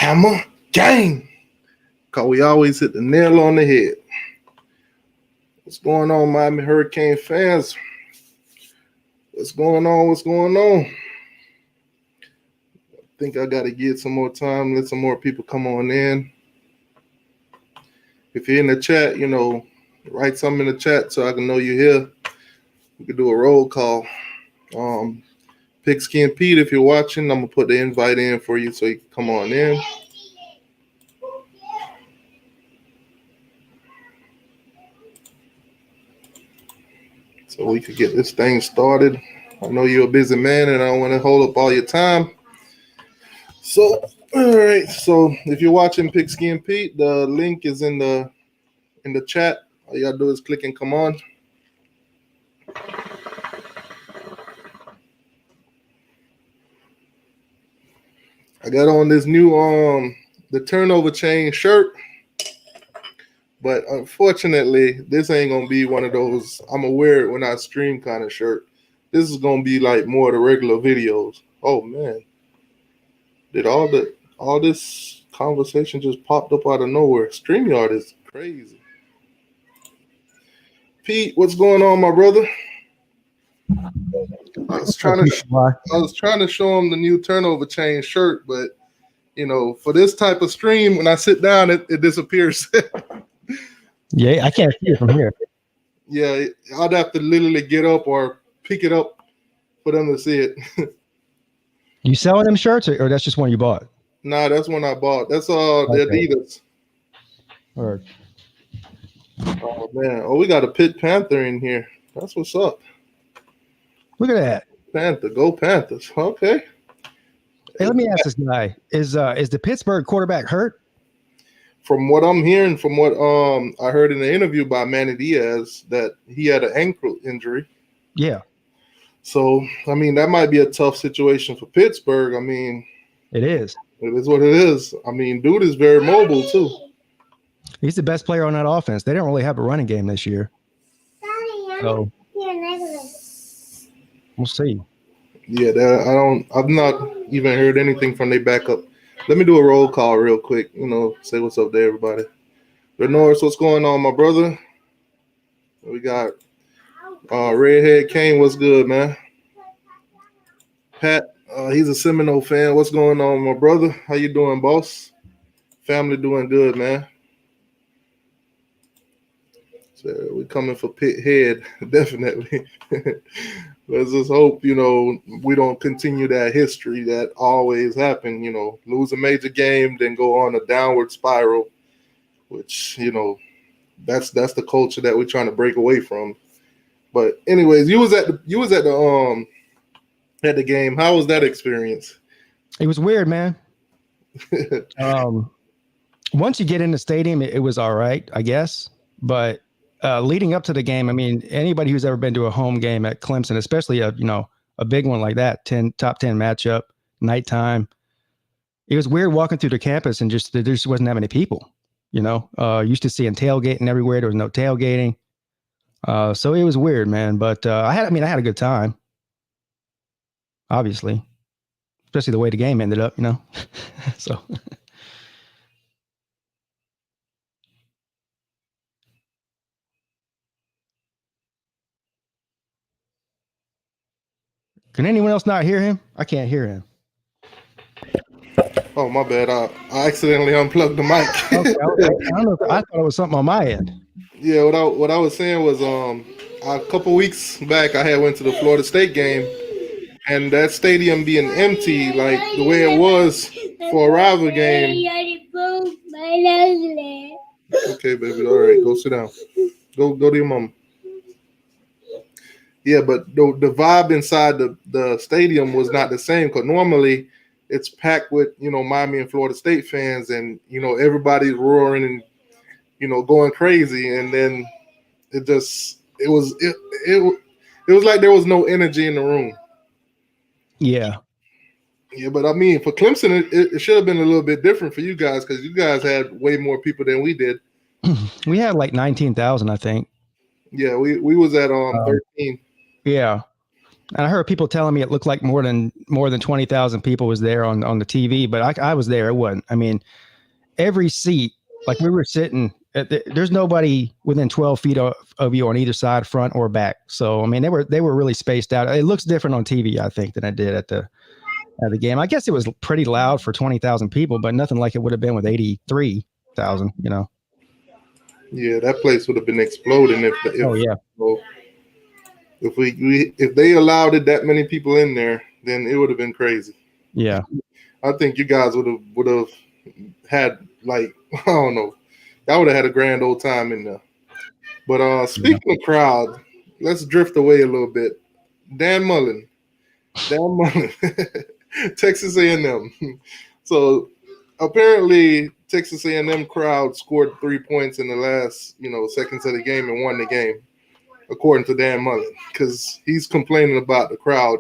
Bama gang. Because we always hit the nail on the head. What's going on, Miami Hurricane fans? What's going on? What's going on? I think I got to get some more time, let some more people come on in. If you're in the chat, write something in the chat so I can know you're here. We could do a roll call. Pigskin Pete, if you're watching, I'm going to put the invite in for you so you can come on in. So we could get this thing started. I know you're a busy man and I don't want to hold up all your time. So, all right. So if you're watching Pigskin Pete, the link is in the chat. All you got to do is click and come on. I got on this new the turnover chain shirt. But unfortunately, this ain't going to be one of those I'm going to wear it when I stream kind of shirt. This is going to be like more of the regular videos. Oh, man. Did all this conversation just popped up out of nowhere? StreamYard is crazy. Pete, what's going on, my brother? I was trying to show him the new turnover chain shirt, but, for this type of stream, when I sit down, it disappears. Yeah, I can't see it from here. Yeah, I'd have to literally get up or pick it up for them to see it. You selling them shirts, or that's just one you bought? Nah, that's one I bought. That's the Adidas. All right. Oh man! Oh, we got a Pitt Panther in here. That's what's up. Look at that. Panther, go Panthers. Okay. Hey, let me ask this guy: Is the Pittsburgh quarterback hurt? From what I'm hearing, from what I heard in the interview by Manny Diaz, that he had an ankle injury. Yeah. So, that might be a tough situation for Pittsburgh. It is. It is what it is. Dude is very mobile, too. He's the best player on that offense. They don't really have a running game this year. So, we'll see. Yeah, I've not even heard anything from their backup. Let me do a roll call real quick. Say what's up to everybody. Norris, what's going on, my brother? We got Redhead Kane. What's good, man? Pat, he's a Seminole fan. What's going on, my brother? How you doing, boss? Family doing good, man. So we're coming for Pitt Head, definitely. Let's just hope, we don't continue that history that always happened, lose a major game, then go on a downward spiral, which, that's the culture that we're trying to break away from. But anyways, you was at the game. How was that experience? It was weird, man. Once you get in the stadium, it was all right, I guess. But leading up to the game, anybody who's ever been to a home game at Clemson, especially a big one like that, top 10 matchup, nighttime, it was weird walking through the campus and there just wasn't that many people. Used to seeing tailgating everywhere. There was no tailgating. So it was weird, man. But I had a good time. Obviously, especially the way the game ended up, So. Can anyone else not hear him? I can't hear him. Oh, my bad. I accidentally unplugged the mic. Okay, I thought it was something on my end. Yeah, what I was saying was a couple weeks back I had went to the Florida State game, and that stadium being empty, like the way it was for a rivalry game. Okay, baby. All right, go sit down. Go to your mama. Yeah, but the vibe inside the stadium was not the same, because normally it's packed with, Miami and Florida State fans, and, everybody's roaring and, going crazy. And then it was like there was no energy in the room. Yeah. Yeah, but for Clemson, it should have been a little bit different for you guys, because you guys had way more people than we did. We had like 19,000, I think. Yeah, we was at 13. Yeah. And I heard people telling me it looked like more than 20,000 people was there on the TV, but I was there. It wasn't. I mean, every seat, like we were sitting, there's nobody within 12 feet of you on either side, front or back. So I mean, they were really spaced out. It looks different on TV, I think, than it did at the game. I guess it was pretty loud for 20,000 people, but nothing like it would have been with 83,000. You know. Yeah, that place would have been exploding if Oh yeah. If they allowed it that many people in there, then it would have been crazy. Yeah. I think you guys would have had, like, I don't know, y'all would have had a grand old time in there. But speaking of crowd, let's drift away a little bit. Dan Mullen, Texas A&M. So apparently Texas A&M crowd scored 3 points in the last, seconds of the game and won the game, according to Dan Mullen, because he's complaining about the crowd.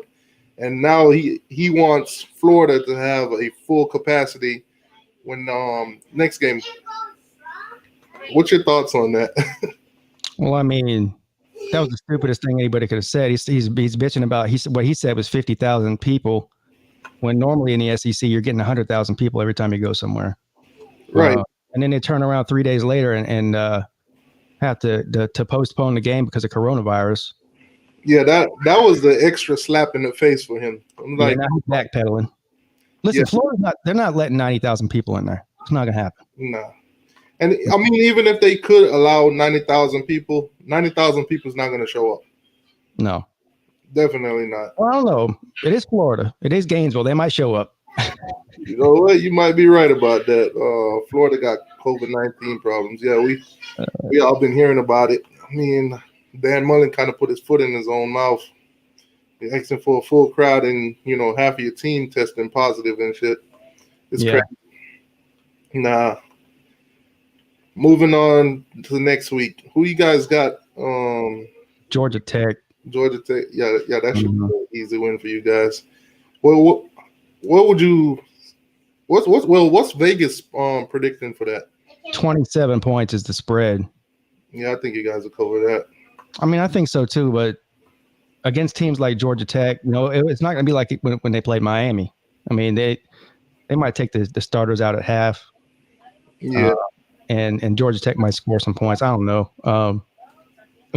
And now he wants Florida to have a full capacity when next game. What's your thoughts on that? Well, I mean, that was the stupidest thing anybody could have said. He's bitching about what he said was 50,000 people, when normally in the SEC you're getting 100,000 people every time you go somewhere. Right. And then they turn around 3 days later and have to postpone the game because of coronavirus. Yeah, that was the extra slap in the face for him. I'm like, now he's backpedaling. Listen, Florida's they're not letting 90,000 people in there. It's not gonna happen. No. And I mean, even if they could allow 90,000 people, 90,000 people is not going to show up. No, definitely not. Well, I don't know. It is Florida. It is Gainesville. They might show up. You know what? You might be right about that. Florida got COVID-19 problems. Yeah, we all been hearing about it. I mean, Dan Mullen kind of put his foot in his own mouth. He's asking for a full crowd and, half of your team testing positive and shit. It's crazy. Nah. Moving on to the next week. Who you guys got? Georgia Tech. Georgia Tech. Yeah, that should be an easy win for you guys. Well, what would you? What's Vegas predicting for that? 27 points is the spread. Yeah, I think you guys will cover that. I mean, I think so too, but against teams like Georgia Tech, it's not going to be like when they played Miami. I mean, they might take the starters out at half. Yeah. And Georgia Tech might score some points. I don't know. I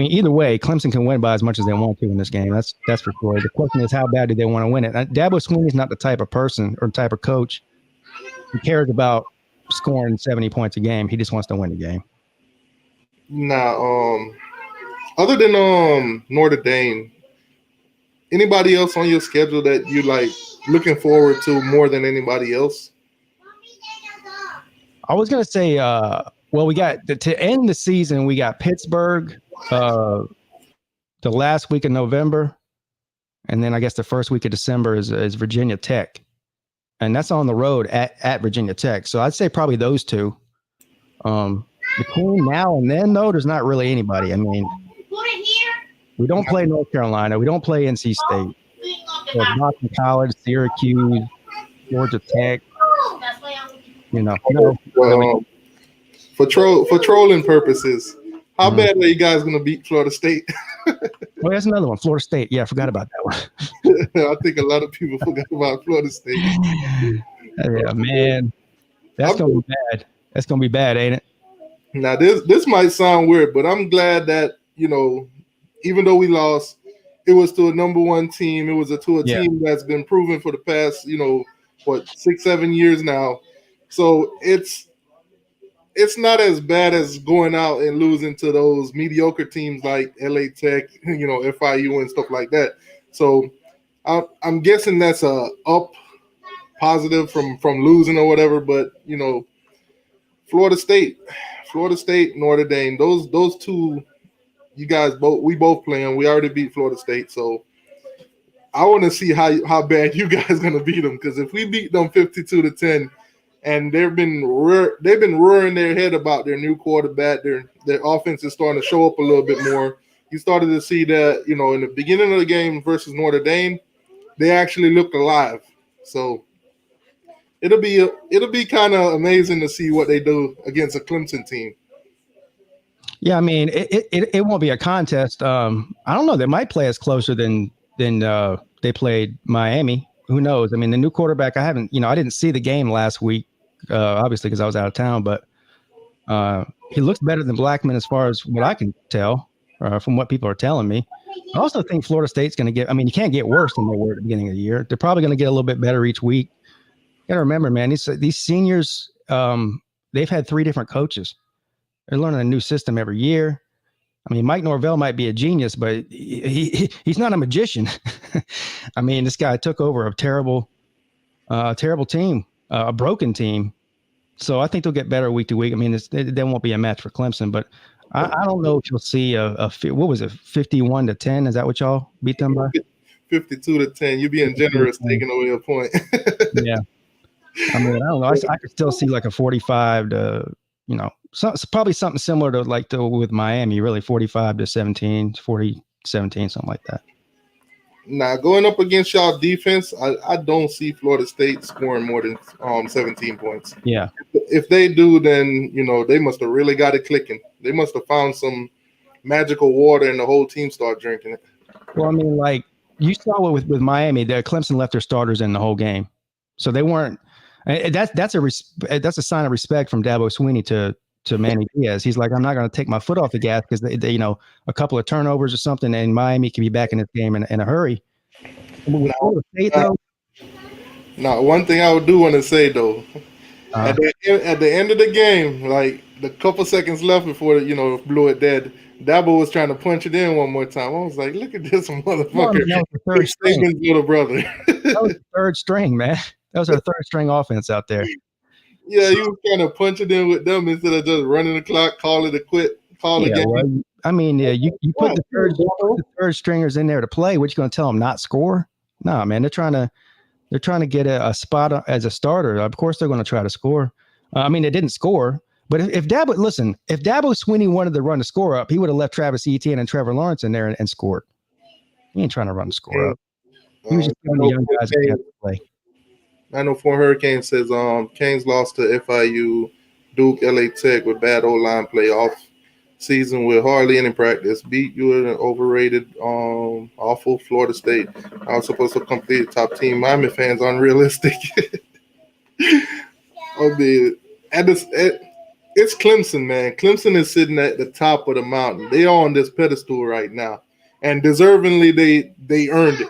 mean, either way, Clemson can win by as much as they want to in this game. That's for sure. The question is, how bad do they want to win it? Dabo Swinney's not the type of person or type of coach who cares about scoring 70 points a game. He just wants to win the game. Now, other than Notre Dame, anybody else on your schedule that you like looking forward to more than anybody else? I was going to say, we got to end the season, we got Pittsburgh the last week of November. And then I guess the first week of December is Virginia Tech. And that's on the road at Virginia Tech. So I'd say probably those two. Between now and then, though, there's not really anybody. I mean, we don't play North Carolina. We don't play NC State. So Boston College, Syracuse, Georgia Tech. For trolling purposes, how bad are you guys going to beat Florida State? Well, there's another one, Florida State. Yeah, I forgot about that one. I think a lot of people forgot about Florida State. Yeah, man, that's going to be bad. That's going to be bad, ain't it? Now, this might sound weird, but I'm glad that, even though we lost, it was to a number one team. It was to a team that's been proven for the past, 6-7 years now. So it's not as bad as going out and losing to those mediocre teams like LA Tech, FIU and stuff like that. So I'm guessing that's a up positive from losing or whatever. But Florida State, Notre Dame, those two, you guys we both playing. We already beat Florida State, so I want to see how bad you guys gonna beat them. Because if we beat them 52-10. And they've been roaring their head about their new quarterback. Their offense is starting to show up a little bit more. You started to see that, in the beginning of the game versus Notre Dame, they actually looked alive. So it'll be kind of amazing to see what they do against a Clemson team. Yeah, I mean, it won't be a contest. I don't know. They might play us closer than then they played Miami. Who knows? I mean, the new quarterback, I didn't see the game last week, obviously, because I was out of town, but he looks better than Blackman as far as what I can tell from what people are telling me. I also think Florida State's going to get, you can't get worse than they were at the beginning of the year. They're probably going to get a little bit better each week. You got to remember, man, these seniors, they've had 3 different coaches. They're learning a new system every year. I mean, Mike Norvell might be a genius, but he's not a magician. I mean, this guy took over a terrible team, a broken team. So I think they'll get better week to week. I mean, they won't be a match for Clemson, but I don't know if you'll see what was it, 51-10? Is that what y'all beat them by? 52-10. You're being generous, taking away a point. Yeah. I mean, I don't know. I could still see like a 45 to, probably something similar to with Miami, really 45-17, 40-17, something like that. Now, going up against y'all defense, I don't see Florida State scoring more than 17 points. Yeah. If they do, then, they must have really got it clicking. They must have found some magical water and the whole team start drinking it. Well, I mean, like you saw with Miami, Clemson left their starters in the whole game. So they weren't – that's a sign of respect from Dabo Swinney to Manny Diaz. He's like, I'm not going to take my foot off the gas because they a couple of turnovers or something, and Miami can be back in this game in a hurry. Now, one thing I do want to say though, at the end of the game, like the couple seconds left before blew it dead, Dabo was trying to punch it in one more time. I was like, look at this motherfucker. That was the third string. Little brother. That was the third string, man. That was our third string offense out there. Yeah, you was trying to punch it in with them instead of just running the clock, call it a quit, call it game. Well, I mean, you put the third stringers in there to play. What you going to tell them not score? No, man, they're trying to get a spot as a starter. Of course, they're going to try to score. I mean, they didn't score, but if Dabo Swinney wanted to run the score up, he would have left Travis Etienne and Trevor Lawrence in there and scored. He ain't trying to run the score up. He was just telling the young guys to play. I know Fort Hurricane says Canes lost to FIU, Duke, LA Tech with bad O-line play off season with hardly any practice. Beat you an overrated, awful Florida State. I was supposed to complete top team. Miami fans unrealistic. It's Clemson, man. Clemson is sitting at the top of the mountain. They are on this pedestal right now, and deservingly they earned it.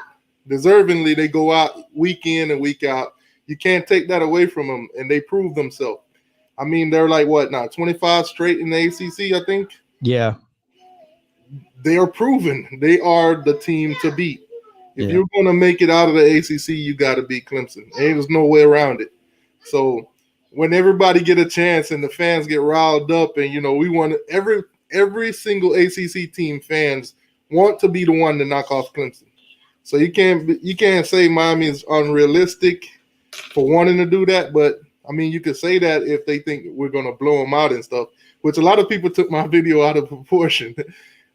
Deservingly they go out week in and week out. You can't take that away from them, and they prove themselves. I mean, they're like, what now, 25 straight in the ACC, I think? Yeah. They are proven. They are the team to beat. If you're going to make it out of the ACC, you got to beat Clemson. There's no way around it. So when everybody get a chance and the fans get riled up and, we want every single ACC team fans want to be the one to knock off Clemson. So you can't say Miami is unrealistic for wanting to do that, but I mean, you could say that if they think we're going to blow them out and stuff, which a lot of people took my video out of proportion.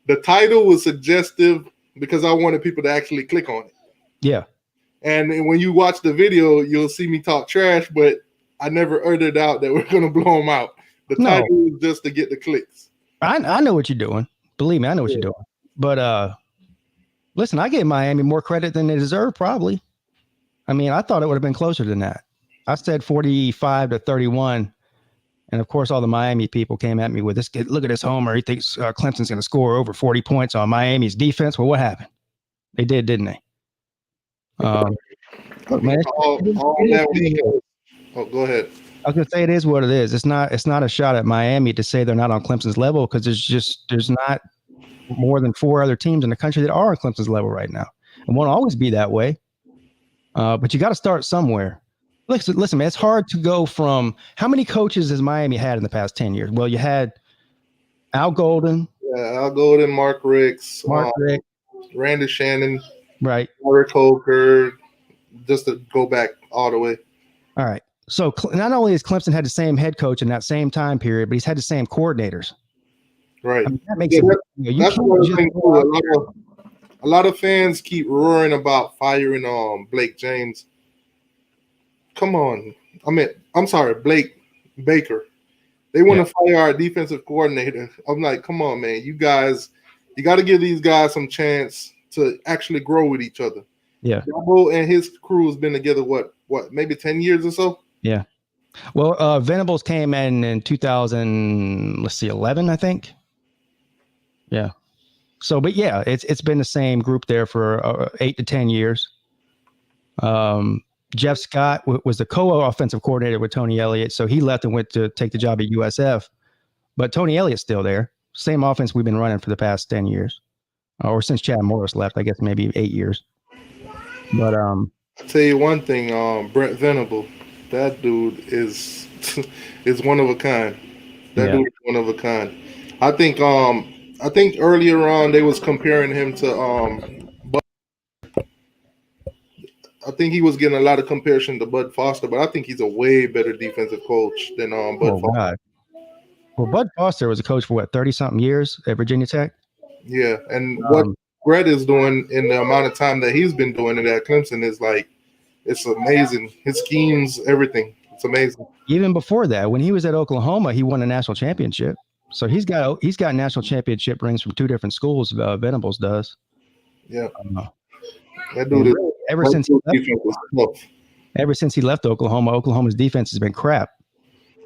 The title was suggestive because I wanted people to actually click on it. Yeah. And when you watch the video, you'll see me talk trash, but I never uttered out that we're going to blow them out. The title was just to get the clicks. I know what you're doing. Believe me, I know what you're doing. But listen, I gave Miami more credit than they deserve, probably. I mean, I thought it would have been closer than that. I said 45-31. And of course, all the Miami people came at me with this. Look at this homer. He thinks Clemson's going to score over 40 points on Miami's defense. Well, what happened? They did, didn't they? Man, go ahead. I was going to say it is what it is. It's not a shot at Miami to say they're not on Clemson's level because there's not more than 4 other teams in the country that are on Clemson's level right now. It won't always be that way. But you got to start somewhere. Listen, man, it's hard to go from how many coaches has Miami had in the past 10 years? Well, you had Al Golden. Yeah, Al Golden, Mark Richt, Randy Shannon, right? Eric Holker, just to go back all the way. All right. So not only has Clemson had the same head coach in that same time period, but he's had the same coordinators. Right. I mean, that makes it. That's one thing too. A lot of fans keep roaring about firing Blake James. Come on. I'm sorry, Blake Baker. They want to fire our defensive coordinator. I'm like, come on, man. You guys, you got to give these guys some chance to actually grow with each other. Yeah. Jumbo and his crew has been together what maybe 10 years or so. Yeah. Well, Venables came in 2000. Let's see, 11, I think. Yeah. So, but yeah, it's been the same group there for 8 to 10 years. Jeff Scott was the co-offensive coordinator with Tony Elliott, so he left and went to take the job at USF. But Tony Elliott's still there. Same offense we've been running for the past 10 years, or since Chad Morris left. I guess maybe 8 years. But I'll tell you one thing, Brent Venable, that dude is is one of a kind. That dude is one of a kind. I think earlier on they was comparing him to Bud. I think he was getting a lot of comparison to Bud Foster, but I think he's a way better defensive coach than Bud Foster. God. Well, Bud Foster was a coach for what, 30-something years at Virginia Tech? Yeah, and what Brett is doing in the amount of time that he's been doing it at Clemson is like, it's amazing. His schemes, everything. It's amazing. Even before that, when he was at Oklahoma, he won a national championship. So he's got national championship rings from 2 different schools. Venables does. Yeah. That dude is ever since he left Oklahoma, Oklahoma's defense has been crap.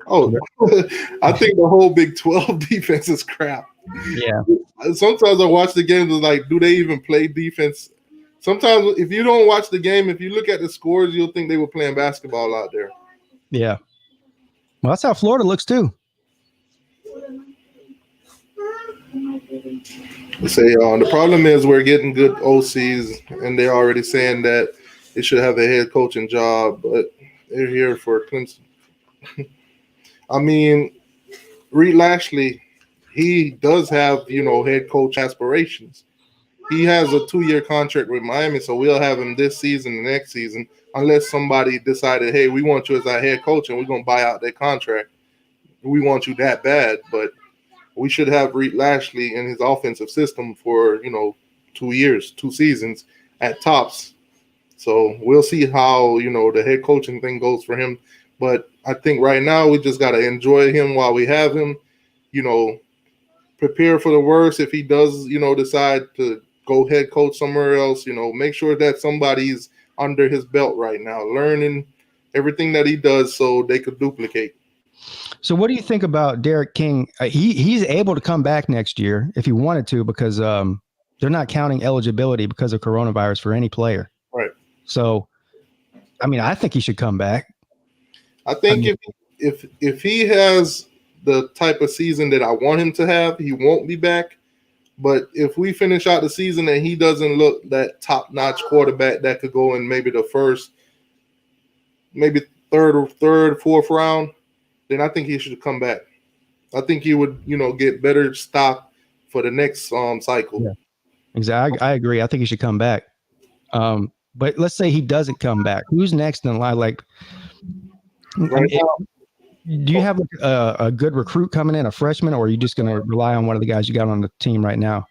Oh, I think the whole Big 12 defense is crap. Yeah. Sometimes I watch the games and like, do they even play defense? Sometimes if you don't watch the game, if you look at the scores, you'll think they were playing basketball out there. Yeah. Well, that's how Florida looks too. Say the problem is we're getting good OCs, and they're already saying that they should have a head coaching job, but they're here for Clemson. I mean, Reed Lashley, he does have, head coach aspirations. He has a 2-year contract with Miami, so we'll have him this season and next season, unless somebody decided, hey, we want you as our head coach, and we're going to buy out that contract. We want you that bad, but we should have Reed Lashley in his offensive system for, 2 years, 2 seasons at tops. So we'll see how, the head coaching thing goes for him. But I think right now we just got to enjoy him while we have him, prepare for the worst if he does, decide to go head coach somewhere else, make sure that somebody's under his belt right now, learning everything that he does so they could duplicate. So what do you think about Derek King? He's able to come back next year if he wanted to, because they're not counting eligibility because of coronavirus for any player. Right. So, I mean, I think he should come back. I think if he has the type of season that I want him to have, he won't be back. But if we finish out the season and he doesn't look that top-notch quarterback that could go in maybe the first, maybe third, fourth round, then I think he should come back. I think he would, get better stock for the next cycle. Yeah. Exactly. I agree. I think he should come back. But let's say he doesn't come back. Who's next in line? Like, right now, do you have a good recruit coming in, a freshman, or are you just going to rely on one of the guys you got on the team right now?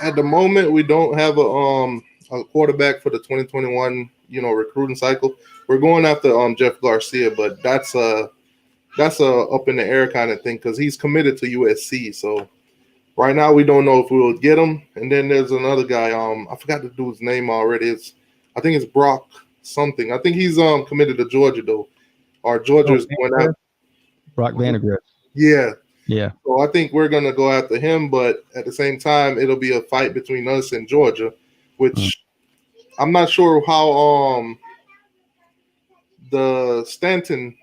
At the moment, we don't have a quarterback for the 2021, recruiting cycle. We're going after Jeff Garcia, but that's a up in the air kind of thing because he's committed to USC. So right now we don't know if we will get him. And then there's another guy. I forgot the dude's name already. I think it's Brock something. I think he's committed to Georgia though. Or Georgia's going out. Brock Vandegrift. Yeah. Yeah. So I think we're gonna go after him, but at the same time, it'll be a fight between us and Georgia, which I'm not sure how the Stanton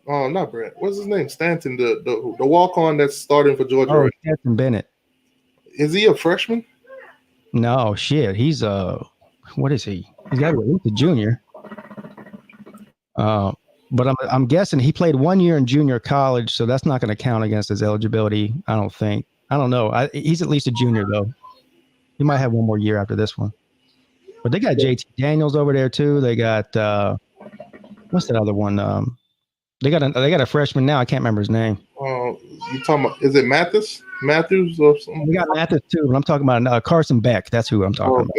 not Brett. What's his name? Stanton, the walk-on that's starting for Georgia. Oh, Stanton Bennett. Is he a freshman? No, shit. He's what is he? He's got to be a junior. But I'm guessing he played 1 year in junior college, so that's not going to count against his eligibility. I don't think. I don't know. He's at least a junior though. He might have one more year after this one. But they got JT Daniels over there too. They got what's that other one? They got a freshman now. I can't remember his name. You talking about? Is it Matthews or something? We got Mathis too, but I'm talking about Carson Beck. That's who I'm talking about.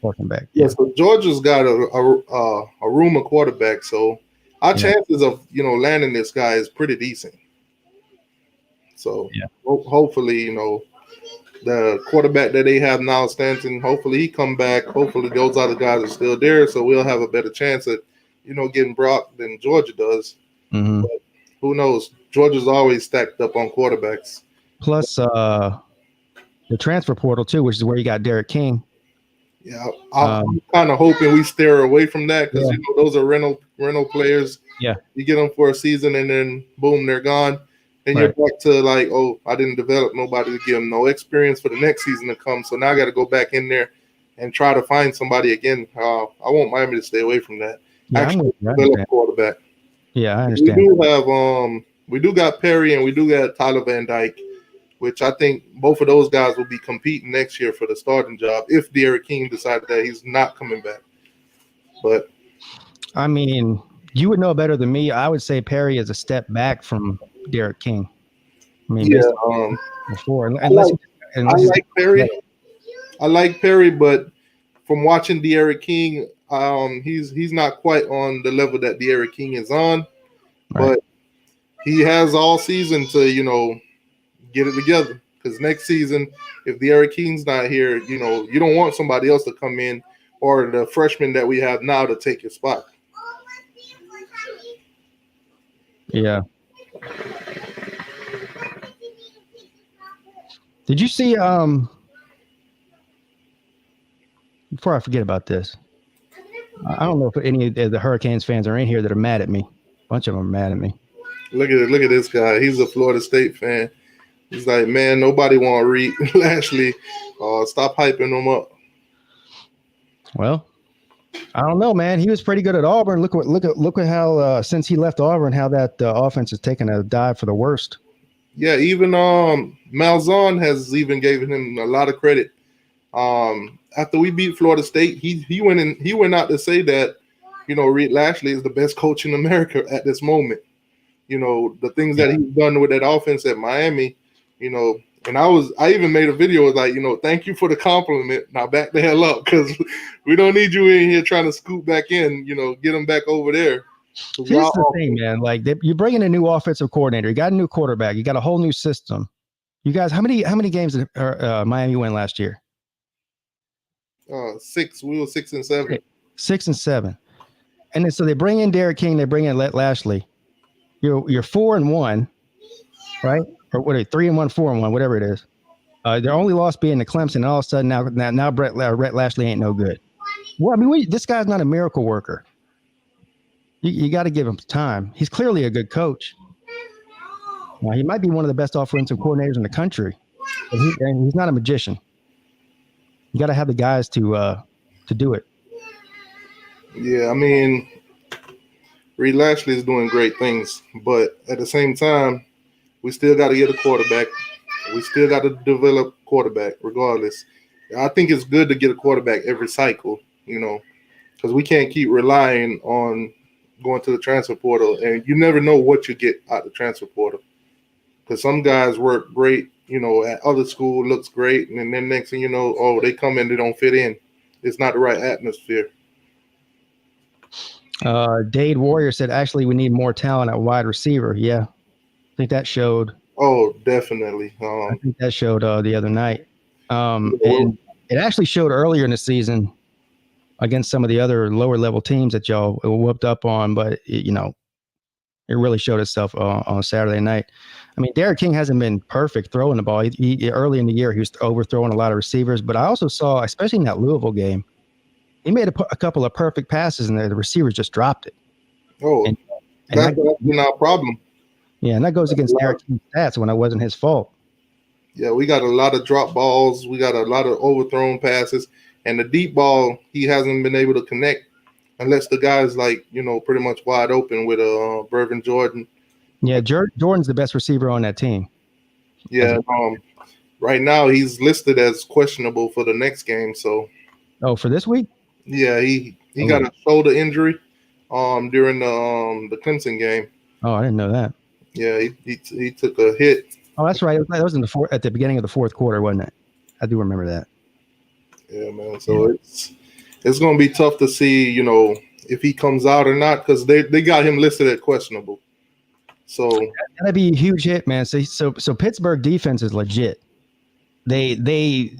Carson Beck. Yeah. So Georgia's got a room of quarterbacks. So our chances of landing this guy is pretty decent. So hopefully the quarterback that they have now, Stanton, hopefully he come back. Hopefully those other guys are still there, so we'll have a better chance at, getting Brock than Georgia does. Mm-hmm. But who knows? Georgia's always stacked up on quarterbacks. Plus the transfer portal too, which is where you got Derek King. Yeah, I'm kind of hoping we steer away from that because those are rental players. Yeah, you get them for a season and then boom, they're gone. And you're back to like, oh, I didn't develop nobody to give them no experience for the next season to come. So now I got to go back in there and try to find somebody again. I want Miami to stay away from that. Yeah, actually develop a quarterback. Yeah, I understand. We do got Perry and we do got Tyler Van Dyke, which I think both of those guys will be competing next year for the starting job if Derek King decided that he's not coming back. But I mean, you would know better than me. I would say Perry is a step back from Derek King. I mean, before I like Perry. I like Perry, but from watching Derek King, he's not quite on the level that Derek King is on. Right. But he has all season to, get it together. Because next season, if Derek King's not here, you don't want somebody else to come in or the freshman that we have now to take your spot. Yeah. Did you see before I forget about this, I don't know if any of the Hurricanes fans are in here that are mad at me. A bunch of them are mad at me. Look at this guy. He's a Florida State fan. He's like, man, nobody want to read Lashley. Stop hyping him up. Well, I don't know, man. He was pretty good at Auburn. Look at how since he left Auburn, how that offense has taken a dive for the worst. Yeah, even Malzahn has even given him a lot of credit. After we beat Florida State, he went out to say that, Reed Lashley is the best coach in America at this moment. The things that he's done with that offense at Miami, and I even made a video like, thank you for the compliment. Now back the hell up because we don't need you in here trying to scoop back in, get them back over there. Here's the thing, man. Like you bring in a new offensive coordinator, you got a new quarterback, you got a whole new system. You guys, how many games did Miami win last year? 6. We were 6 and 7. 6 and 7. And then so they bring in Derek King, they bring in Lashley. You're 4-1, right? Or what are they, 3-1, 4-1, whatever it is. Their only loss being to Clemson, and all of a sudden now Brett Lashley ain't no good. Well, I mean, this guy's not a miracle worker. You got to give him time. He's clearly a good coach. He might be one of the best offensive coordinators in the country, but he's not a magician. You got to have the guys to do it. Yeah, I mean, Reed Lashley is doing great things, but at the same time, we still got to get a quarterback. We still got to develop quarterback regardless. I think it's good to get a quarterback every cycle, because we can't keep relying on going to the transfer portal, and you never know what you get out the transfer portal. Because some guys work great, at other school, looks great, and then next thing you know, they come in, they don't fit in. It's not the right atmosphere. Dade Warrior said, actually, we need more talent at wide receiver. Yeah, I think that showed. Oh, definitely. I think that showed the other night. And it actually showed earlier in the season against some of the other lower level teams that y'all whooped up on, but it really showed itself on Saturday night. I mean, Derek King hasn't been perfect throwing the ball. He early in the year, he was overthrowing a lot of receivers, but I also saw, especially in that Louisville game, he made a couple of perfect passes and the receivers just dropped it. Oh, and that's been our problem. Yeah, and that goes against Derek King's stats when it wasn't his fault. Yeah, we got a lot of drop balls. We got a lot of overthrown passes. And the deep ball, he hasn't been able to connect unless the guy's pretty much wide open with Brevin Jordan. Yeah, Jordan's the best receiver on that team. Yeah, right now he's listed as questionable for the next game. So, for this week? Yeah, he got a shoulder injury during the Clemson game. Oh, I didn't know that. Yeah, he took a hit. Oh, that's right. That was at the beginning of the fourth quarter, wasn't it? I do remember that. Yeah, man. So it's going to be tough to see, if he comes out or not, because they got him listed as questionable. So that'd be a huge hit, man. So Pittsburgh defense is legit. they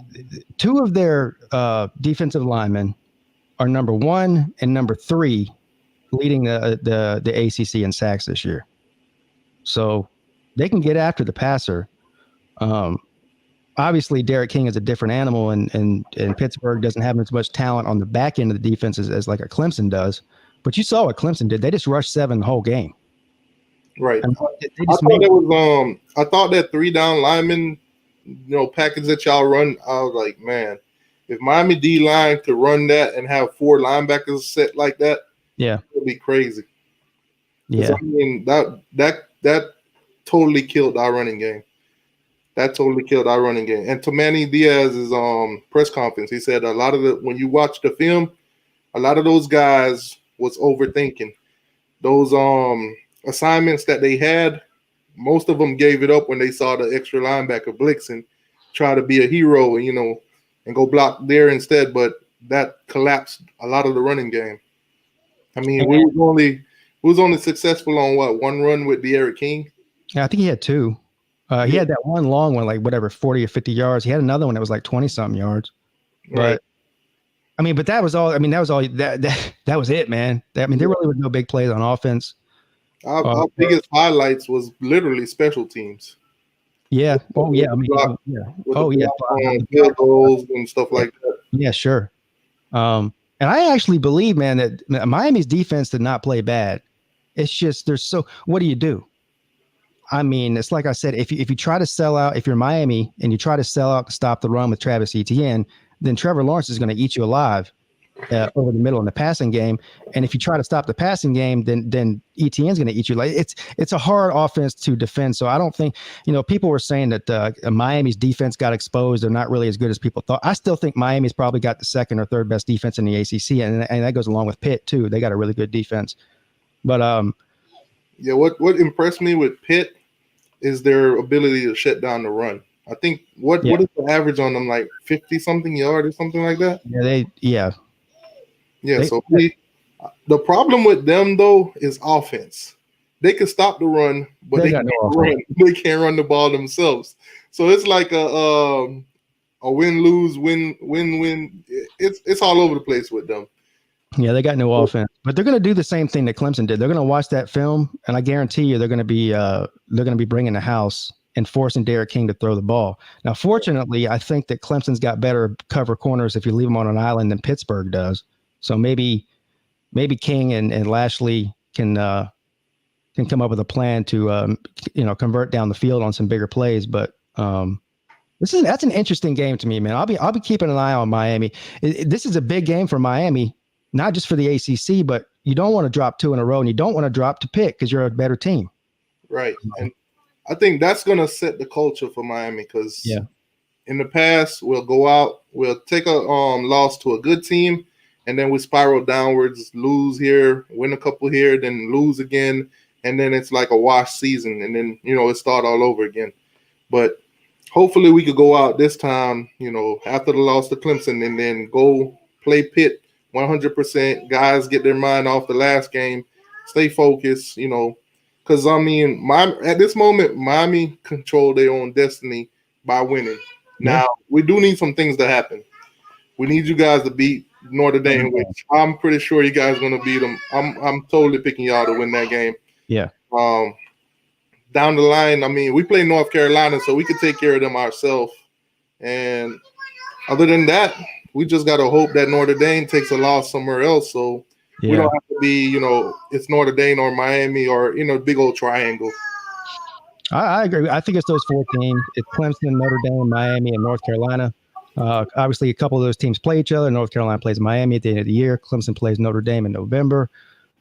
two of their defensive linemen are number 1 and number 3 leading the ACC in sacks this year. So they can get after the passer. Obviously, Derek King is a different animal, and Pittsburgh doesn't have as much talent on the back end of the defense as like a Clemson does. But you saw what Clemson did. They just rushed 7 the whole game. Right. I mean, I thought that 3 down lineman, package that y'all run, I was like, man, if Miami D-line could run that and have 4 linebackers set like that, yeah, it would be crazy. Yeah. I mean, that totally killed our running game. That totally killed our running game. And to Manny Diaz's press conference, he said when you watch the film, a lot of those guys was overthinking. Those assignments that they had, most of them gave it up when they saw the extra linebacker blitzing, try to be a hero and go block there instead. But that collapsed a lot of the running game. I mean, we was only successful on 1 run with Derek King. Yeah, I think he had 2. He had that one long one, like whatever, 40 or 50 yards. He had another one that was like 20-something yards. Right. But that was all. That was it, man. There really was no big plays on offense. Our biggest highlights was literally special teams. Yeah. Oh yeah. Field goals and stuff like that. Yeah, sure. And I actually believe, man, that Miami's defense did not play bad. It's just what do you do? I mean, it's like I said, if you try to sell out, if you're Miami and you try to sell out to stop the run with Travis Etienne, then Trevor Lawrence is going to eat you alive over the middle in the passing game. And if you try to stop the passing game, then Etienne's going to eat you. Like it's a hard offense to defend. So I don't think, people were saying that Miami's defense got exposed. They're not really as good as people thought. I still think Miami's probably got the 2nd or 3rd best defense in the ACC. And that goes along with Pitt too. They got a really good defense, but yeah, what impressed me with Pitt is their ability to shut down the run. I think what is the average on them, like 50-something yard or something like that? Yeah. The problem with them though is offense. They can stop the run, but they can't run the ball themselves. So it's like a win-lose, win-win. It's all over the place with them. Yeah, they got no offense, but they're going to do the same thing that Clemson did. They're going to watch that film, and I guarantee you they're going to be bringing the house and forcing Derek King to throw the ball. Now, fortunately, I think that Clemson's got better cover corners if you leave them on an island than Pittsburgh does. So maybe King and Lashley can come up with a plan to convert down the field on some bigger plays. But that's an interesting game to me, man. I'll be keeping an eye on Miami. This is a big game for Miami. Not just for the ACC, but you don't want to drop 2 in a row, and you don't want to drop to Pitt because you're a better team. Right. And I think that's going to set the culture for Miami because in the past, we'll go out, we'll take a loss to a good team, and then we spiral downwards, lose here, win a couple here, then lose again, and then it's like a wash season, and then, it start all over again. But hopefully we could go out this time, after the loss to Clemson, and then go play Pitt 100%. Guys get their mind off the last game, stay focused, because at this moment, Miami control their own destiny by winning. Now, we do need some things to happen. We need you guys to beat Notre Dame, which I'm pretty sure you guys are going to beat them. I'm totally picking y'all to win that game. Yeah. Down the line, we play North Carolina, so we could take care of them ourselves. And other than that, we just got to hope that Notre Dame takes a loss somewhere else. So we don't have to be, it's Notre Dame or Miami or, big old triangle. I agree. I think it's those 4 teams. It's Clemson, Notre Dame, Miami, and North Carolina. Obviously, a couple of those teams play each other. North Carolina plays Miami at the end of the year. Clemson plays Notre Dame in November.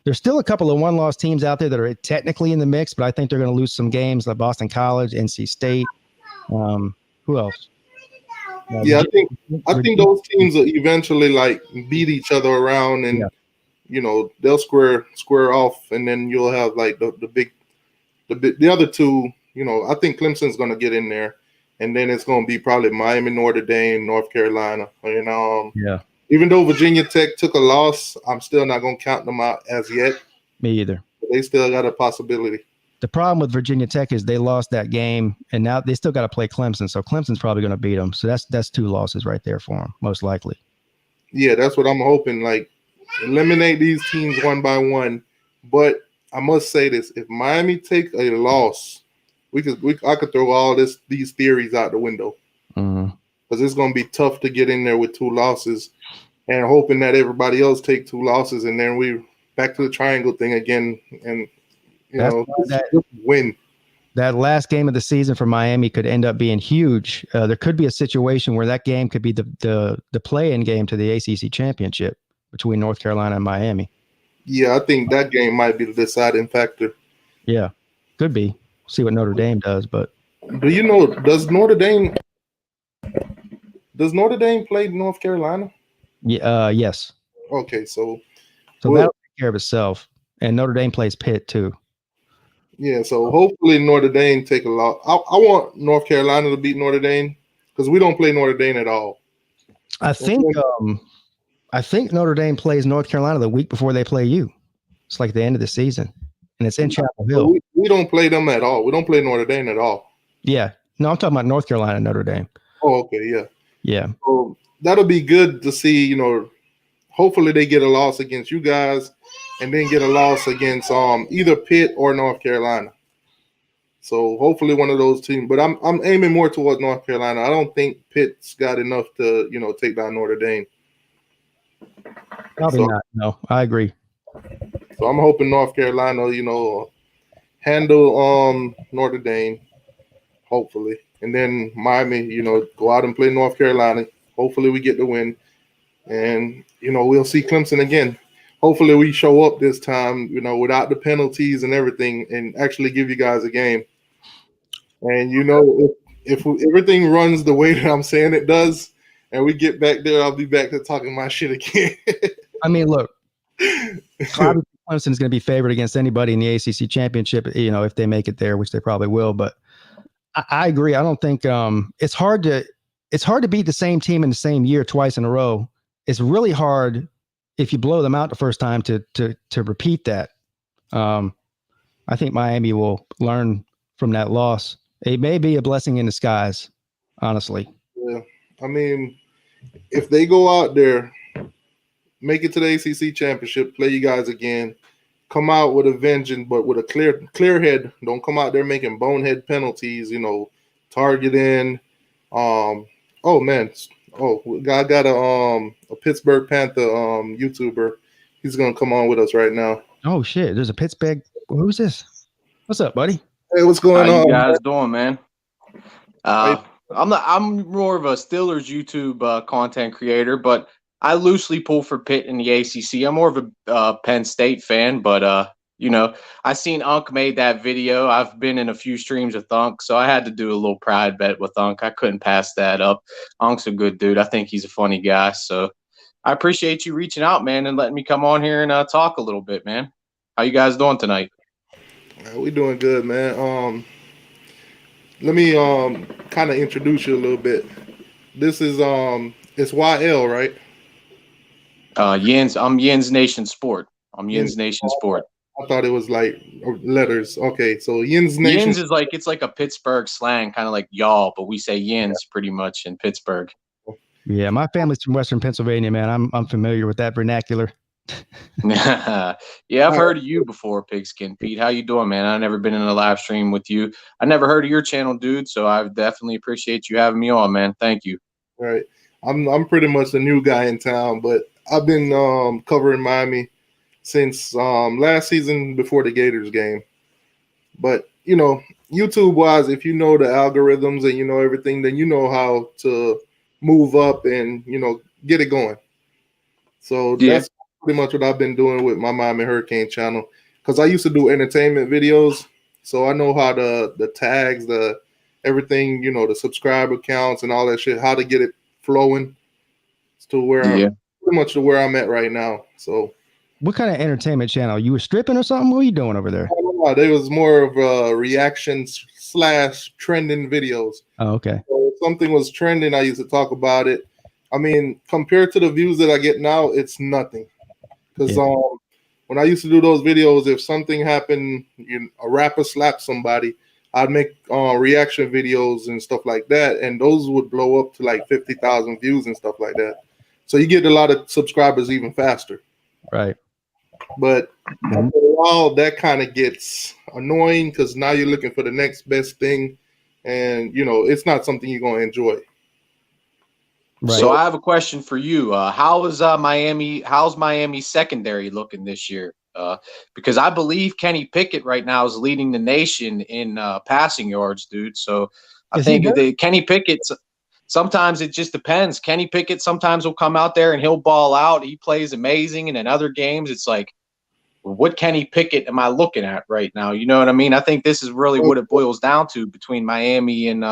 There's still a couple of 1-loss teams out there that are technically in the mix, but I think they're going to lose some games like Boston College, NC State. Who else? I think those teams will eventually beat each other around, and they'll square off, and then you'll have like the other 2. I think Clemson's going to get in there, and then it's going to be probably Miami, Notre Dame, North Carolina. Even though Virginia Tech took a loss, I'm still not going to count them out as yet. Me either. They still got a possibility. The problem with Virginia Tech is they lost that game, and now they still got to play Clemson. So Clemson's probably going to beat them. So that's 2 losses right there for them, most likely. Yeah, that's what I'm hoping. Like, eliminate these teams one by one. But I must say this: if Miami take a loss, I could throw all these theories out the window, because it's going to be tough to get in there with 2 losses, and hoping that everybody else take 2 losses, and then we back to the triangle thing again, and win. That last game of the season for Miami could end up being huge. There could be a situation where that game could be the play-in game to the ACC championship between North Carolina and Miami. Yeah, I think that game might be the deciding factor. Yeah, could be. See what Notre Dame does, but do you know? Does Notre Dame play North Carolina? Yeah. Yes. Okay, so that'll take care of itself. And Notre Dame plays Pitt too. Yeah, so hopefully Notre Dame take a loss. I want North Carolina to beat Notre Dame, because we don't play Notre Dame at all. I think Notre Dame plays North Carolina the week before they play you. It's like the end of the season, and it's in Chapel Hill. We don't play them at all. We don't play Notre Dame at all. Yeah, no, I'm talking about North Carolina, Notre Dame. Oh, okay, yeah, yeah. So that'll be good to see. Hopefully they get a loss against you guys, and then get a loss against either Pitt or North Carolina. So hopefully one of those teams. But I'm aiming more towards North Carolina. I don't think Pitt's got enough to take down Notre Dame. Probably not. No, I agree. So I'm hoping North Carolina, handle Notre Dame, hopefully, and then Miami, go out and play North Carolina. Hopefully we get the win, and we'll see Clemson again. Hopefully we show up this time, without the penalties and everything, and actually give you guys a game. And if everything runs the way that I'm saying it does, and we get back there, I'll be back to talking my shit again. I mean, look, obviously Clemson's going to be favored against anybody in the ACC championship, if they make it there, which they probably will. But I agree. I don't think it's hard to beat the same team in the same year twice in a row. It's really hard if you blow them out the first time to repeat that. I think Miami will learn from that loss. It may be a blessing in disguise, honestly. Yeah, I mean, if they go out there, make it to the ACC championship, play you guys again, come out with a vengeance, but with a clear head. Don't come out there making bonehead penalties, targeting. I got a Pittsburgh Panther YouTuber. He's gonna come on with us right now. Oh shit! There's a Pittsburgh. Who's this? What's up, buddy? Hey, what's going on? How you guys doing, man? I'm more of a Steelers YouTube content creator, but I loosely pull for Pitt in the ACC. I'm more of a Penn State fan, but I seen Unc made that video. I've been in a few streams with Unc, so I had to do a little pride bet with Unc. I couldn't pass that up. Unc's a good dude. I think he's a funny guy. So I appreciate you reaching out, man, and letting me come on here and talk a little bit, man. How you guys doing tonight? We doing good, man. Let me kind of introduce you a little bit. This is it's YL, right? Yinz. I'm Yinz Nation Sport. I'm Yinz Nation Sport. I thought it was like letters. Okay, so Yinz Nation. Yinz is it's like a Pittsburgh slang, kind of like y'all, but we say Yinz pretty much in Pittsburgh. Yeah, my family's from Western Pennsylvania, man. I'm familiar with that vernacular. Yeah, I've heard of you before, Pigskin Pete. How you doing, man? I've never been in a live stream with you. I never heard of your channel, dude. So I definitely appreciate you having me on, man. Thank you. All right, I'm pretty much the new guy in town, but I've been covering Miami since last season before the Gators game. But YouTube wise, if you know the algorithms and everything, then you know how to move up and get it going. So that's pretty much what I've been doing with my Miami Hurricane channel, because I used to do entertainment videos, so I know how the tags, the everything, the subscriber counts and all that shit, how to get it flowing to where pretty much to where I'm at right now. So what kind of entertainment channel? You were stripping or something? What were you doing over there? There was more of reactions / trending videos. Oh, okay. So if something was trending, I used to talk about it. I mean, compared to the views that I get now, it's nothing. Because when I used to do those videos, if something happened, a rapper slapped somebody, I'd make reaction videos and stuff like that, and those would blow up to like 50,000 views and stuff like that. So you get a lot of subscribers even faster. Right. But after a while, that kind of gets annoying because now you're looking for the next best thing, and it's not something you're going to enjoy. Right. So I have a question for you. How's Miami secondary looking this year? Because I believe Kenny Pickett right now is leading the nation in passing yards, dude. So I think Kenny Pickett, sometimes it just depends. Kenny Pickett sometimes will come out there and he'll ball out. He plays amazing. And in other games, it's like, what Kenny Pickett am I looking at right now? You know what I mean? I think this is really what it boils down to between Miami and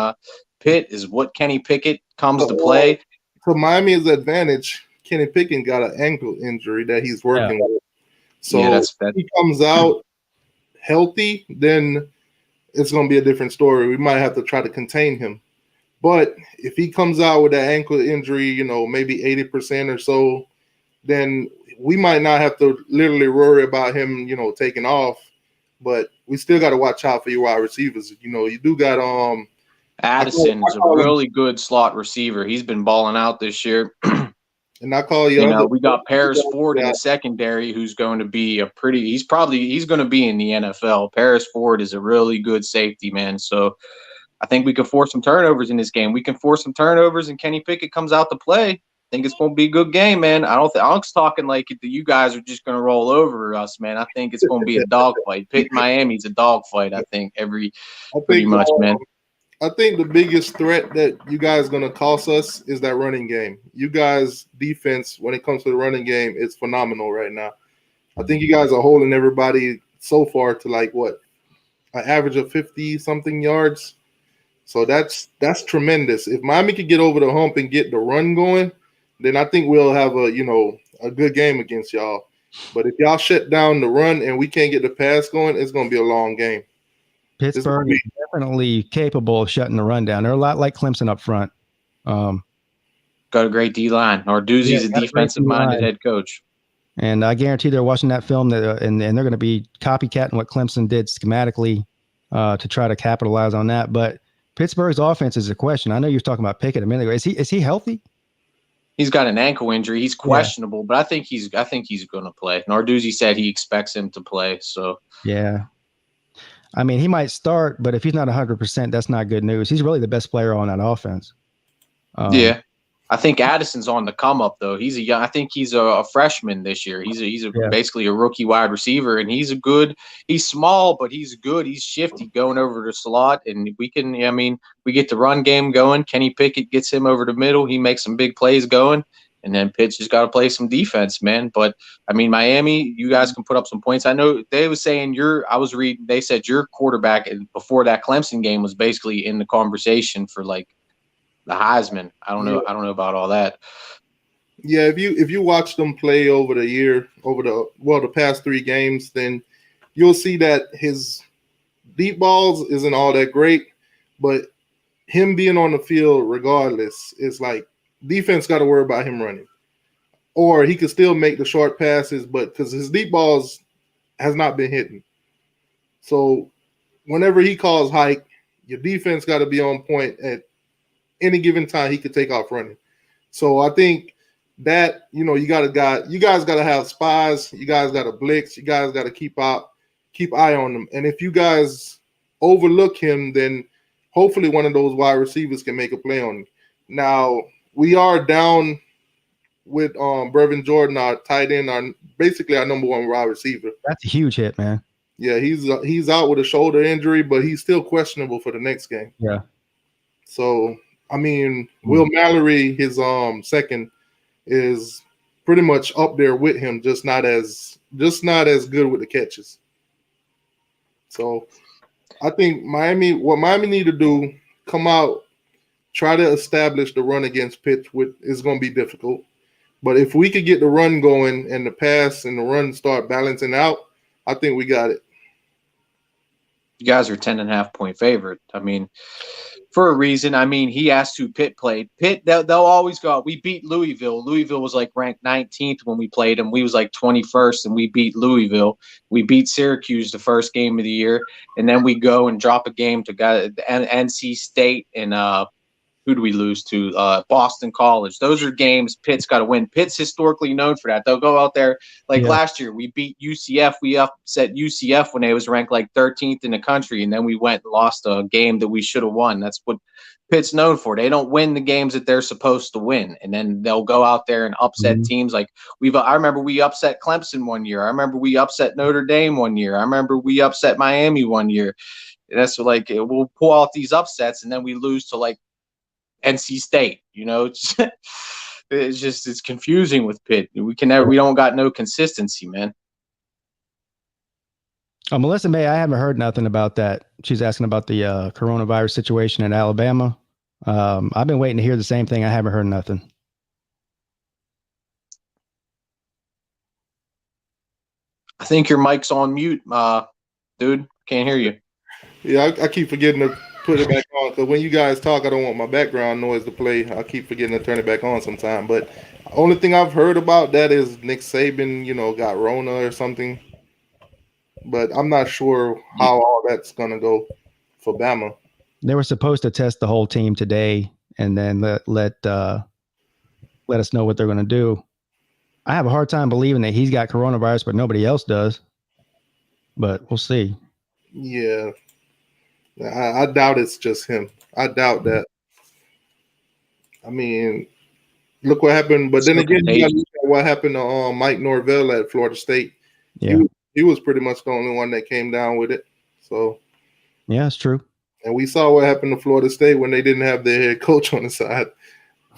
Pitt is what Kenny Pickett comes to play. So Miami's advantage, Kenny Pickett got an ankle injury that he's working with. So if he comes out healthy, then it's going to be a different story. We might have to try to contain him. But if he comes out with that ankle injury, maybe 80% or so, then we might not have to literally worry about him, taking off. But we still got to watch out for your wide receivers. You do got Addison is a really good slot receiver. He's been balling out this year. And I call we got Paris Ford in the secondary, who's going to be he's going to be in the NFL. Paris Ford is a really good safety, man. So I think we can force some turnovers in this game. We can force some turnovers, and Kenny Pickett comes out to play. I think it's going to be a good game, man. I don't think Unk's talking like you guys are just going to roll over us, man. I think it's going to be a dogfight. Pitt Miami's a dogfight. I think pretty much, man. I think the biggest threat that you guys are going to cost us is that running game. You guys' defense, when it comes to the running game, is phenomenal right now. I think you guys are holding everybody so far to an average of 50-something yards. So that's tremendous. If Miami could get over the hump and get the run going, then I think we'll have a good game against y'all. But if y'all shut down the run and we can't get the pass going, it's going to be a long game. Pittsburgh is definitely capable of shutting the run down. They're a lot like Clemson up front. Got a great D-line. Narduzzi's a defensive-minded head coach. And I guarantee they're watching that film and they're going to be copycatting what Clemson did schematically to try to capitalize on that. But Pittsburgh's offense is a question. I know you were talking about Pickett a minute ago. Is he healthy? He's got an ankle injury. He's questionable, but I think he's going to play. Narduzzi said he expects him to play. So yeah. I mean, he might start, but if he's not 100%, that's not good news. He's really the best player on that offense. I think Addison's on the come up though. I think he's a freshman this year. He's basically a rookie wide receiver, and he's small, but he's good. He's shifty going over the slot, and we get the run game going. Kenny Pickett gets him over the middle. He makes some big plays going. And then Pitt's just got to play some defense, man. But, Miami, you guys can put up some points. I know they was saying they said your quarterback before that Clemson game was basically in the conversation for, the Heisman. I don't know about all that. Yeah, if you watch them play over the past 3 games, then you'll see that his deep balls isn't all that great. But him being on the field regardless is defense got to worry about him running, or he could still make the short passes, but because his deep balls has not been hitting. So whenever he calls hike, your defense got to be on point at any given time. He could take off running. So I think that, you guys got to have spies. You guys got to blitz. You guys got to keep eye on them. And if you guys overlook him, then hopefully one of those wide receivers can make a play on him. Now, we are down with Brevin Jordan, our tight end, basically our number 1 wide receiver. That's a huge hit, man. Yeah, he's out with a shoulder injury, but he's still questionable for the next game. Yeah. So, Will Mallory, his second, is pretty much up there with him, just not as good with the catches. So, I think what Miami need to do, come out, try to establish the run against Pitt, which is going to be difficult. But if we could get the run going and the pass and the run start balancing out, I think we got it. You guys are 10.5 point favorite. for a reason. I mean, he asked who Pitt played. Pitt, they'll always go out. We beat Louisville. Louisville was like ranked 19th when we played them. We was like 21st, and we beat Louisville. We beat Syracuse the first game of the year, and then we go and drop a game to NC State and who do we lose to? Boston College. Those are games Pitt's got to win. Pitt's historically known for that. They'll go out there like last year. We beat UCF. We upset UCF when they was ranked like 13th in the country, and then we went and lost a game that we should have won. That's what Pitt's known for. They don't win the games that they're supposed to win, and then they'll go out there and upset teams. Like I remember we upset Clemson one year. I remember we upset Notre Dame one year. I remember we upset Miami one year. And that's like we'll pull out these upsets, and then we lose to like NC State, it's confusing with Pitt. We don't got no consistency, man. Melissa May, I haven't heard nothing about that. She's asking about the coronavirus situation in Alabama. I've been waiting to hear the same thing. I haven't heard nothing. I think your mic's on mute, dude. Can't hear you. Yeah, I keep forgetting to put it back on because when you guys talk, I don't want my background noise to play. I keep forgetting to turn it back on sometime. But the only thing I've heard about that is Nick Saban, got Rona or something. But I'm not sure how all that's gonna go for Bama. They were supposed to test the whole team today and then let us know what they're gonna do. I have a hard time believing that he's got coronavirus, but nobody else does. But we'll see. Yeah. I doubt it's just him. I doubt that. I mean, look what happened. But then again, you got to look at what happened to Mike Norvell at Florida State. Yeah, he was pretty much the only one that came down with it. So yeah, it's true. And we saw what happened to Florida State when they didn't have their head coach on the side,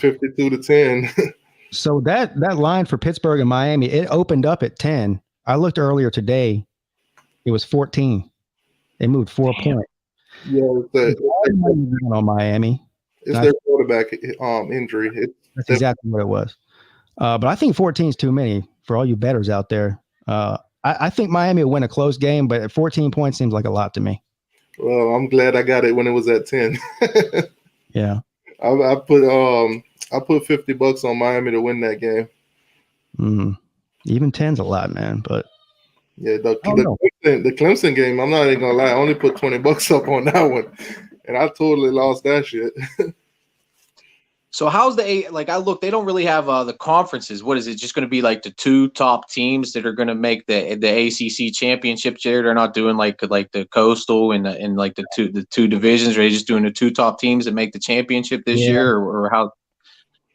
52-10. So that line for Pittsburgh and Miami, it opened up at 10. I looked earlier today; it was 14. They moved 4 points. Yeah, on Miami. It's their quarterback injury. That's exactly what it was. But I think 14 is too many for all you bettors out there. I think Miami will win a close game, but at 14 points seems like a lot to me. Well, I'm glad I got it when it was at 10. Yeah. I put $50 on Miami to win that game. Even 10's a lot, man. But yeah, the Clemson game, I'm not even gonna lie, I only put $20 up on that one, and I totally lost that shit. So how's they don't really have the conferences. What is it? Just going to be like the two top teams that are going to make the ACC championship chair? They're not doing like the Coastal and like the two divisions. Are they just doing the two top teams that make the championship this year, or how?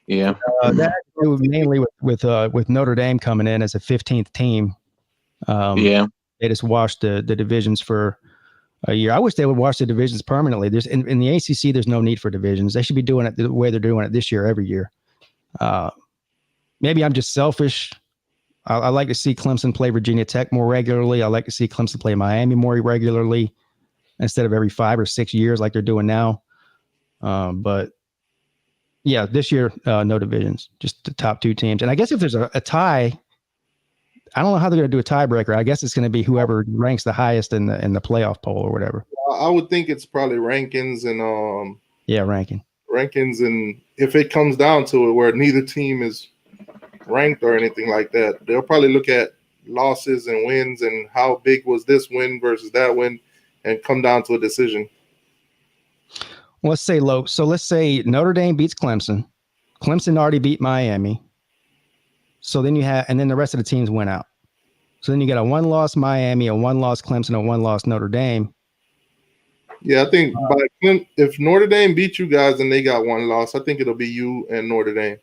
Yeah, that mainly with Notre Dame coming in as a 15th team. They just washed the divisions for a year. I wish they would wash the divisions permanently. There's in the ACC, there's no need for divisions. They should be doing it the way they're doing it this year, every year. Maybe I'm just selfish. I like to see Clemson play Virginia Tech more regularly. I like to see Clemson play Miami more regularly instead of every 5 or 6 years like they're doing now. But yeah, this year, no divisions, just the top two teams. And I guess if there's a tie, I don't know how they're going to do a tiebreaker. I guess it's going to be whoever ranks the highest in the playoff poll or whatever. I would think it's probably rankings and rankings, and if it comes down to it where neither team is ranked or anything like that, they'll probably look at losses and wins and how big was this win versus that win, and come down to a decision. Let's say let's say Notre Dame beats Clemson. Clemson already beat Miami. So then and then the rest of the teams went out. So then you got a 1-loss Miami, a 1-loss Clemson, a 1-loss Notre Dame. Yeah, I think if Notre Dame beat you guys and they got 1 loss, I think it'll be you and Notre Dame.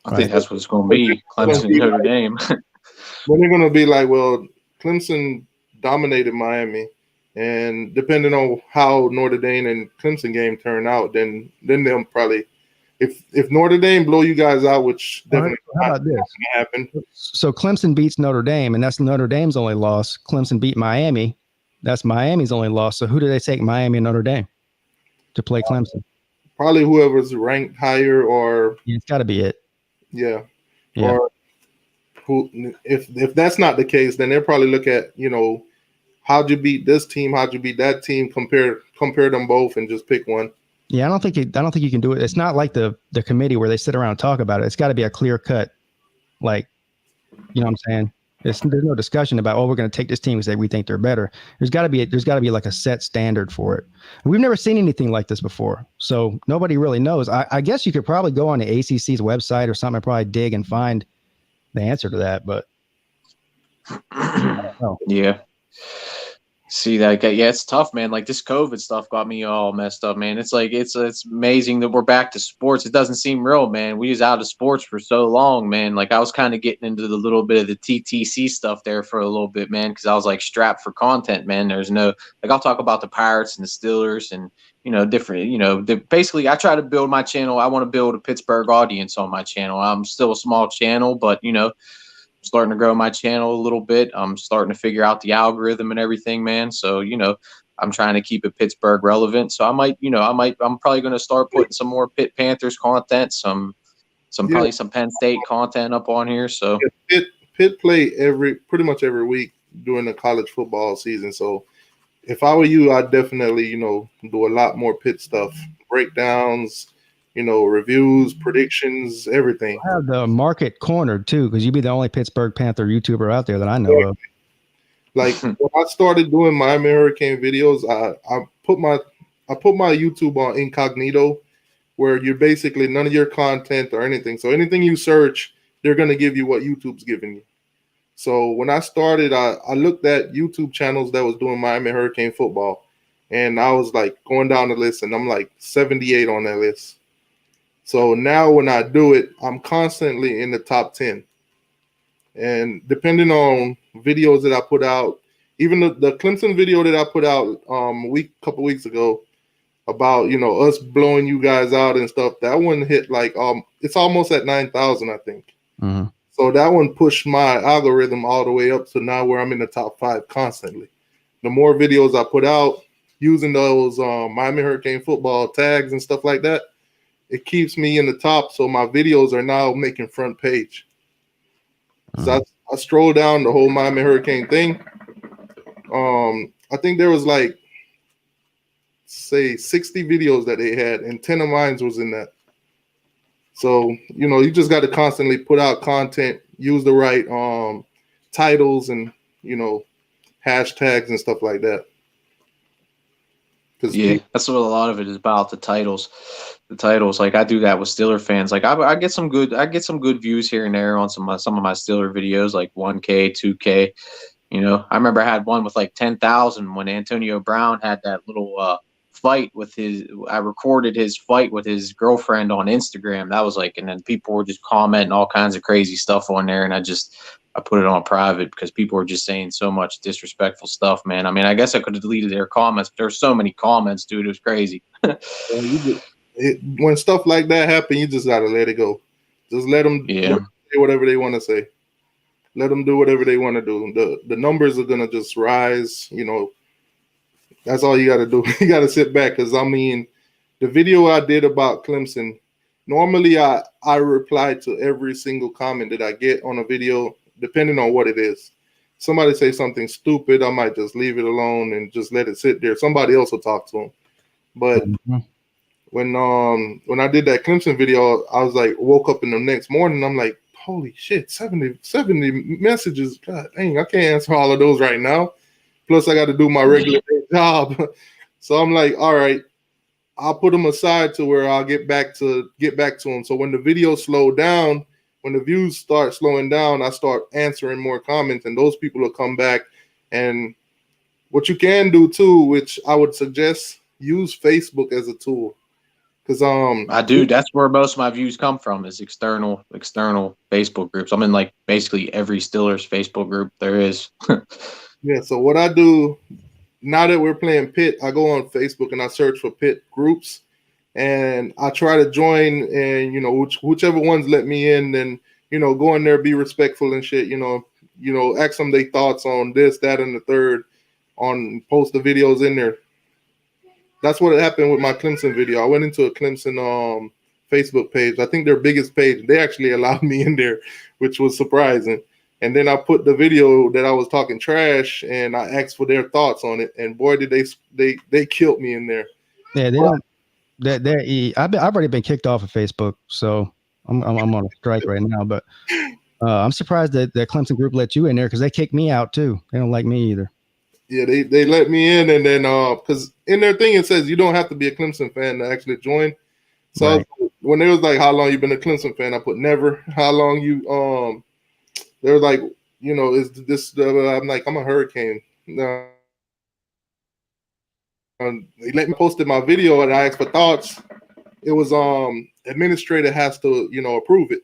I think that's what it's going to be, Clemson and Notre Dame. Then they're going to be like, well, Clemson dominated Miami, and depending on how Notre Dame and Clemson game turn out, then they'll probably – if Notre Dame blow you guys out, which definitely not going to happen. So Clemson beats Notre Dame, and that's Notre Dame's only loss. Clemson beat Miami. That's Miami's only loss. So who do they take, Miami and Notre Dame, to play Clemson? Probably whoever's ranked higher, or it's got to be it. Yeah. Or who? If that's not the case, then they'll probably look at how'd you beat this team? How'd you beat that team? Compare them both and just pick one. Yeah, I don't think you can do it. It's not like the committee where they sit around and talk about it. It's got to be a clear cut, like, you know what I'm saying? There's no discussion about, oh, we're going to take this team because we think they're better. There's got to be like a set standard for it. We've never seen anything like this before, so nobody really knows. I guess you could probably go on the ACC's website or something and probably dig and find the answer to that, but I don't know. Yeah. See that? Yeah, it's tough, man. Like this COVID stuff got me all messed up, man. It's like it's amazing that we're back to sports. It doesn't seem real, man. We was out of sports for so long, man. Like I was kind of getting into the little bit of the TTC stuff there for a little bit, man, because I was like strapped for content, man. There's no like I'll talk about the Pirates and the Steelers and different, basically I try to build my channel. I want to build a Pittsburgh audience on my channel. I'm still a small channel, but starting to grow my channel a little bit. I'm starting to figure out the algorithm and everything, man. So, I'm trying to keep it Pittsburgh relevant. So I'm probably going to start putting some more Pitt Panthers content, probably some Penn State content up on here. So Pitt play pretty much every week during the college football season. So if I were you, I'd definitely, do a lot more Pitt stuff, breakdowns, reviews, predictions, everything. I have the market cornered too, because you'd be the only Pittsburgh Panther YouTuber out there that I know of. Like when I started doing Miami Hurricane videos, I put my YouTube on incognito, where you're basically none of your content or anything. So anything you search, they're gonna give you what YouTube's giving you. So when I started, I looked at YouTube channels that was doing Miami Hurricane football, and I was like going down the list, and I'm like 78 on that list. So now when I do it, I'm constantly in the top 10. And depending on videos that I put out, even the Clemson video that I put out couple weeks ago about, us blowing you guys out and stuff, that one hit like it's almost at 9,000, I think. Mm-hmm. So that one pushed my algorithm all the way up to now where I'm in the top 5 constantly. The more videos I put out using those Miami Hurricane football tags and stuff like that, it keeps me in the top, so my videos are now making front page. So I stroll down the whole Miami Hurricane thing. I think there was like, say, 60 videos that they had, and 10 of mine was in that. So, you just got to constantly put out content, use the right titles and, hashtags and stuff like that. Yeah, that's what a lot of it is about, the titles. The titles, like I do that with Steeler fans. Like I get some good views here and there on some of my Steeler videos, like 1K, 2K. I remember I had one with like 10,000 when Antonio Brown had that little fight with I recorded his fight with his girlfriend on Instagram. That was like, and then people were just commenting all kinds of crazy stuff on there, and I put it on private because people were just saying so much disrespectful stuff, man. I mean, I guess I could have deleted their comments, but there were so many comments, dude. It was crazy. When stuff like that happen, you just gotta let it go. Just let them say whatever they want to say. Let them do whatever they want to do. The numbers are gonna just rise. That's all you gotta do. You gotta sit back, because I mean, the video I did about Clemson. Normally, I reply to every single comment that I get on a video, depending on what it is. Somebody say something stupid, I might just leave it alone and just let it sit there. Somebody else will talk to them. But when I did that Clemson video, I was like, woke up in the next morning, I'm like, holy shit, 70 messages. God dang, I can't answer all of those right now. Plus I got to do my regular job. So I'm like, all right, I'll put them aside to where I'll get back to them. So when the video slowed down, when the views start slowing down, I start answering more comments, and those people will come back. And what you can do too, which I would suggest, use Facebook as a tool. Because I do. That's where most of my views come from, is external Facebook groups. I'm in like basically every Steelers Facebook group there is. Yeah. So what I do now that we're playing Pitt, I go on Facebook and I search for Pitt groups, and I try to join. And whichever ones let me in, then go in there, be respectful and shit. Ask them their thoughts on this, that, and the third. Post the videos in there. That's what happened with my Clemson video. I went into a Clemson Facebook page. I think their biggest page. They actually allowed me in there, which was surprising. And then I put the video that I was talking trash, and I asked for their thoughts on it. And boy, did they killed me in there. Yeah, they don't. I've already been kicked off of Facebook, so I'm on a strike right now. But I'm surprised that the Clemson group let you in there because they kicked me out too. They don't like me either. Yeah, they let me in, and then because in their thing it says you don't have to be a Clemson fan to actually join. So Right. when they was like, "How long you been a Clemson fan?" I put never. How long you They were like, is this? I'm like, I'm a Hurricane. They let me posted my video, and I asked for thoughts. It was administrator has to approve it.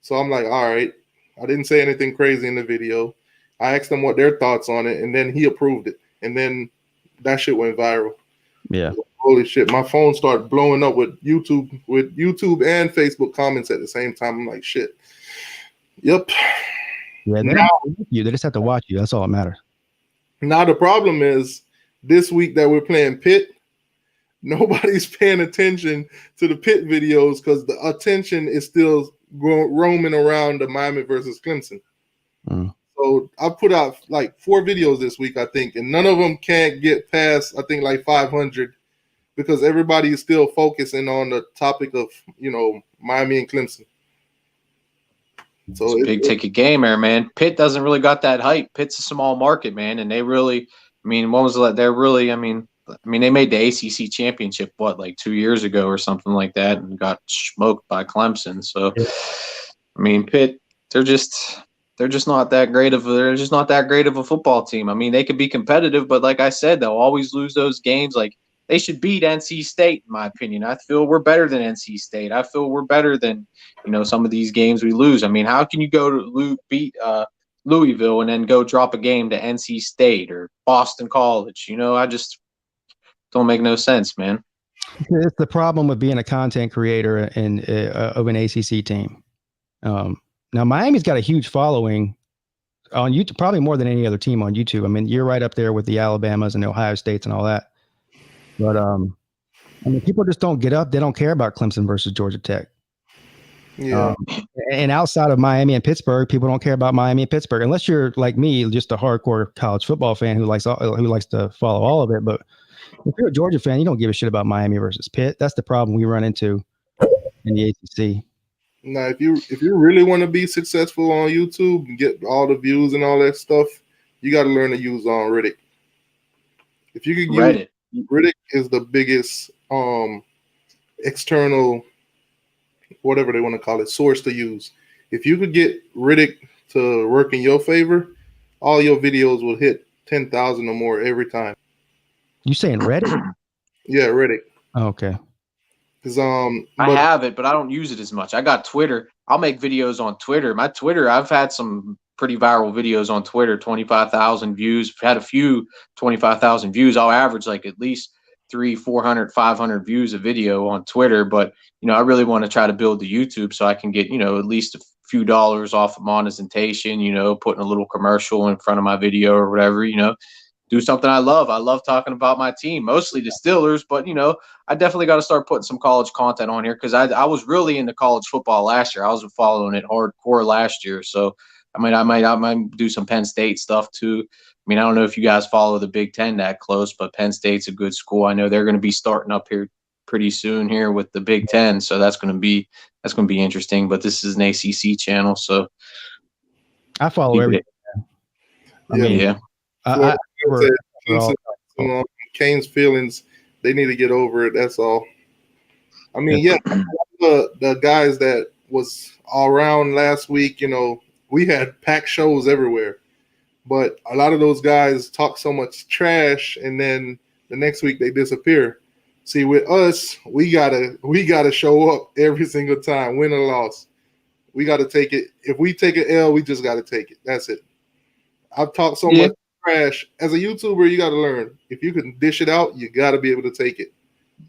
So I'm like, all right. I didn't say anything crazy in the video. I asked them what their thoughts on it, and then he approved it, and then that shit went viral. Yeah. Holy shit! My phone started blowing up with YouTube and Facebook comments at the same time. I'm like, shit. Yep. Yeah. They just have to watch you. That's all that matters. Now the problem is this week that we're playing Pitt, nobody's paying attention to the Pitt videos because the attention is still roaming around the Miami versus Clemson. So I put out like 4 videos this week, I think, and none of them can't get past, I think, like 500 because everybody is still focusing on the topic of, Miami and Clemson. So it's a big ticket game there, man. Pitt doesn't really got that hype. Pitt's a small market, man, and they really, when was that? They're really, they made the ACC championship like 2 years ago or something like that, and got smoked by Clemson. So, Pitt, they're just not that great of a football team. They could be competitive, but like I said, they'll always lose those games. Like they should beat NC State, in my opinion. I feel we're better than NC State. I feel we're better than some of these games we lose. How can you go to beat Louisville and then go drop a game to NC State or Boston College? I just don't make no sense, man. It's the problem with being a content creator of an ACC team. Now, Miami's got a huge following on YouTube, probably more than any other team on YouTube. You're right up there with the Alabamas and the Ohio States and all that. But, people just don't get up. They don't care about Clemson versus Georgia Tech. Yeah. And outside of Miami and Pittsburgh, people don't care about Miami and Pittsburgh, unless you're like me, just a hardcore college football fan who likes to follow all of it. But if you're a Georgia fan, you don't give a shit about Miami versus Pitt. That's the problem we run into in the ACC. Now, if you really want to be successful on YouTube and get all the views and all that stuff, you got to learn to use Reddit. If you could use Reddit is the biggest external, whatever they want to call it, source to use. If you could get Reddit to work in your favor, all your videos will hit 10,000 or more every time. You saying Reddit? Yeah, Reddit. Oh, okay. I have it, but I don't use it as much. I got Twitter. I'll make videos on Twitter. My Twitter, I've had some pretty viral videos on Twitter, 25,000 views. I've had a few 25,000 views. I'll average like at least 300, 400, 500 views a video on Twitter. But, I really want to try to build the YouTube so I can get, at least a few dollars off of monetization, putting a little commercial in front of my video or whatever, do something I love. I love talking about my team, mostly the Steelers, but I definitely got to start putting some college content on here because I was really into college football last year. I was following it hardcore last year, so I might do some Penn State stuff too. I don't know if you guys follow the Big Ten that close, but Penn State's a good school. I know they're going to be starting up here pretty soon here with the Big Ten, so that's going to be interesting. But this is an ACC channel, so I follow everything. Yeah. Kane's feelings, they need to get over it. That's all. The guys that was all around last week, we had packed shows everywhere, but a lot of those guys talk so much trash, and then the next week they disappear. See, with us, we gotta show up every single time, win or loss. We gotta take it. If we take an L, we just gotta take it. That's it. I've talked so much trash. As a YouTuber, you got to learn. If you can dish it out, you got to be able to take it.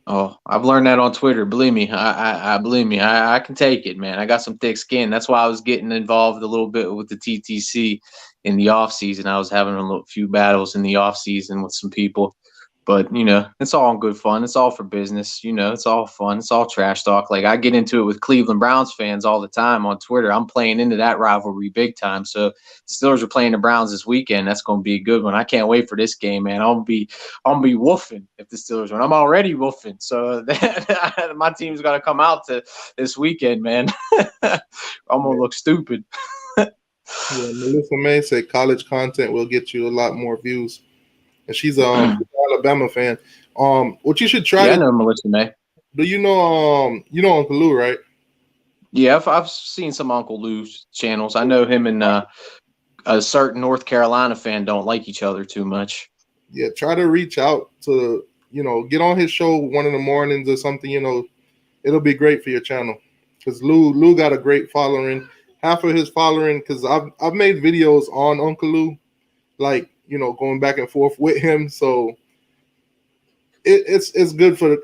Oh, I've learned that on Twitter. Believe me, I can take it, man. I got some thick skin. That's why I was getting involved a little bit with the TTC in the off season. I was having a few battles in the off season with some people, But, it's all in good fun. It's all for business. It's all fun. It's all trash talk. Like, I get into it with Cleveland Browns fans all the time on Twitter. I'm playing into that rivalry big time. So, the Steelers are playing the Browns this weekend. That's going to be a good one. I can't wait for this game, man. I'm gonna be woofing if the Steelers win. I'm already woofing. So, my team's got to come out to this weekend, man. I'm going to look stupid. Yeah, Melissa May said college content will get you a lot more views. And she's an Alabama fan. What you should try. Yeah, I know Melissa May. Do you know Uncle Lou, right? Yeah, I've seen some Uncle Lou's channels. I know him and a certain North Carolina fan don't like each other too much. Yeah, try to reach out to get on his show one in the mornings or something. It'll be great for your channel because Lou got a great following. Half of his following, because I've made videos on Uncle Lou, like. Going back and forth with him. So it's good for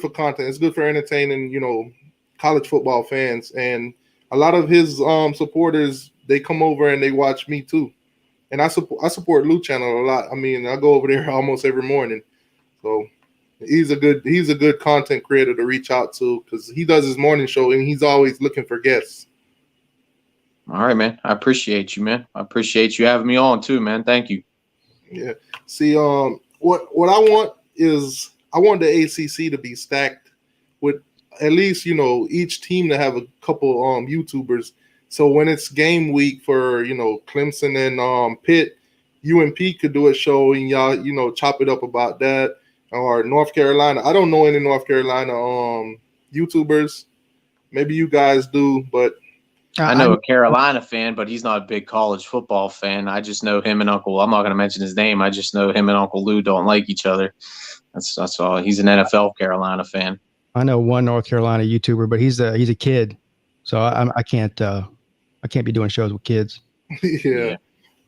content. It's good for entertaining, college football fans. And a lot of his supporters, they come over and they watch me too. And I support Lou channel a lot. I mean, I go over there almost every morning. So he's a good content creator to reach out to because he does his morning show and he's always looking for guests. All right, man. I appreciate you, man. I appreciate you having me on too, man. Thank you. Yeah. See, what I want is I want the ACC to be stacked with at least each team to have a couple YouTubers. So when it's game week for Clemson and Pitt, you and Pete could do a show and y'all chop it up about that. Or North Carolina. I don't know any North Carolina YouTubers. Maybe you guys do, but. I know a Carolina fan, but he's not a big college football fan. I just know him and Uncle. I'm not going to mention his name. I just know him and Uncle Lou don't like each other. That's all. He's an NFL Carolina fan. I know one North Carolina YouTuber, but he's a kid, so I can't be doing shows with kids. Yeah.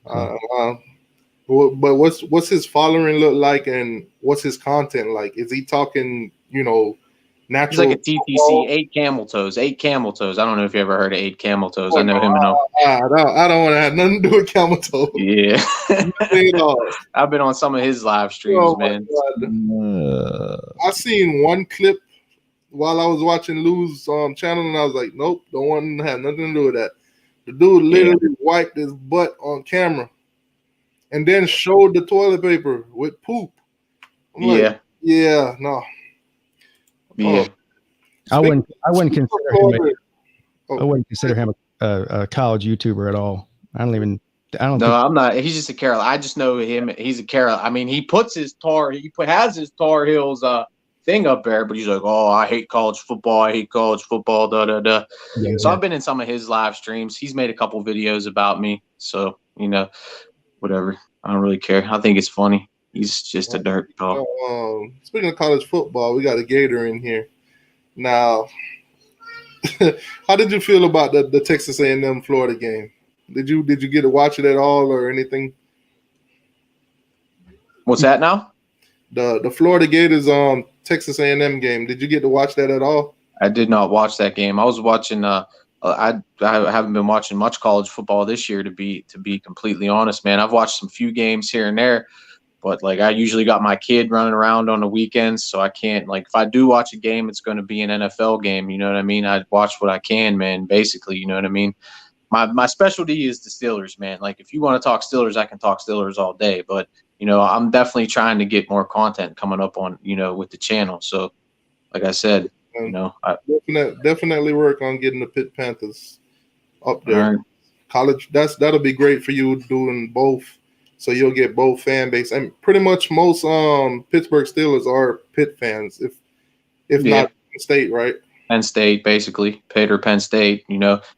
But what's his following look like, and what's his content like? Is he talking natural? He's like a TTC, 8 camel toes. I don't know if you ever heard of 8 camel toes. I know him and I don't want to have nothing to do with camel toes. Yeah. I've been on some of his live streams, man. I seen one clip while I was watching Lou's channel, and I was like, nope, don't want to have nothing to do with that. The dude literally wiped his butt on camera and then showed the toilet paper with poop. I'm like, yeah, no. Yeah, I wouldn't consider him a college YouTuber at all. I'm not. He's just a Carolina. I just know him. He's a Carolina. I mean, he has his Tar Heels thing up there, but he's like, oh, I hate college football. Da da da. Yeah, so I've been in some of his live streams. He's made a couple videos about me. So whatever. I don't really care. I think it's funny. He's just a dirt dog. Speaking of college football, we got a Gator in here. Now, how did you feel about the Texas A&M Florida game? Did you get to watch it at all or anything? What's that now? The Florida Gators Texas A&M game. Did you get to watch that at all? I did not watch that game. I was watching. I haven't been watching much college football this year, to be completely honest, man. I've watched some few games here and there. But, I usually got my kid running around on the weekends, so I can't, if I do watch a game, it's going to be an NFL game, you know what I mean? I watch what I can, man, basically, you know what I mean? My specialty is the Steelers, man. If you want to talk Steelers, I can talk Steelers all day. But, I'm definitely trying to get more content coming up on, with the channel. So, like I said, definitely work on getting the Pitt Panthers up there. Right. College, that'll be great for you doing both. So you'll get both fan base, and pretty much most Pittsburgh Steelers are Pitt fans, if not Penn State, right? Penn State, basically, Pitt or Penn State.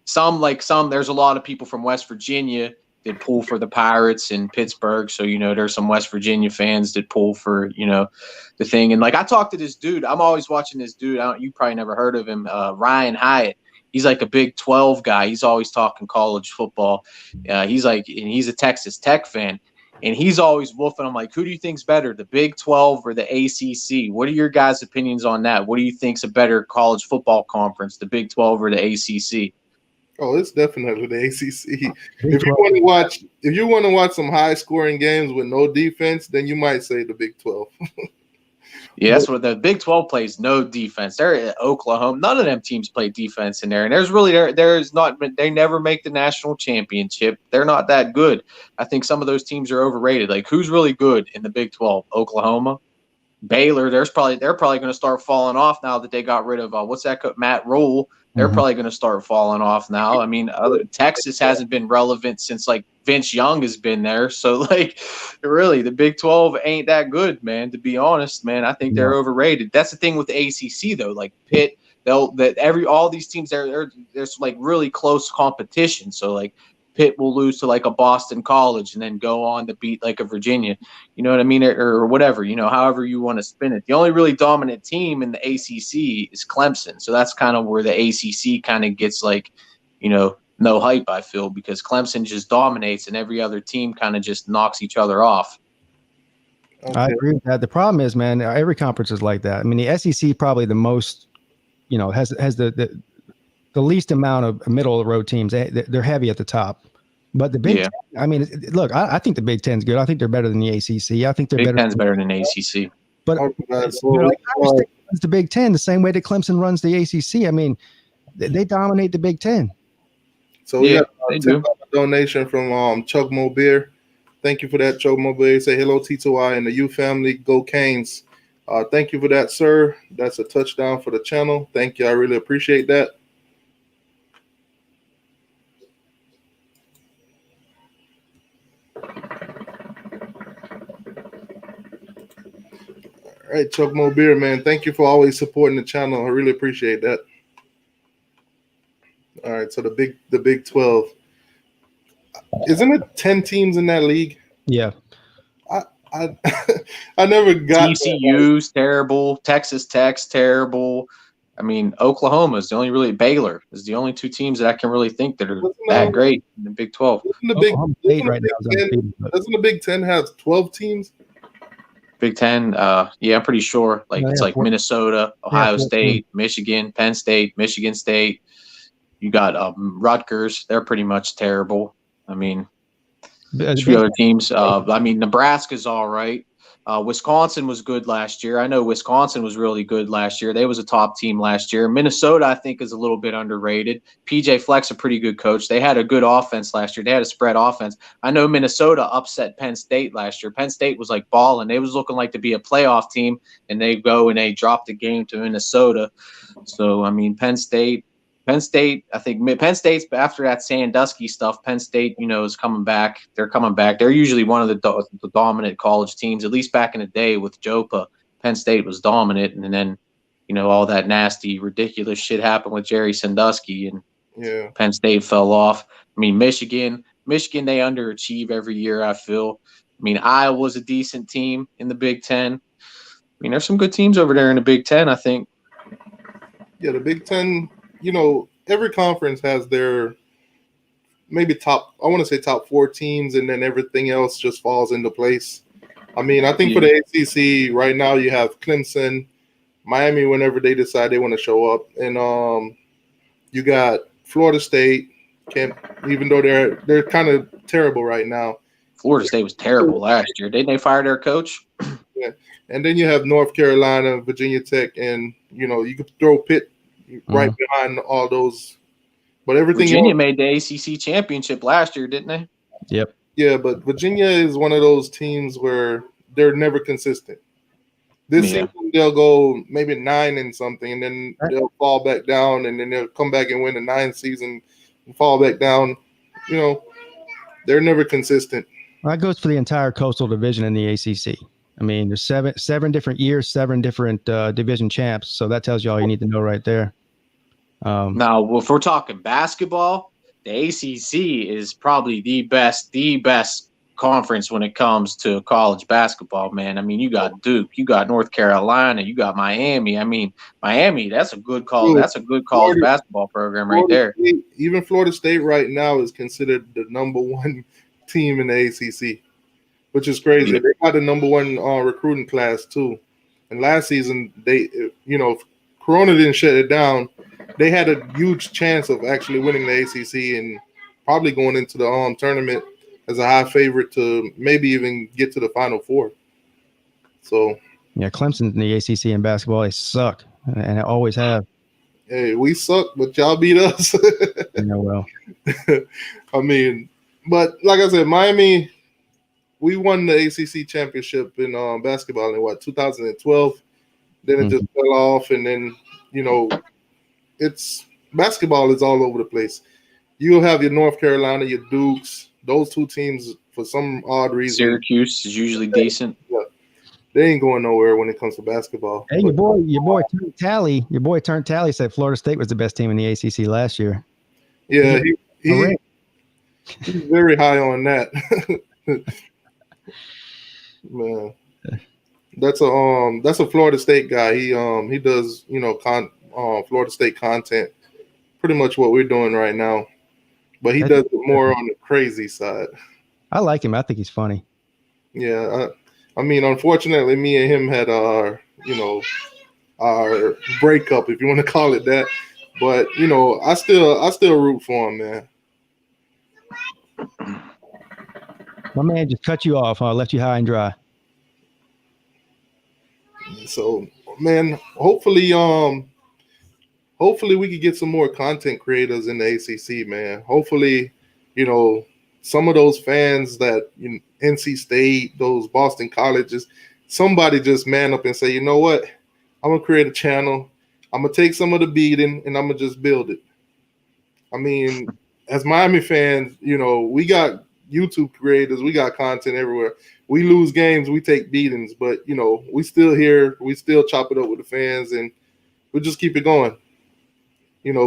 Some there's a lot of people from West Virginia that pull for the Pirates in Pittsburgh. So there's some West Virginia fans that pull for the thing. And I talked to this dude. I'm always watching this dude. You probably never heard of him, Ryan Hyatt. He's like a Big 12 guy. He's always talking college football. He's a Texas Tech fan. And he's always woofing. I'm like, who do you think's better, the Big 12 or the ACC? What are your guys' opinions on that? What do you think's a better college football conference, the Big 12 or the ACC? Oh, it's definitely the ACC. If you want to watch some high-scoring games with no defense, then you might say the Big 12. Yeah, that's what the Big 12 plays. No defense. They're at Oklahoma. None of them teams play defense in there. And there's not. They never make the national championship. They're not that good. I think some of those teams are overrated. Like, who's really good in the Big 12? Oklahoma, Baylor. They're probably going to start falling off now that they got rid of Matt Rule. They're probably going to start falling off now. I mean, Texas hasn't been relevant since like Vince Young has been there. So like, really, the Big 12 ain't that good, man. To be honest, man, I think they're overrated. That's the thing with the ACC though. Like Pitt, all these teams there's like really close competition. So like Pitt will lose to like a Boston College and then go on to beat like a Virginia, you know what I mean? Or whatever, however you want to spin it. The only really dominant team in the ACC is Clemson. So that's kind of where the ACC kind of gets like, no hype, I feel, because Clemson just dominates and every other team kind of just knocks each other off. Okay. I agree with that. The problem is, man, every conference is like that. I mean, the SEC probably the most, has the least amount of middle of the road teams. They're heavy at the top. But the Big Ten, I mean, look, I think the Big Ten's good. I think they're better than the ACC. I think they're Big Ten's better than the ACC. But the Big Ten the same way that Clemson runs the ACC. I mean, they dominate the Big Ten. So we got a donation from Chuck Mo Beer. Thank you for that, Chuck Mo Beer. Say hello, T2I and the U family. Go Canes. Thank you for that, sir. That's a touchdown for the channel. Thank you. I really appreciate that. All right, Chuck Mo Beer, man. Thank you for always supporting the channel. I really appreciate that. All right, so the Big 12. Isn't it 10 teams in that league? Yeah. I never got TCU's terrible. Texas Tech's terrible. I mean, Oklahoma is the only really Baylor is the only two teams that I can really think that are that great in the Big 12. Doesn't the Big Ten have 12 teams? Big Ten, yeah, I'm pretty sure. Like it's like Minnesota, Ohio State, Michigan, Penn State, Michigan State. You got Rutgers. They're pretty much terrible. I mean, a few other teams. I mean, Nebraska's all right. Wisconsin was good last year. I know Wisconsin was really good last year. They was a top team last year. Minnesota, I think, is a little bit underrated. PJ Fleck's a pretty good coach. They had a good offense last year. They had a spread offense. I know Minnesota upset Penn State last year. Penn State was like balling. They was looking like to be a playoff team, and they go and they dropped the game to Minnesota. So, I mean, Penn State, I think Penn State's after that Sandusky stuff. Penn State, is coming back. They're coming back. They're usually one of the dominant college teams, at least back in the day with Jopa. Penn State was dominant, and then, all that nasty, ridiculous shit happened with Jerry Sandusky, and Penn State fell off. I mean, Michigan, they underachieve every year, I feel. I mean, Iowa's a decent team in the Big Ten. I mean, there's some good teams over there in the Big Ten, I think. Yeah, the Big Ten. Every conference has their maybe top 4 teams, and then everything else just falls into place. I mean, I think for the ACC right now, you have Clemson, Miami whenever they decide they want to show up, and you got Florida State. Even though they're kind of terrible right now. Florida State was terrible last year. Didn't they fire their coach? Yeah, and then you have North Carolina, Virginia Tech, and you could throw Pitt right behind all those, but everything. Virginia made the ACC championship last year, didn't they? Yep. Yeah, but Virginia is one of those teams where they're never consistent. This season they'll go maybe 9 and something, and then they'll fall back down, and then they'll come back and win the 9th season and fall back down. They're never consistent. That goes for the entire Coastal Division in the ACC. I mean, there's seven different years, 7 different division champs. So that tells you all you need to know right there. Now, if we're talking basketball, the ACC is probably the best conference when it comes to college basketball, man. I mean, you got Duke, you got North Carolina, you got Miami. I mean, Miami, that's a good college. That's a good college basketball program right there. Even Florida State right now is considered the number 1 team in the ACC. Which is crazy. Yeah. They got the number 1 recruiting class too. And last season, if Corona didn't shut it down, they had a huge chance of actually winning the ACC and probably going into the tournament as a high favorite to maybe even get to the Final Four. So Yeah, Clemson in the ACC in basketball, they suck, and they always have. Hey, we suck, but y'all beat us. Well. I mean, but like I said, Miami, we won the ACC championship in basketball in 2012. Then it just fell off, and then it's basketball is all over the place. You'll have your North Carolina, your Dukes. Those two teams, for some odd reason, Syracuse is usually decent. Yeah, they ain't going nowhere when it comes to basketball. Hey, your boy turned Tally said Florida State was the best team in the ACC last year. Yeah, he's very high on that. Man, that's a Florida State guy. He does Florida State content, pretty much what we're doing right now, but he does it more on the crazy side. I like him. I think he's funny. Yeah, I mean, unfortunately, me and him had our breakup, if you want to call it that. But I still root for him, man. My man just cut you off, huh? Left you high and dry. So, man, hopefully we could get some more content creators in the ACC, man. Hopefully, some of those fans that NC State, those Boston colleges, somebody just man up and say, you know what? I'm going to create a channel. I'm going to take some of the beating and I'm going to just build it. I mean, as Miami fans, we got YouTube creators, we got content everywhere. We lose games, we take beatings, but we still here, we still chop it up with the fans, and we'll just keep it going.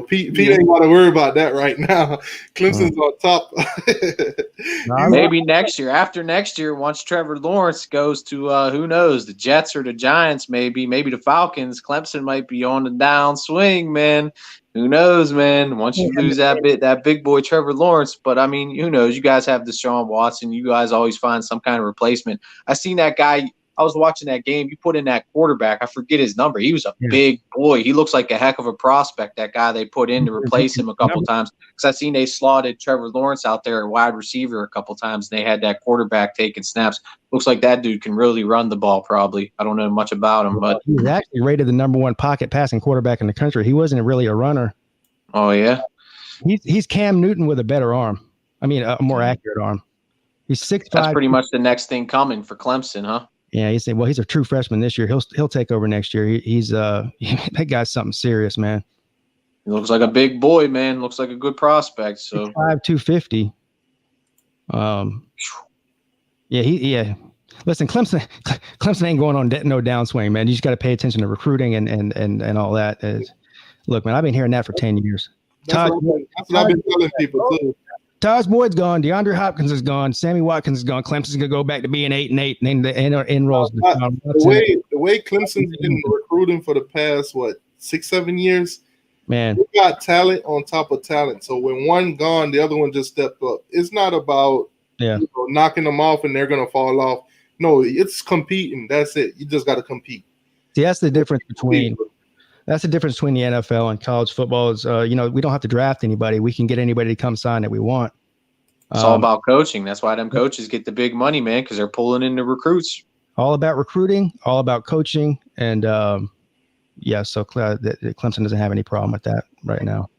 Pete ain't got to worry about that right now. Clemson's on top. Maybe next year, after next year, once Trevor Lawrence goes to who knows, the Jets or the Giants, maybe the Falcons, Clemson might be on the downswing, man. Who knows, man? Once you lose that big boy Trevor Lawrence, but I mean, who knows? You guys have Deshaun Watson. You guys always find some kind of replacement. I seen that guy. I was watching that game. You put in that quarterback. I forget his number. He was a big boy. He looks like a heck of a prospect, that guy they put in to replace him a couple times. Because I seen they slotted Trevor Lawrence out there at wide receiver a couple times, and they had that quarterback taking snaps. Looks like that dude can really run the ball probably. I don't know much about him, but he was actually rated the number one pocket passing quarterback in the country. He wasn't really a runner. Oh, yeah? He's Cam Newton with a better arm. I mean, a more accurate arm. He's 6'5". That's pretty much the next thing coming for Clemson, huh? Yeah, he's a true freshman this year. He'll take over next year. He's that guy's something serious, man. He looks like a big boy, man. Looks like a good prospect. So 5'5", 250. Listen, Clemson ain't going on no downswing, man. You just got to pay attention to recruiting and all that. Look, man, I've been hearing that for 10 years. That's what I've been telling people too. Taj Boyd's gone. DeAndre Hopkins is gone. Sammy Watkins is gone. Clemson's gonna go back to being 8-8, and enrolls. The way Clemson's been recruiting for the past 6-7 years, man, we got talent on top of talent. So when one gone, the other one just stepped up. It's not about knocking them off and they're gonna fall off. No, it's competing. That's it. You just got to compete. See, that's the difference between. That's the difference between the NFL and college football is, we don't have to draft anybody. We can get anybody to come sign that we want. It's all about coaching. That's why them coaches get the big money, man, because they're pulling in the recruits. All about recruiting, all about coaching. And, so Clemson doesn't have any problem with that right now.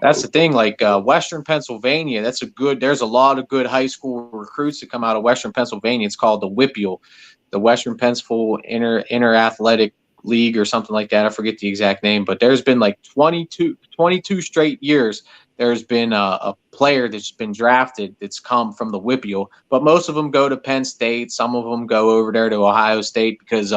That's the thing. Like Western Pennsylvania, there's a lot of good high school recruits that come out of Western Pennsylvania. It's called the WIPIAL, the Western Pennsylvania Inter-Athletic League or something like that. I forget the exact name, but there's been like 22 straight years. There's been a player that's been drafted that's come from the WIPIAL, but most of them go to Penn State. Some of them go over there to Ohio State because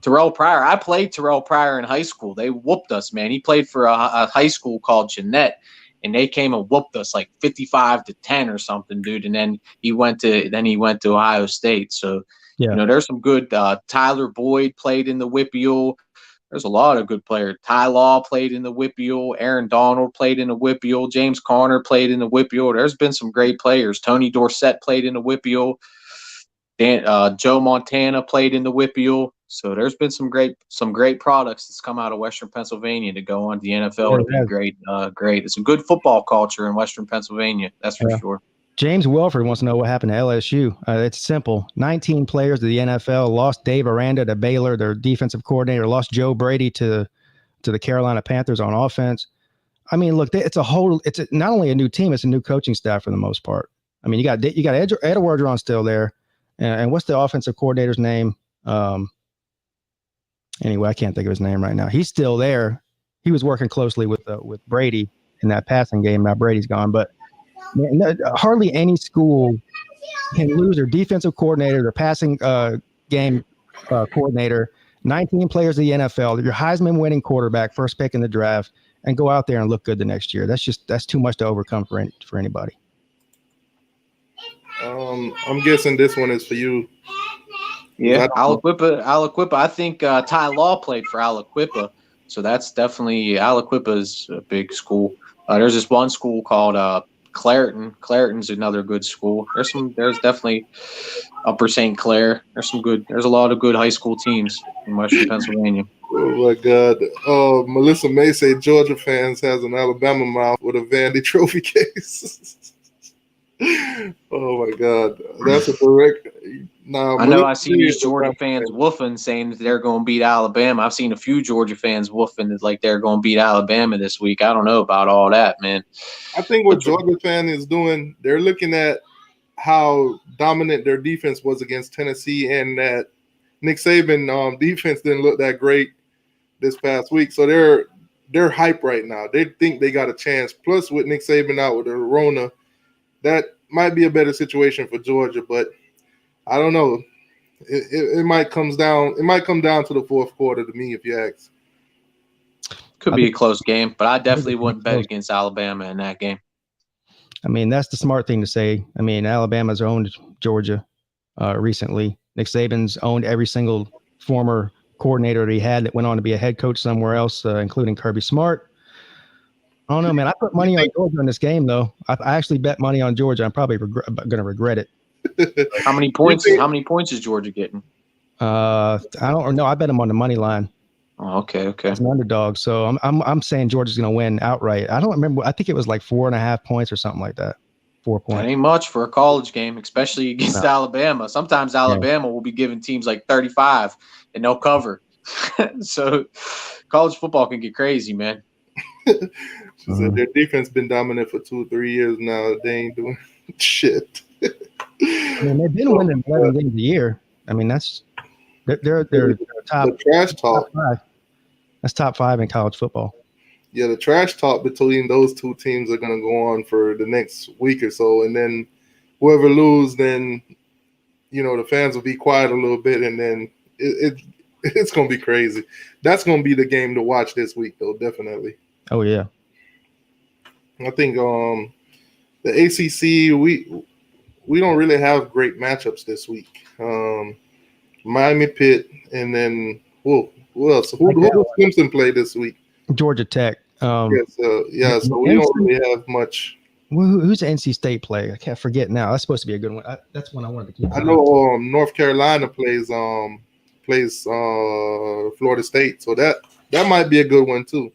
Terrell Pryor, I played Terrell Pryor in high school. They whooped us, man. He played for a high school called Jeanette, and they came and whooped us like 55-10 or something, dude. And then he went to Ohio State. So, there's some good Tyler Boyd played in the WIPIAL. There's a lot of good players. Ty Law played in the WIPIAL. Aaron Donald played in the WIPIAL. James Conner played in the WIPIAL. There's been some great players. Tony Dorsett played in the WIPIAL. Joe Montana played in the WIPIAL. So there's been some great products that's come out of Western Pennsylvania to go on to the NFL to be great. It's a good football culture in Western Pennsylvania. That's for sure. James Wilford wants to know what happened to LSU. It's simple. 19 players to the NFL, lost Dave Aranda to Baylor, their defensive coordinator, lost Joe Brady to the Carolina Panthers on offense. I mean, look, it's not only a new team, it's a new coaching staff for the most part. I mean, you got Ed Orgeron still there. And what's the offensive coordinator's name? Anyway, I can't think of his name right now. He's still there. He was working closely with Brady in that passing game. Now Brady's gone, but hardly any school can lose their defensive coordinator, their passing game coordinator, 19 players of the NFL, your Heisman winning quarterback, first pick in the draft, and go out there and look good the next year. That's too much to overcome for anybody. I'm guessing this one is for you. Yeah, Aliquippa. I think Ty Law played for Aliquippa, so that's definitely Aliquippa is a big school. There's this one school called Clairton. Clairton's another good school. There's definitely Upper St. Clair. There's a lot of good high school teams in Western Pennsylvania. Oh my God. Melissa May said Georgia fans has an Alabama mouth with a Vandy trophy case. Oh my God. That's a direct. I know I've seen these Georgia fans woofing saying that they're going to beat Alabama. I've seen a few Georgia fans woofing that like they're going to beat Alabama this week. I don't know about all that, man. I think what Georgia fan is doing, they're looking at how dominant their defense was against Tennessee and that Nick Saban defense didn't look that great this past week. So they're hype right now. They think they got a chance. Plus with Nick Saban out with the Rona, that might be a better situation for Georgia, but I don't know. It might come down. It might come down to the fourth quarter to me, if you ask. Could be a close game, but I definitely wouldn't bet against Alabama in that game. I mean, that's the smart thing to say. I mean, Alabama's owned Georgia recently. Nick Saban's owned every single former coordinator that he had that went on to be a head coach somewhere else, including Kirby Smart. I don't know, man. I put money on Georgia in this game, though. I actually bet money on Georgia. I'm probably going to regret it. How many points is Georgia getting? I don't know. I bet them on the money line. Oh, okay. As an underdog, so I'm saying Georgia's going to win outright. I don't remember. I think it was like 4.5 points or something like that. 4 points. That ain't much for a college game, especially against Alabama. Sometimes Alabama will be giving teams like 35 and they'll cover. So college football can get crazy, man. She said their defense been dominant for 2-3 years now. They ain't doing shit. I mean, they've been winning 11 games a year. I mean, they're top. The trash talk. Top 5. That's top 5 in college football. Yeah, the trash talk between those two teams are going to go on for the next week or so, and then whoever loses, then the fans will be quiet a little bit, and then it's going to be crazy. That's going to be the game to watch this week, though, definitely. Oh yeah. I think the ACC we don't really have great matchups this week. Miami, Pitt, and then who else? Who does Clemson play this week? Georgia Tech. So we don't really have much. Who's the NC State play? I can't forget now. That's supposed to be a good one. That's one I wanted to keep. I know North Carolina plays Florida State, so that might be a good one too.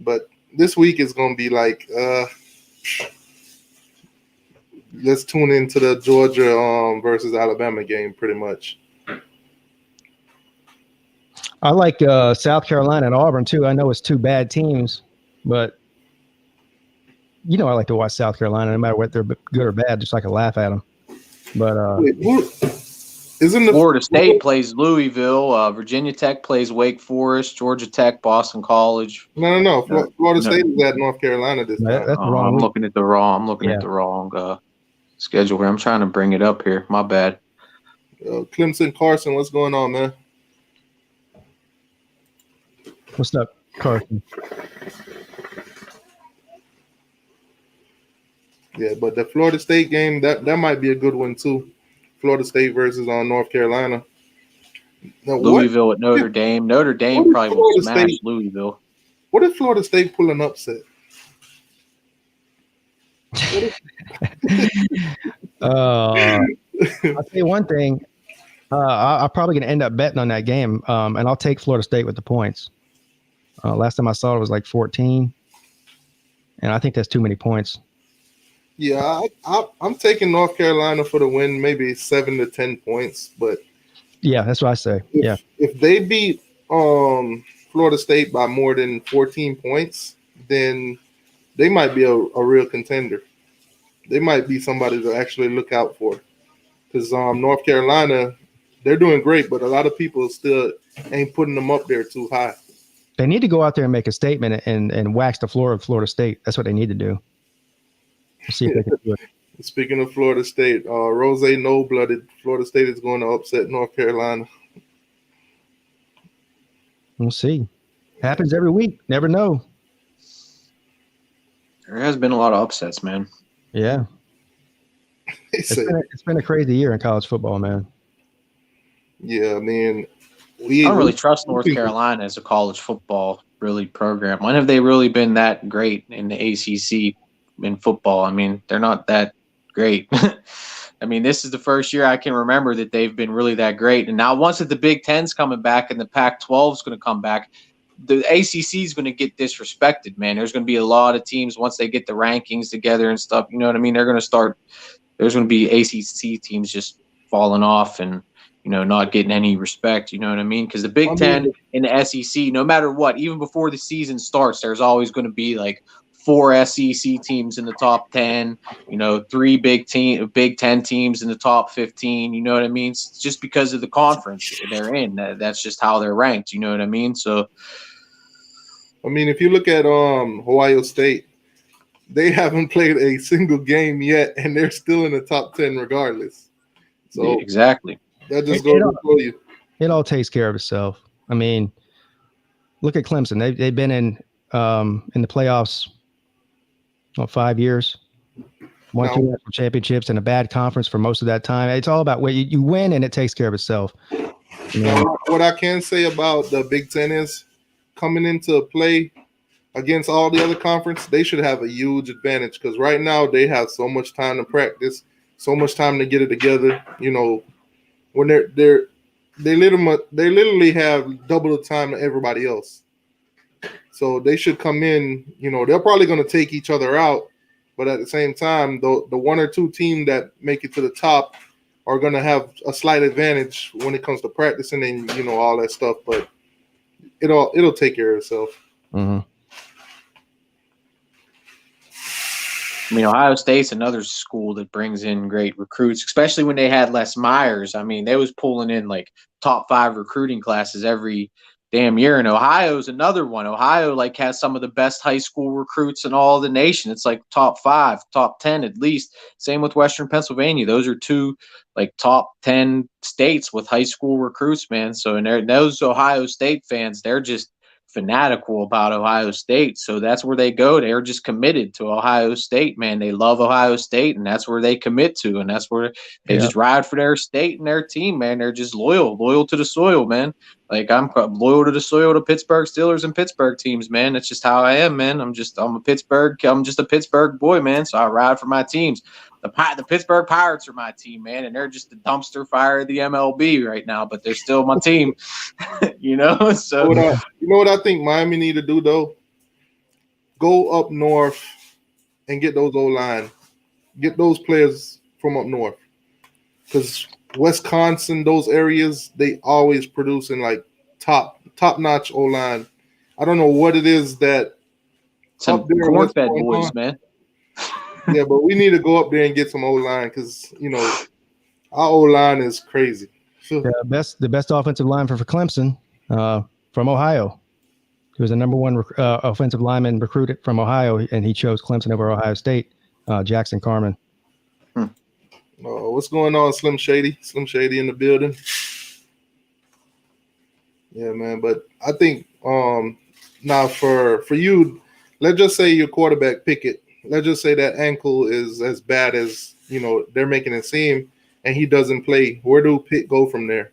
But this week is going to be like let's tune into the Georgia versus Alabama game pretty much. I like South Carolina and Auburn too. I know it's two bad teams, but I like to watch South Carolina no matter what they're good or bad, just so I can laugh at them. But Florida State plays Louisville, Virginia Tech plays Wake Forest, Georgia Tech, Boston College. No. Florida State is at North Carolina this time. That's wrong. I'm looking at the wrong schedule here. I'm trying to bring it up here. My bad. Clemson, Carson, what's going on, man? What's up, Carson? Yeah, but the Florida State game, that might be a good one too. Florida State versus North Carolina. Now, Louisville at Notre Dame. Notre Dame probably will smash Louisville. What if Florida State pull an upset? I'll tell you one thing. I'm probably going to end up betting on that game, and I'll take Florida State with the points. Last time I saw it was like 14, and I think that's too many points. Yeah, I'm taking North Carolina for the win, maybe 7 to 10 points. But Yeah, that's what I say. Yeah. if they beat Florida State by more than 14 points, then they might be a real contender. They might be somebody to actually look out for. Because North Carolina, they're doing great, but a lot of people still ain't putting them up there too high. They need to go out there and make a statement and wax the floor of Florida State. That's what they need to do. We'll see if they can do it. Speaking of Florida State, Rose no-blooded. Florida State is going to upset North Carolina. We'll see. Happens every week. Never know. There has been a lot of upsets, man. Yeah. It's been a crazy year in college football, man. Yeah, man. I don't really trust North Carolina as a college football program. When have they really been that great in the ACC in football? I mean, they're not that great. I mean, this is the first year I can remember that they've been really that great. And now once that the Big Ten's coming back and the Pac-12 is going to come back, the ACC is going to get disrespected, man. There's going to be a lot of teams once they get the rankings together and stuff. You know what I mean? They're going to start – there's going to be ACC teams just falling off and, you know, not getting any respect. You know what I mean? Because the Big Ten and the SEC, no matter what, even before the season starts, there's always going to be like 4 SEC teams in the top 10, you know, 3 Big Ten teams in the top 15. You know what I mean? It's just because of the conference they're in. That's just how they're ranked. You know what I mean? So, I mean, if you look at Ohio State, they haven't played a single game yet, and they're still in the top 10 regardless. So yeah, exactly. That just goes to show you. It all takes care of itself. I mean, look at Clemson. They've been in the playoffs 5 years, won 2 national championships in a bad conference for most of that time. It's all about where you win, and it takes care of itself. What I can say about the Big Ten is coming into play against all the other conference, they should have a huge advantage because right now they have so much time to practice, so much time to get it together. You know, when they literally have double the time to everybody else. So they should come in, you know, they're probably going to take each other out, but at the same time, the 1 or 2 team that make it to the top are going to have a slight advantage when it comes to practicing and, you know, all that stuff, but it'll take care of itself. Mm-hmm. I mean, Ohio State's another school that brings in great recruits, especially when they had Les Myers. I mean, they was pulling in like top 5 recruiting classes every damn year. And Ohio's another one. Ohio like has some of the best high school recruits in all the nation. It's like top 5, top 10 at least. Same with Western Pennsylvania. Those are 2 like top 10 states with high school recruits, man. So and those Ohio State fans, they're just fanatical about Ohio State. So that's where they go. They're just committed to Ohio State, man. They love Ohio State, and that's where they commit to, and that's where they just ride for their state and their team, man. They're just loyal to the soil, man. Like I'm loyal to the soil, to Pittsburgh Steelers and Pittsburgh teams, man. That's just how I am, man. I'm just a Pittsburgh boy, man. So I ride for my teams. The Pittsburgh Pirates are my team, man, and they're just the dumpster fire of the MLB right now, but they're still my team, you know? So you know what I think Miami need to do, though? Go up north and get those O-line. Get those players from up north. Because Wisconsin, those areas, they always produce in, like, top-notch O-line. I don't know what it is that some corn-fed boys, man. Yeah, but we need to go up there and get some O-line because, you know, our O-line is crazy. The best offensive line for Clemson from Ohio. He was the number 1 offensive lineman recruited from Ohio, and he chose Clemson over Ohio State, Jackson Carman. What's going on, Slim Shady? Slim Shady in the building. Yeah, man, but I think now for you, let's just say your quarterback Pickett. Let's just say that ankle is as bad as, you know, they're making it seem, and he doesn't play. Where do Pitt go from there?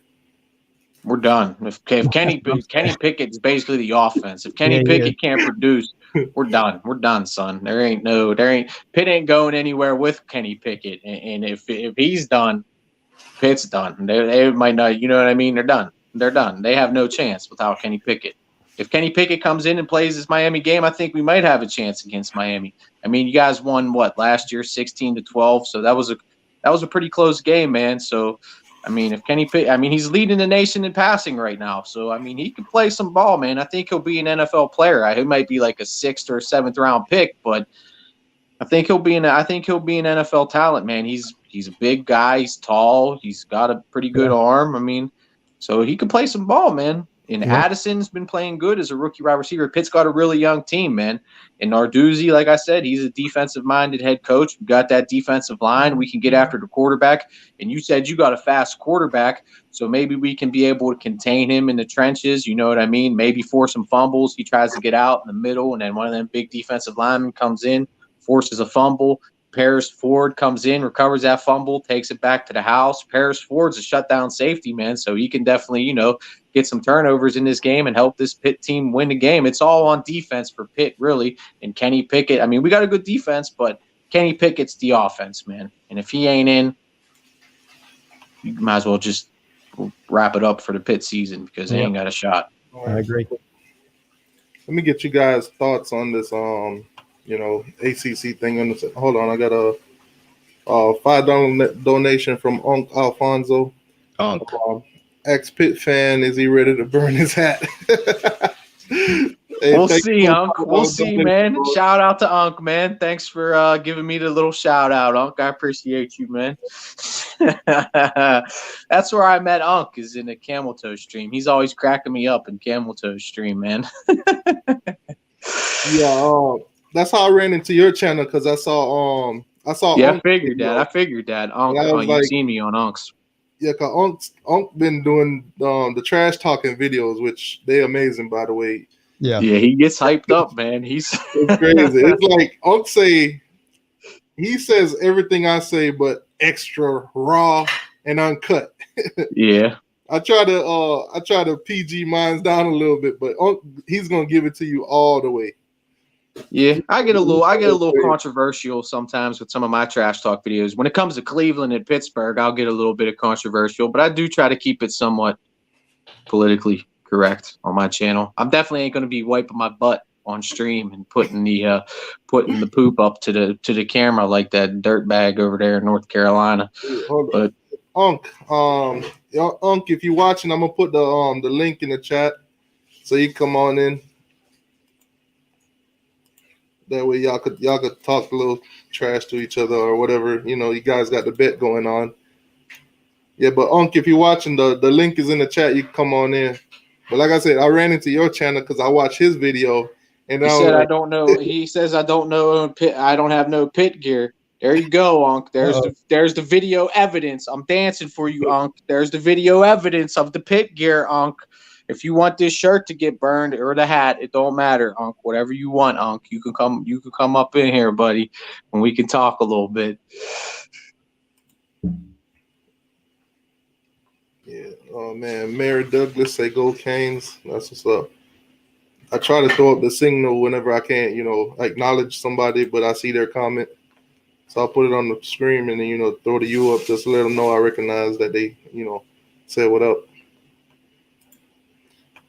We're done. If Kenny Pickett's basically the offense. If Kenny Pickett can't produce, we're done. We're done, son. Pitt ain't going anywhere with Kenny Pickett. And if he's done, Pitt's done. They might not, you know what I mean? They're done. They have no chance without Kenny Pickett. if Kenny Pickett comes in and plays this Miami game, I think we might have a chance against Miami. I mean, you guys won what last year, 16-12. So that was a pretty close game, man. So, I mean, if Kenny Pickett, I mean, he's leading the nation in passing right now. So, I mean, he can play some ball, man. I think he'll be an NFL player. He might be like a 6th or 7th round pick, but I think he'll be an NFL talent, man. He's a big guy. He's tall. He's got a pretty good arm. I mean, so he can play some ball, man. And Addison's been playing good as a rookie wide receiver. Pitt's got a really young team, man. And Narduzzi, like I said, he's a defensive-minded head coach. We've got that defensive line. We can get after the quarterback. And you said you got a fast quarterback, so maybe we can be able to contain him in the trenches. You know what I mean? Maybe force some fumbles. He tries to get out in the middle, and then one of them big defensive linemen comes in, forces a fumble. Paris Ford comes in, recovers that fumble, takes it back to the house. Paris Ford's a shutdown safety, man, so he can definitely, get some turnovers in this game and help this Pitt team win the game. It's all on defense for Pitt, really. And Kenny Pickett, I mean, we got a good defense, but Kenny Pickett's the offense, man. And if he ain't in, you might as well just wrap it up for the Pitt season because they ain't got a shot. I agree. Let me get you guys' thoughts on this, ACC thing. Hold on, I got a $5 donation from Unc Alfonso. Ex-Pitt fan, is he ready to burn his hat? Hey, we'll see, Unc. We'll see, man. Shout out to Unc, man. Thanks for giving me the little shout out, Unc. I appreciate you, man. That's where I met Unc, is in the Camel Toe stream. He's always cracking me up in Camel Toe stream, man. Yeah, that's how I ran into your channel because I saw. Yeah, I figured that. Unc, you've seen me on Unc's. Yeah, cause Unc been doing the trash talking videos, which they amazing, by the way. Yeah, he gets hyped up, man. It's crazy. It's like Unc he says everything I say, but extra raw and uncut. Yeah, I try to PG mines down a little bit, but Unc, he's gonna give it to you all the way. Yeah, I get a little controversial sometimes with some of my trash talk videos. When it comes to Cleveland and Pittsburgh, I'll get a little bit of controversial, but I do try to keep it somewhat politically correct on my channel. I'm definitely ain't going to be wiping my butt on stream and putting the poop up to the camera like that dirtbag over there in North Carolina. But Unc, if you're watching, I'm gonna put the link in the chat so you come on in. That way y'all could talk a little trash to each other or whatever. You guys got the bet going on. Yeah, but Unc, if you're watching, the link is in the chat. You can come on in. But like I said, I ran into your channel because I watched his video. And I don't know. He says I don't know. I don't have no Pitt gear. There you go, Unc. There's the video evidence. I'm dancing for you, Unc. There's the video evidence of the Pitt gear, Unc. If you want this shirt to get burned or the hat, it don't matter, Unc. Whatever you want, Unc. You can come up in here, buddy, and we can talk a little bit. Yeah. Oh man, Mary Douglas say go Canes. That's what's up. I try to throw up the signal whenever I can, acknowledge somebody, but I see their comment. So I'll put it on the screen and then, throw the U up just to let them know I recognize that they, said what up.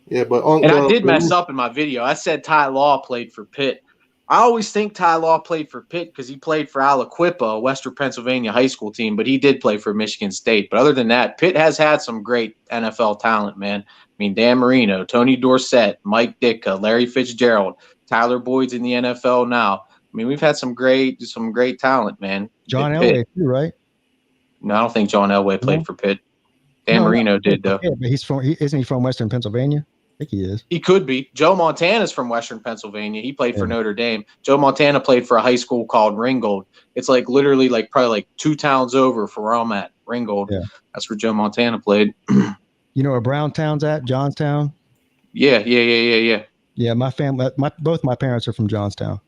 Yeah, but I did mess up in my video. I said Ty Law played for Pitt. I always think Ty Law played for Pitt because he played for Aliquippa, a Western Pennsylvania high school team, but he did play for Michigan State. But other than that, Pitt has had some great NFL talent, man. I mean, Dan Marino, Tony Dorsett, Mike Ditka, Larry Fitzgerald, Tyler Boyd's in the NFL now. I mean, we've had some great talent, man. John Elway too, right? No, I don't think John Elway played for Pitt. Dan Marino did, though. Yeah, but isn't he from Western Pennsylvania? I think he is. He could be. Joe Montana's from Western Pennsylvania. He played for Notre Dame. Joe Montana played for a high school called Ringgold. It's literally probably 2 towns over from where I'm at. Ringgold. Yeah. That's where Joe Montana played. You know where Browntown's at? Johnstown? Yeah. Yeah, my family, both my parents are from Johnstown.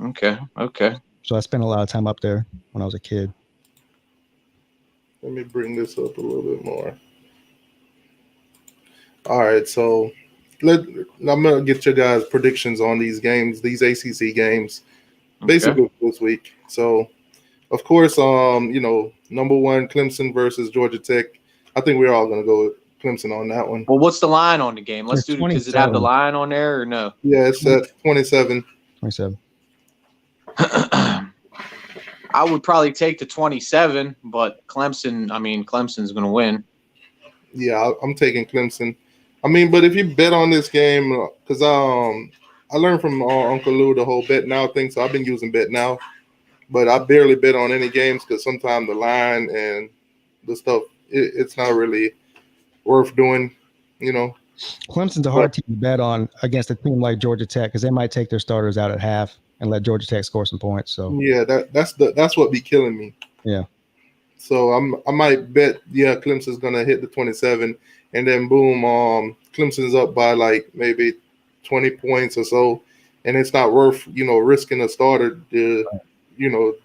Okay. So I spent a lot of time up there when I was a kid. Let me bring this up a little bit more. All right, so I'm gonna get your guys' predictions on these games, these ACC games, basically this week. So, of course, number one Clemson versus Georgia Tech. I think we're all gonna go with Clemson on that one. Well, what's the line on the game? Let's It's do it. Does it have the 27. line on there or no? Yeah, it's at 27. 27. I would probably take the 27, but Clemson's going to win. Yeah, I'm taking Clemson. I mean, but if you bet on this game, because I learned from Uncle Lou the whole bet now thing, so I've been using bet now, but I barely bet on any games because sometimes the line and the stuff it's not really worth doing, you know. Clemson's a hard team to bet on against a team like Georgia Tech because they might take their starters out at half and let Georgia Tech score some points. So yeah, that's what be killing me. Yeah. So I might bet Clemson's gonna hit the 27, and then boom, Clemson's up by like maybe 20 points or so, and it's not worth risking a starter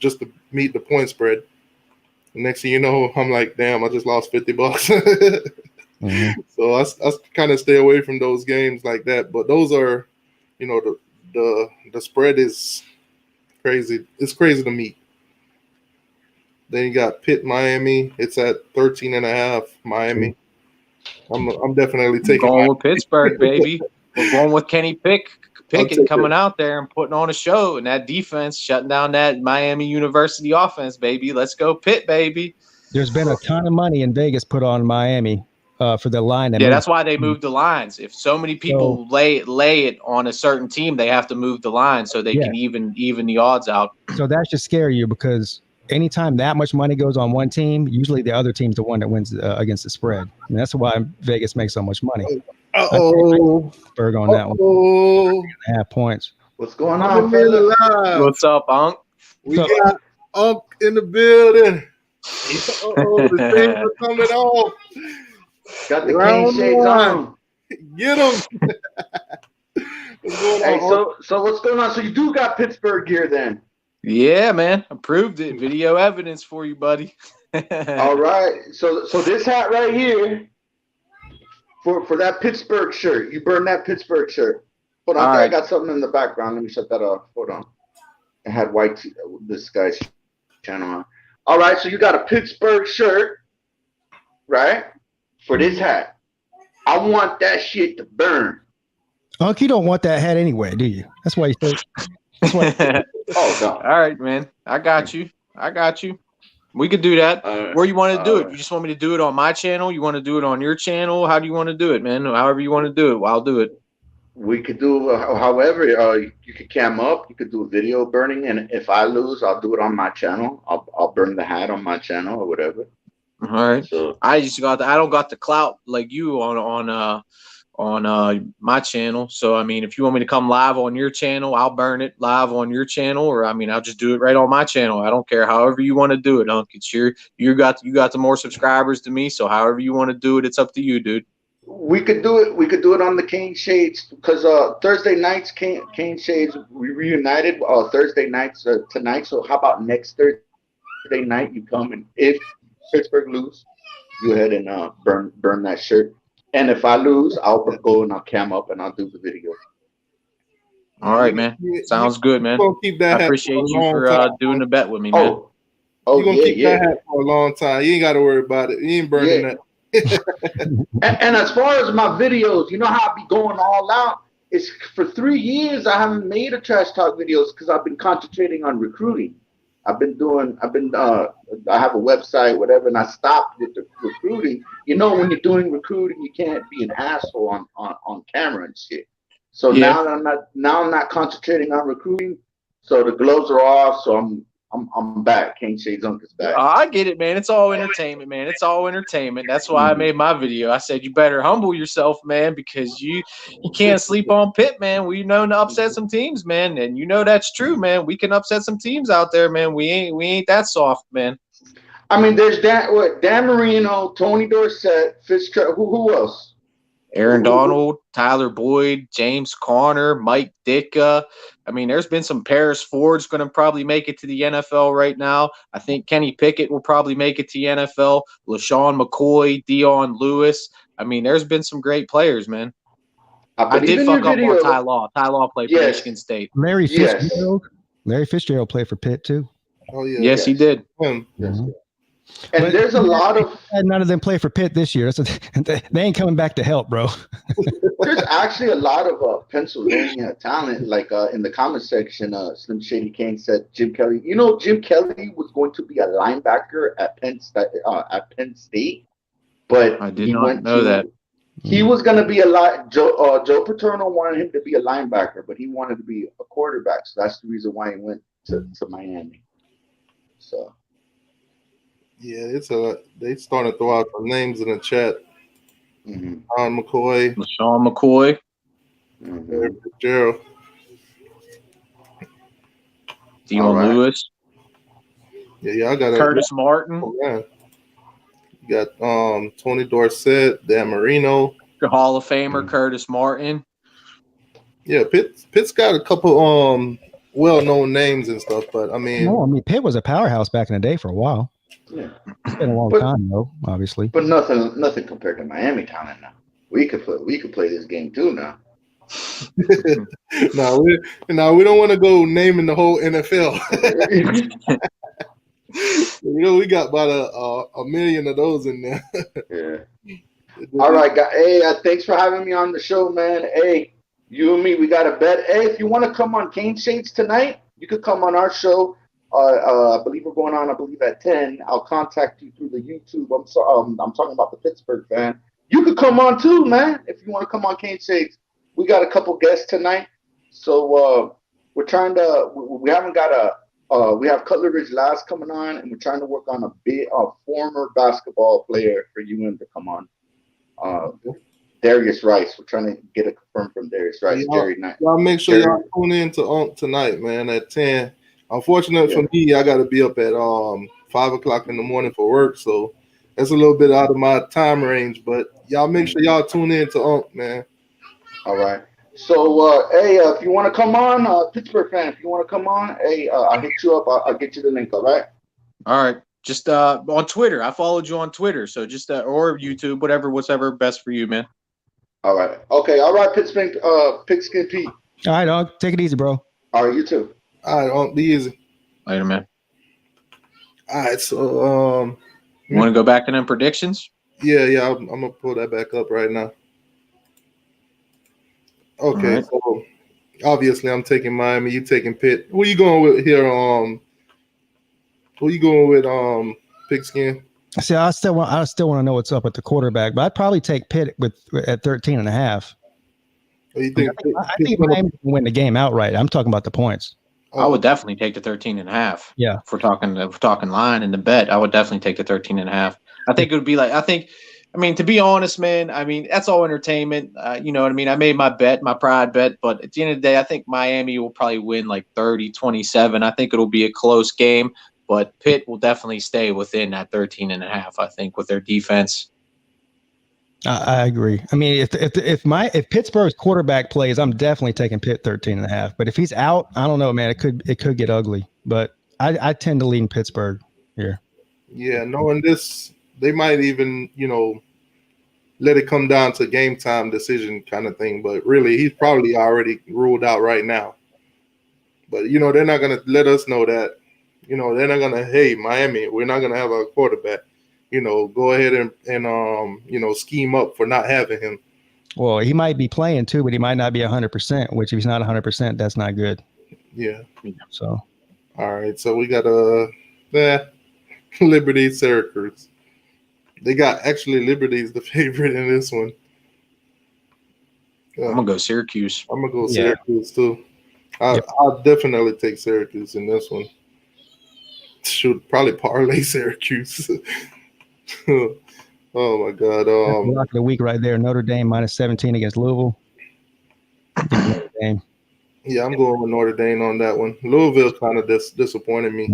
just to meet the point spread. The next thing you know, I'm like, damn, I just lost $50. Mm-hmm. So I kind of stay away from those games like that. But those are, the spread is crazy. It's crazy to meet. Then you got Pitt, Miami. It's at 13.5. Miami. I'm definitely taking going with Pittsburgh, baby. We're going with Kenny Pickett coming out there and putting on a show, and that defense shutting down that Miami University offense, baby. Let's go Pitt, baby. There's been a ton of money in Vegas put on Miami for the line. That's why they moved the lines. If so many people lay it on a certain team, they have to move the line so they can even the odds out. So that should scare you because anytime that much money goes on one team, usually the other team's the one that wins against the spread. And that's why Vegas makes so much money. Pittsburgh on that one. 3.5 points. What's going on, fellas? What's up, Unc? We got Unc in the building. The things are coming off. Got the cane shades on. Get them. Hey, so what's going on? So you do got Pittsburgh gear then? Yeah, man. I proved it. Video evidence for you, buddy. All right. So this hat right here for that Pittsburgh shirt. You burned that Pittsburgh shirt. Hold on. I got something in the background. Let me shut that off. Hold on. I had this guy's channel on. All right. So you got a Pittsburgh shirt, right? For this hat. I want that shit to burn. Unc, you don't want that hat anyway, do you? That's why you think. Oh, no. All right, man. I got you. We could do that. Where you want to do it? You just want me to do it on my channel? You want to do it on your channel? How do you want to do it, man? However you want to do it, I'll do it. We could do however. You could cam up. You could do a video burning, and if I lose, I'll do it on my channel. I'll burn the hat on my channel or whatever. All right. So I don't got the clout like you on my channel. So if you want me to come live on your channel, I'll burn it live on your channel, or I'll just do it right on my channel. I don't care. However you want to do it, Unc. It's you got the more subscribers to me, so however you want to do it, it's up to you, dude. We could do it. We could do it on the Cane Shades because Thursday nights Cane Shades we reunited Thursday nights tonight. So how about next Thursday night you come, and if Pittsburgh lose, go ahead and burn that shirt. And if I lose, I'll go and I'll cam up and I'll do the video. All right, man. Sounds good, man. I appreciate you for doing the bet with me, man. You're going to keep that hat for a long time. You ain't got to worry about it. You ain't burning that. and as far as my videos, you know how I be going all out? It's for 3 years I haven't made a trash talk videos because I've been concentrating on recruiting. I have a website, whatever, and I stopped with the recruiting. You know, when you're doing recruiting, you can't be an asshole on camera and shit. So now I'm not concentrating on recruiting. So the gloves are off. So I'm back. Cane Shades Unc is back. I get it, man. It's all entertainment, man. It's all entertainment. That's why I made my video. I said you better humble yourself, man, because you can't sleep on Pitt, man. We know to upset some teams, man, and you know that's true, man. We can upset some teams out there, man. We ain't that soft, man. There's Dan Marino, Tony Dorsett, Fitzgerald. Who else? Aaron Donald, Tyler Boyd, James Conner, Mike Ditka. There's been some Paris Ford's going to probably make it to the NFL right now. I think Kenny Pickett will probably make it to the NFL. LaShawn McCoy, Dion Lewis. There's been some great players, man. I did fuck up on Ty Law. Ty Law played for Michigan State. Larry Fitzgerald. Larry Fitzgerald played for Pitt too. Oh yeah. Yes, he did. Mm-hmm. And there's a lot of none of them play for Pitt this year. They ain't coming back to help, bro. There's actually a lot of Pennsylvania talent. Like in the comment section, Slim Shady Kane said Jim Kelly. You know, Jim Kelly was going to be a linebacker at Penn State, but I did not know that. He was going to be Joe Paterno wanted him to be a linebacker, but he wanted to be a quarterback. So that's the reason why he went to Miami. So. Yeah, they starting to throw out some names in the chat. Mm-hmm. Sean McCoy. LaShawn McCoy. Eric Fitzgerald. Dion Lewis. Yeah, I got Curtis Martin. Oh, man. You got Tony Dorsett, Dan Marino. The Hall of Famer Curtis Martin. Yeah, Pitt's got a couple well-known names and stuff, but I mean, Pitt was a powerhouse back in the day for a while. Yeah. It's been a long time though, obviously. But nothing compared to Miami talent now. We could play this game too now. No, we don't want to go naming the whole NFL. We got about a million of those in there. Yeah. All right, guys. Hey, thanks for having me on the show, man. Hey, you and me, we got a bet. Hey, if you want to come on Cane Shades tonight, you could come on our show. I believe we're going on, at 10. I'll contact you through the YouTube. I'm talking about the Pittsburgh fan. You could come on too, man, if you want to come on Cane Shades. We got a couple guests tonight. So we're trying to we have Cutler Ridge Last coming on, and we're trying to work on a former basketball player for UM to come on. Darius Rice. We're trying to get it confirmed from Darius Rice. Y'all make sure y'all tune in to tonight, man, at 10. Unfortunately for me, I got to be up at 5 o'clock in the morning for work, so that's a little bit out of my time range. But y'all make sure y'all tune in to man. All right. So, hey, if you want to come on, Pittsburgh fan, if you want to come on, hey, I'll hit you up. I'll get you the link. All right. All right. Just on Twitter. I followed you on Twitter, so just or YouTube, whatever best for you, man. All right. Okay. All right, Pigskin Pete. All right, dog. Take it easy, bro. All right, you too. All right, be easy. Later, man. All right, so you want to go back to them predictions? Yeah, I'm gonna pull that back up right now. Okay, right. So obviously I'm taking Miami. You taking Pitt. Who you going with here? Who you going with? Pigskin. See, I still want to know what's up at the quarterback, but I'd probably take Pitt at 13.5. You think I think Miami can win the game outright. I'm talking about the points. I would definitely take the 13.5. Yeah. If we're talking line and the bet, I would definitely take the 13.5. I think it would be to be honest, man, that's all entertainment. You know what I mean? I made my bet, my pride bet, but at the end of the day, I think Miami will probably win like 30-27. I think it'll be a close game, but Pitt will definitely stay within that 13.5, I think, with their defense. I agree. I mean, if Pittsburgh's quarterback plays, I'm definitely taking Pitt 13.5. But if he's out, I don't know, man. It could get ugly. But I tend to lean Pittsburgh here. Yeah, knowing this, they might even let it come down to game time decision kind of thing. But really, he's probably already ruled out right now. But they're not gonna let us know that. They're not gonna. Hey, Miami, we're not gonna have a quarterback. Go ahead and scheme up for not having him. Well, he might be playing too, but he might not be 100%, which if he's not 100%, that's not good. Yeah. So. All right. So we got Liberty, Syracuse. They got Liberty's the favorite in this one. I'm going to go Syracuse. I'm going to go Syracuse too. I'll definitely take Syracuse in this one. Should probably parlay Syracuse. Oh my God! Lock of the week right there. Notre Dame -17 against Louisville. Notre Dame. Yeah, I'm going with Notre Dame on that one. Louisville kind of disappointed me,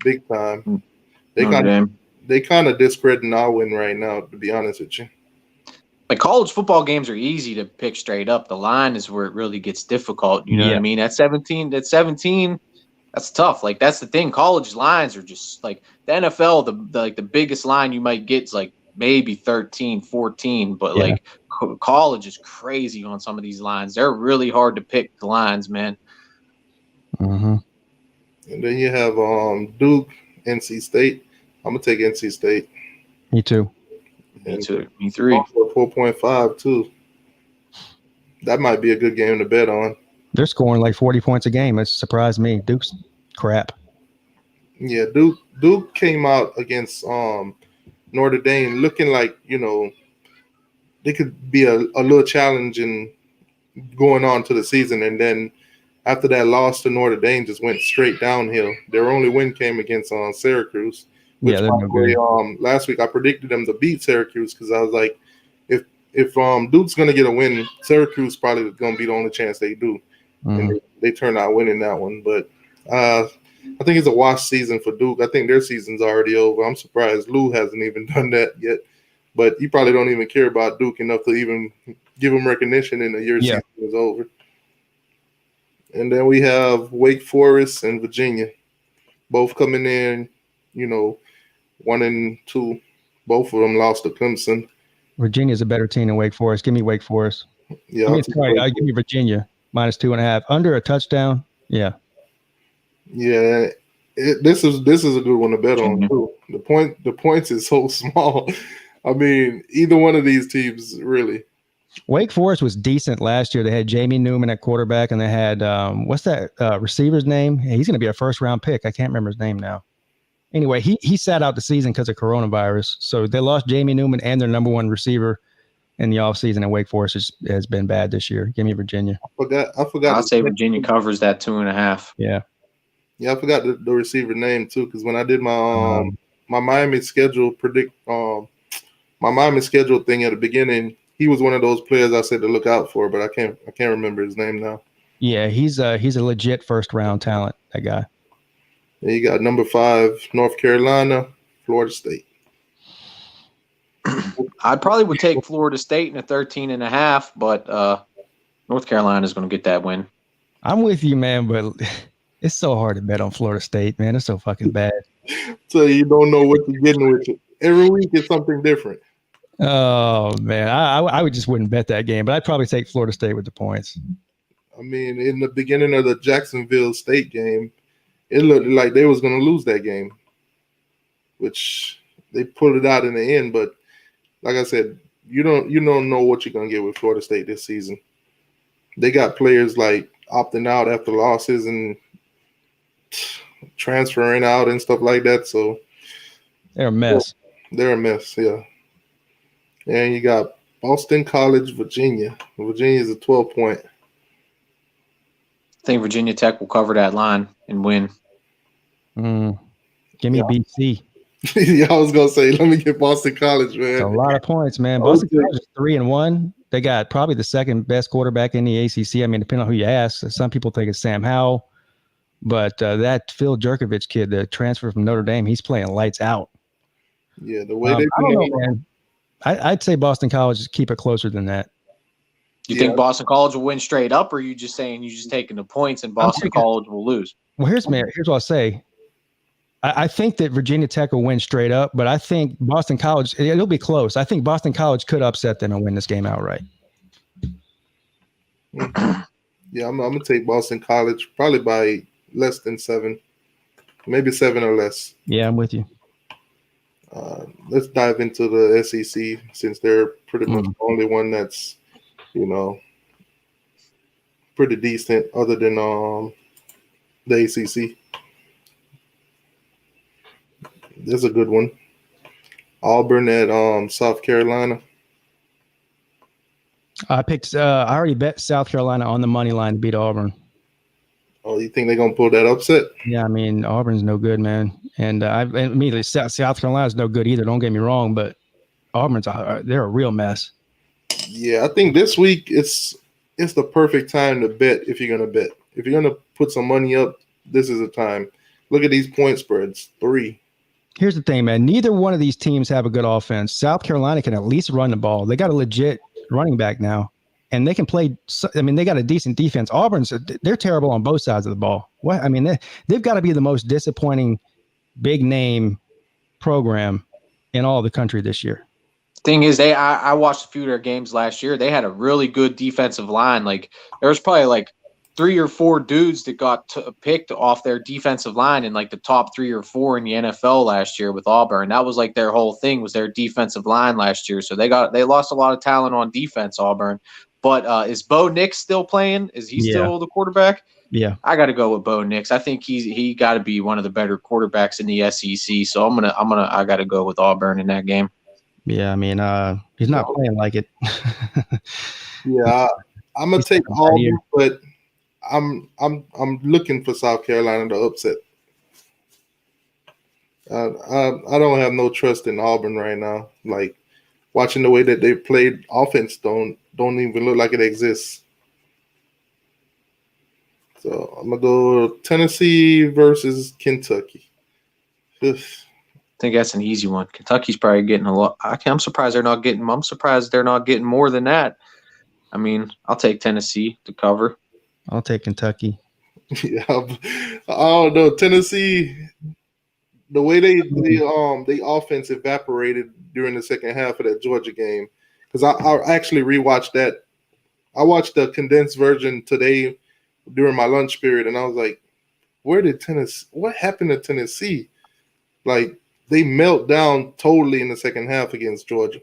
big time. They kind of discrediting our win right now, to be honest with you. Like college football games are easy to pick straight up. The line is where it really gets difficult. You know what I mean? At 17. That's tough. Like that's the thing. College lines are just like the NFL. The biggest line you might get is like maybe 13, 14. But like college is crazy on some of these lines. They're really hard to pick the lines, man. Mm-hmm. And then you have Duke, NC State. I'm gonna take NC State. Me too. Me too. Me three. 4.5 too. That might be a good game to bet on. They're scoring like 40 points a game. It surprised me. Duke's crap. Yeah, Duke came out against Notre Dame looking like, they could be a little challenging going on to the season, and then after that loss to Notre Dame just went straight downhill. Their only win came against Syracuse. Which, yeah, they're no good. Last week I predicted them to beat Syracuse because I was like, if Duke's gonna get a win, Syracuse probably gonna be the only chance they do, and they turned out winning that one. But I think it's a wash season for Duke. I think their season's already over. I'm surprised Lou hasn't even done that yet. But you probably don't even care about Duke enough to even give them recognition in the year season is over. And then we have Wake Forest and Virginia, both coming in, 1 and 2. Both of them lost to Clemson. Virginia's a better team than Wake Forest. Give me Wake Forest. Yeah, I'll give you Virginia -2.5 under a touchdown. Yeah. Yeah, this is a good one to bet on too. The points is so small. I mean, either one of these teams really. Wake Forest was decent last year. They had Jamie Newman at quarterback, and they had what's that receiver's name? He's going to be a first-round pick. I can't remember his name now. Anyway, he sat out the season because of coronavirus. So they lost Jamie Newman and their number one receiver in the offseason, and Wake Forest has been bad this year. Give me Virginia. I forgot. I'll say Virginia covers that 2.5. Yeah. Yeah, I forgot the receiver name too, because when I did my my Miami schedule my Miami schedule thing at the beginning, he was one of those players I said to look out for, but I can't remember his name now. Yeah, he's a legit first round talent, that guy. Yeah, you got number 5, North Carolina, Florida State. I probably would take Florida State in a 13.5, but North Carolina is going to get that win. I'm with you, man, but it's so hard to bet on Florida State, man. It's so fucking bad. So you don't know what you're getting with it. Every week is something different. Oh, man. I would just wouldn't bet that game, but I'd probably take Florida State with the points. I mean, in the beginning of the Jacksonville State game, it looked like they was going to lose that game, which they pulled it out in the end. But like I said, you don't know what you're going to get with Florida State this season. They got players like opting out after losses and transferring out and stuff like that. So they're a mess. They're a mess, yeah. And you got Boston College, Virginia. Virginia's a 12-point. I think Virginia Tech will cover that line and win. Give me BC. Yeah, I was gonna say, let me get Boston College, man. It's a lot of points, man. Boston College is 3-1. They got probably the second best quarterback in the ACC. I mean, depending on who you ask. Some people think it's Sam Howell, but that Phil Jerkovich kid, the transfer from Notre Dame, he's playing lights out. Yeah, the way I don't know, man. I'd say Boston College is keep it closer than that. You think Boston College will win straight up, or are you just saying you're just taking the points and Boston College will lose? Well, here's what I'll say. I think that Virginia Tech will win straight up, but I think Boston College, it'll be close. I think Boston College could upset them and win this game outright. Yeah, I'm going to take Boston College probably by less than 7, maybe 7 or less. Yeah, I'm with you. Let's dive into the SEC since they're pretty much the only one that's, pretty decent other than the ACC. There's a good one. Auburn at South Carolina. I already bet South Carolina on the money line to beat Auburn. Oh, you think they're gonna pull that upset? Yeah, I mean Auburn's no good, man, and immediately South Carolina's no good either. Don't get me wrong, but Auburn's they're a real mess. Yeah, I think this week it's the perfect time to bet if you're gonna bet. If you're gonna put some money up, this is the time. Look at these point spreads, 3. Here's the thing, man. Neither one of these teams have a good offense. South Carolina can at least run the ball. They got a legit running back now, and they can play. I mean, they got a decent defense. They're terrible on both sides of the ball. What? I mean, they've got to be the most disappointing big name program in all of the country this year. Thing is, I watched a few of their games last year. They had a really good defensive line. Like there was probably like 3 or 4 dudes that got picked off their defensive line in like the top 3 or 4 in the NFL last year with Auburn. That was like their whole thing was their defensive line last year. So they lost a lot of talent on defense, Auburn. But is Bo Nix still playing? Is he still the quarterback? Yeah, I got to go with Bo Nix. I think he got to be one of the better quarterbacks in the SEC. So I got to go with Auburn in that game. Yeah, I mean, he's not playing like it. Yeah, I'm gonna take Auburn, but I'm looking for South Carolina to upset. I don't have no trust in Auburn right now. Like watching the way that they played offense don't even look like it exists. So I'm gonna go Tennessee versus Kentucky. I think that's an easy one. Kentucky's probably getting a lot. I'm surprised they're not getting. I'm surprised they're not getting more than that. I mean, I'll take Tennessee to cover. I'll take Kentucky. Yeah, I don't know. Tennessee, the way they offense evaporated during the second half of that Georgia game, because I actually rewatched that. I watched the condensed version today during my lunch period, and I was like, what happened to Tennessee? Like, they melt down totally in the second half against Georgia.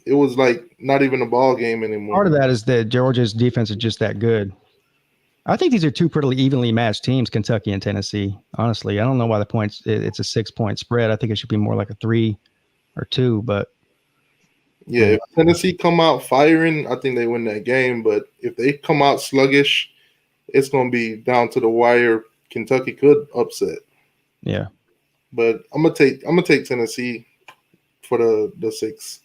It was like not even a ball game anymore. Part of that is that Georgia's defense is just that good. I think these are two pretty evenly matched teams, Kentucky and Tennessee. Honestly, I don't know why it's a 6-point spread. I think it should be more like a 3 or 2, but yeah, if Tennessee come out firing, I think they win that game. But if they come out sluggish, it's going to be down to the wire. Kentucky could upset. Yeah, but I'm gonna take Tennessee for the 6.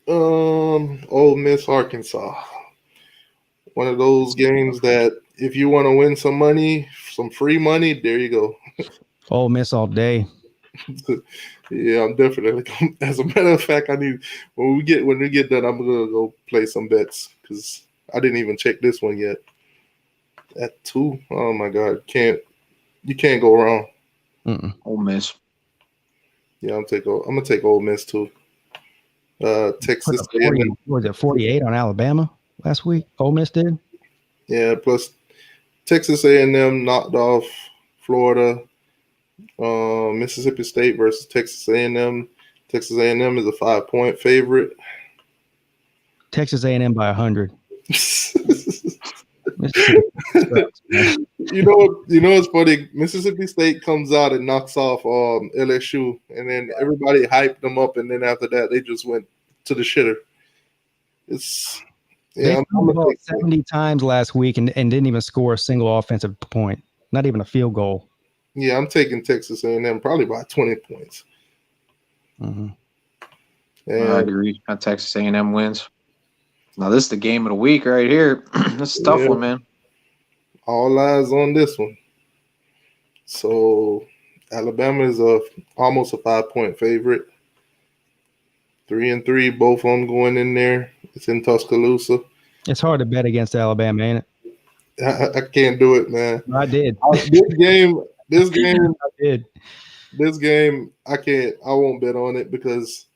Ole Miss, Arkansas. One of those games that if you want to win some money, some free money, there you go. Ole Miss all day. Yeah, I'm definitely. As a matter of fact, when we get done, I'm gonna go play some bets because I didn't even check this one yet. At 2, oh my God, you can't go wrong. Ole Miss. Yeah, I'm gonna take Ole Miss too. Texas A&M. Was it 48 on Alabama last week? Ole Miss did. Yeah, plus Texas A&M knocked off Florida. Mississippi State versus Texas A&M. Texas A&M is a 5-point favorite. Texas A&M by 100. You know what's funny? Mississippi State comes out and knocks off LSU, and then everybody hyped them up, and then after that, they just went to the shitter. They threw the ball 70 times last week and didn't even score a single offensive point, not even a field goal. Yeah, I'm taking Texas A&M probably by 20 points. Mm-hmm. I agree. Texas A&M wins. Now, this is the game of the week right here. This is a tough one, man. All eyes on this one. So, Alabama is almost a 5-point favorite. 3-3, both of them going in there. It's in Tuscaloosa. It's hard to bet against Alabama, ain't it? I can't do it, man. I did. This game, I did. This game, I can't. I won't bet on it because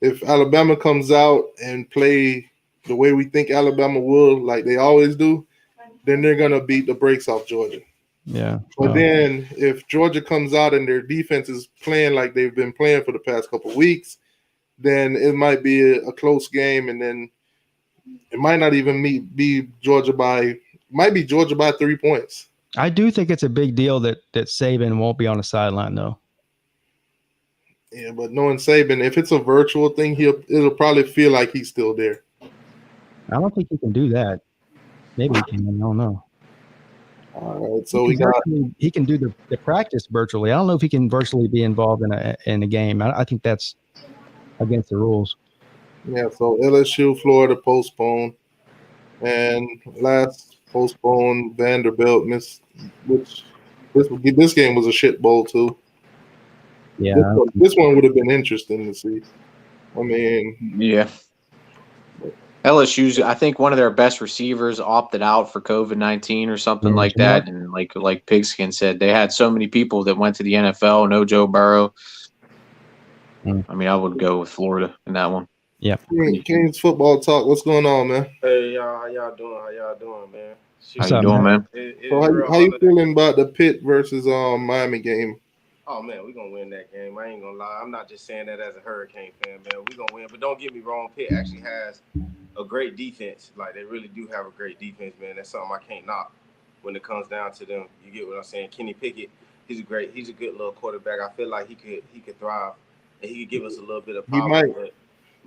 if Alabama comes out and play the way we think Alabama will, like they always do, then they're gonna beat the brakes off Georgia. Yeah. But then if Georgia comes out and their defense is playing like they've been playing for the past couple of weeks, then it might be a close game, and then it might not even be Georgia by 3 points. I do think it's a big deal that Saban won't be on the sideline, though. Yeah, but knowing Saban, if it's a virtual thing, it'll probably feel like he's still there. I don't think he can do that. Maybe he can. I don't know. All right, so he can do the practice virtually. I don't know if he can virtually be involved in a game. I think that's against the rules. Yeah, so LSU, Florida postponed, and last postponed Vanderbilt missed, which this game was a shit bowl too. Yeah, this one would have been interesting to see. I mean, yeah. LSU's, I think one of their best receivers opted out for COVID-19 or something like that. And like Pigskin said, they had so many people that went to the NFL, no Joe Burrow. I mean, I would go with Florida in that one. Yeah. Kings football talk. What's going on, man? Hey y'all, how y'all doing, man? How you doing, man? So how you feeling about the Pitt versus Miami game? Oh man, we're gonna win that game. I ain't gonna lie. I'm not just saying that as a Hurricane fan, man. We're gonna win. But don't get me wrong, Pitt actually has a great defense. Like they really do have a great defense, man. That's something I can't knock when it comes down to them. You get what I'm saying? Kenny Pickett, he's a good little quarterback. I feel like he could thrive and he could give us a little bit of power.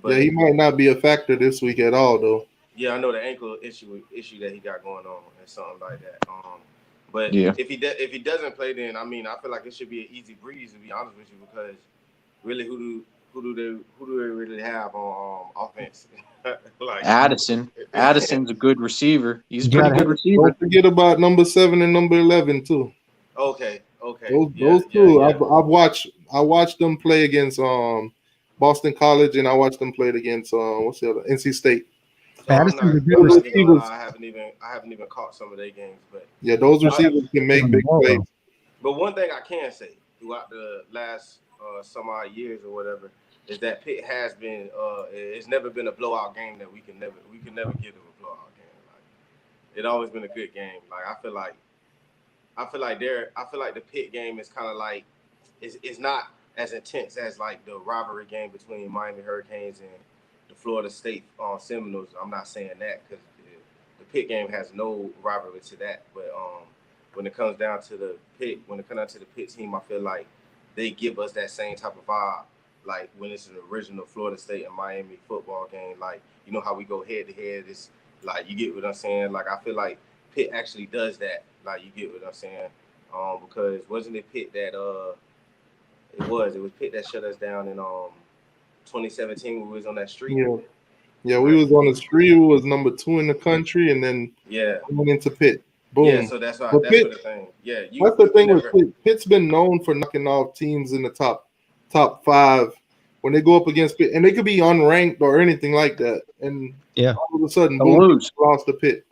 He might not be a factor this week at all, though. Yeah, I know the ankle issue that he got going on and something like that. But yeah, if he doesn't play, then I mean I feel like it should be an easy breeze, to be honest with you, because really who do they really have on offense? Like Addison's a good receiver. He's a pretty good receiver. Don't forget about number 7 and number 11 too. Okay. Those two. Yeah. I watched them play against Boston College, and I watched them play against what's the other, NC State. So I haven't even caught some of their games, but yeah, those receivers can make big plays. But one thing I can say throughout the last some odd years or whatever is that Pitt has been it's never been a blowout game that we can never give them a blowout game. Like it's always been a good game. Like I feel like the Pitt game is kind of like it's not as intense as like the rivalry game between Miami Hurricanes and the Florida State Seminoles. I'm not saying that because the Pitt game has no rivalry to that. But when it comes down to the Pitt team, I feel like they give us that same type of vibe. Like when it's an original Florida State and Miami football game, like you know how we go head to head. It's like you get what I'm saying. Like I feel like Pitt actually does that. Like you get what I'm saying. Because wasn't it Pitt that it was Pitt that shut us down in 2017 when we was on that streak. Yeah, we was on the streak. We was number 2 in the country, and then went into Pitt. Boom. Yeah, so that's what the thing. Yeah, that's the thing with Pitt. Pitt's been known for knocking off teams in the top 5 when they go up against Pitt, and they could be unranked or anything like that. And all of a sudden, boom, lost to Pitt.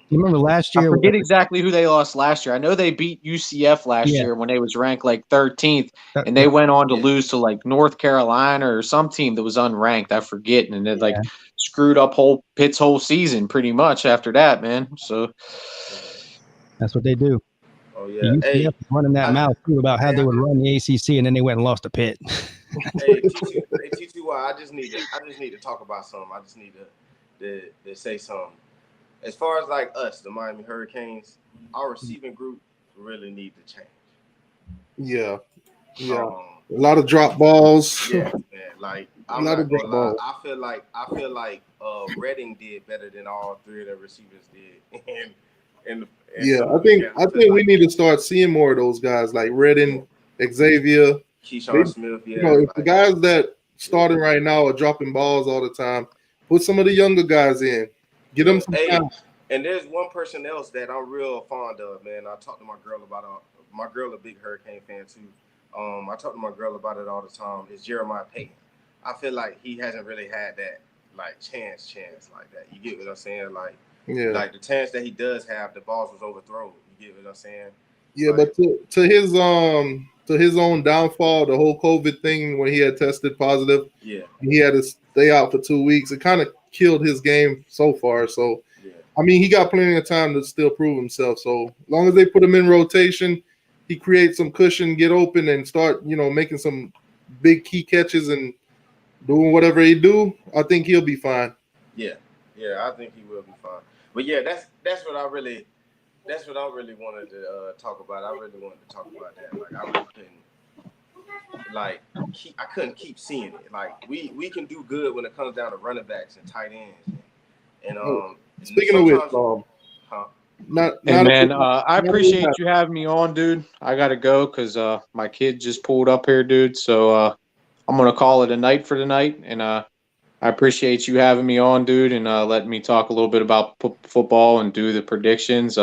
You remember last year? I forget exactly who they lost last year. I know they beat UCF last year when they was ranked like 13th, and they went on to lose to like North Carolina or some team that was unranked. I forget, and it like screwed up Pitt's whole season pretty much after that, man. So that's what they do. Oh yeah, UCF was running that mouth too about how they would run the ACC, and then they went and lost to Pitt. Hey, TTY, I just need to talk about something. I just need to say something. As far as like us, the Miami Hurricanes, our receiving group really need to change. Yeah. A lot of drop balls. Yeah, man. Like I'm not gonna lie. I feel like Redding did better than all 3 of the receivers did. I think we need to start seeing more of those guys like Redding, Xavier, Keyshawn Smith. Yeah, you know, if the guys that starting right now are dropping balls all the time, put some of the younger guys in. Get them some time. And there's one person else that I'm real fond of, man. I talk to my girl about it. My girl a big Hurricane fan too. I talk to my girl about it all the time. It's Jeremiah Payton. I feel like he hasn't really had that like chance like that. You get what I'm saying? Like the chance that he does have, the balls was overthrown. You get what I'm saying? Yeah, like, but to his own downfall, the whole COVID thing when he had tested positive, he had to stay out for 2 weeks. It kind of killed his game so far. So, I mean, he got plenty of time to still prove himself. So, as long as they put him in rotation, he creates some cushion, get open, and start, making some big key catches and doing whatever he do, I think he'll be fine. Yeah, I think he will be fine. But yeah, that's what I really wanted to talk about. I really wanted to talk about that. Like I really couldn't keep seeing it. Like we can do good when it comes down to running backs and tight ends. And speaking of which, I appreciate you having me on, dude. I gotta go because my kid just pulled up here, dude. So I'm gonna call it a night for tonight, and I appreciate you having me on, dude, and letting me talk a little bit about football and do the predictions.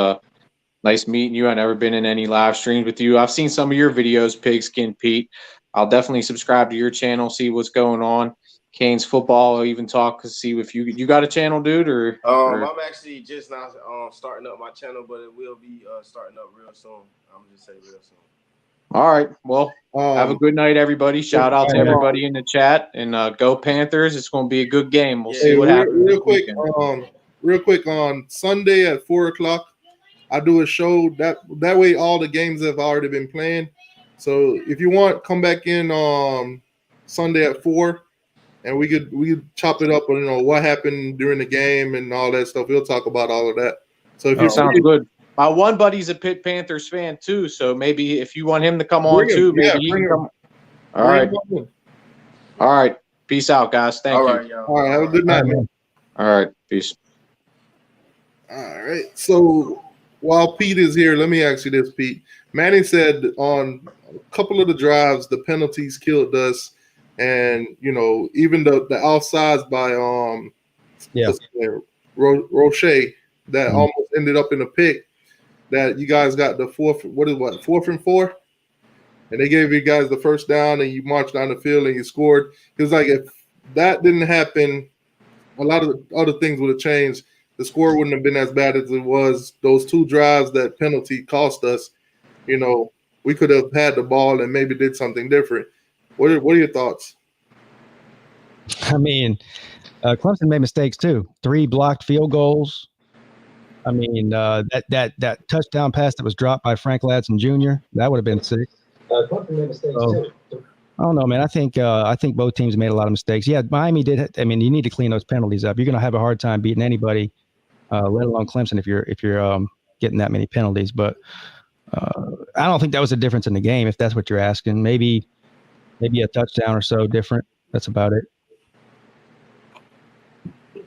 Nice meeting you. I've never been in any live streams with you. I've seen some of your videos, Pigskin Pete. I'll definitely subscribe to your channel, see what's going on. Canes football, I'll even talk to see if you got a channel, dude, or I'm actually just now starting up my channel, but it will be starting up real soon. I'm just saying real soon. All right. Well, have a good night, everybody. Shout out to everybody in the chat, and go Panthers. It's going to be a good game. We'll see what happens. Real quick on Sunday at 4:00, I do a show that way. All the games have already been playing. So if you want, come back in Sunday at 4, and we could chop it up on what happened during the game and all that stuff. We'll talk about all of that. So if sounds good. My one buddy's a Pitt Panthers fan too, so maybe if you want him to come on too, maybe he can come. All right. All right. Peace out, guys. Thank you. All right. Have a good night, man. All right. Peace. All right. So while Pete is here, let me ask you this, Pete. Manny said on a couple of the drives, the penalties killed us, and even the offsides by Roche that almost ended up in a pick. That you guys got the 4th and 4, and they gave you guys the first down, and you marched down the field and you scored. It was like if that didn't happen, a lot of the other things would have changed. The score wouldn't have been as bad as it was. Those 2 drives that penalty cost us, we could have had the ball and maybe did something different. What are your thoughts? I mean, Clemson made mistakes too. 3 blocked field goals. I mean, that touchdown pass that was dropped by Frank Ladson Jr., that would have been sick. Clemson made mistakes too. I don't know, man. I think both teams made a lot of mistakes. Yeah, Miami did. I mean, you need to clean those penalties up. You're going to have a hard time beating anybody, let alone Clemson, if you're getting that many penalties. But I don't think that was a difference in the game, if that's what you're asking. Maybe a touchdown or so different. That's about it.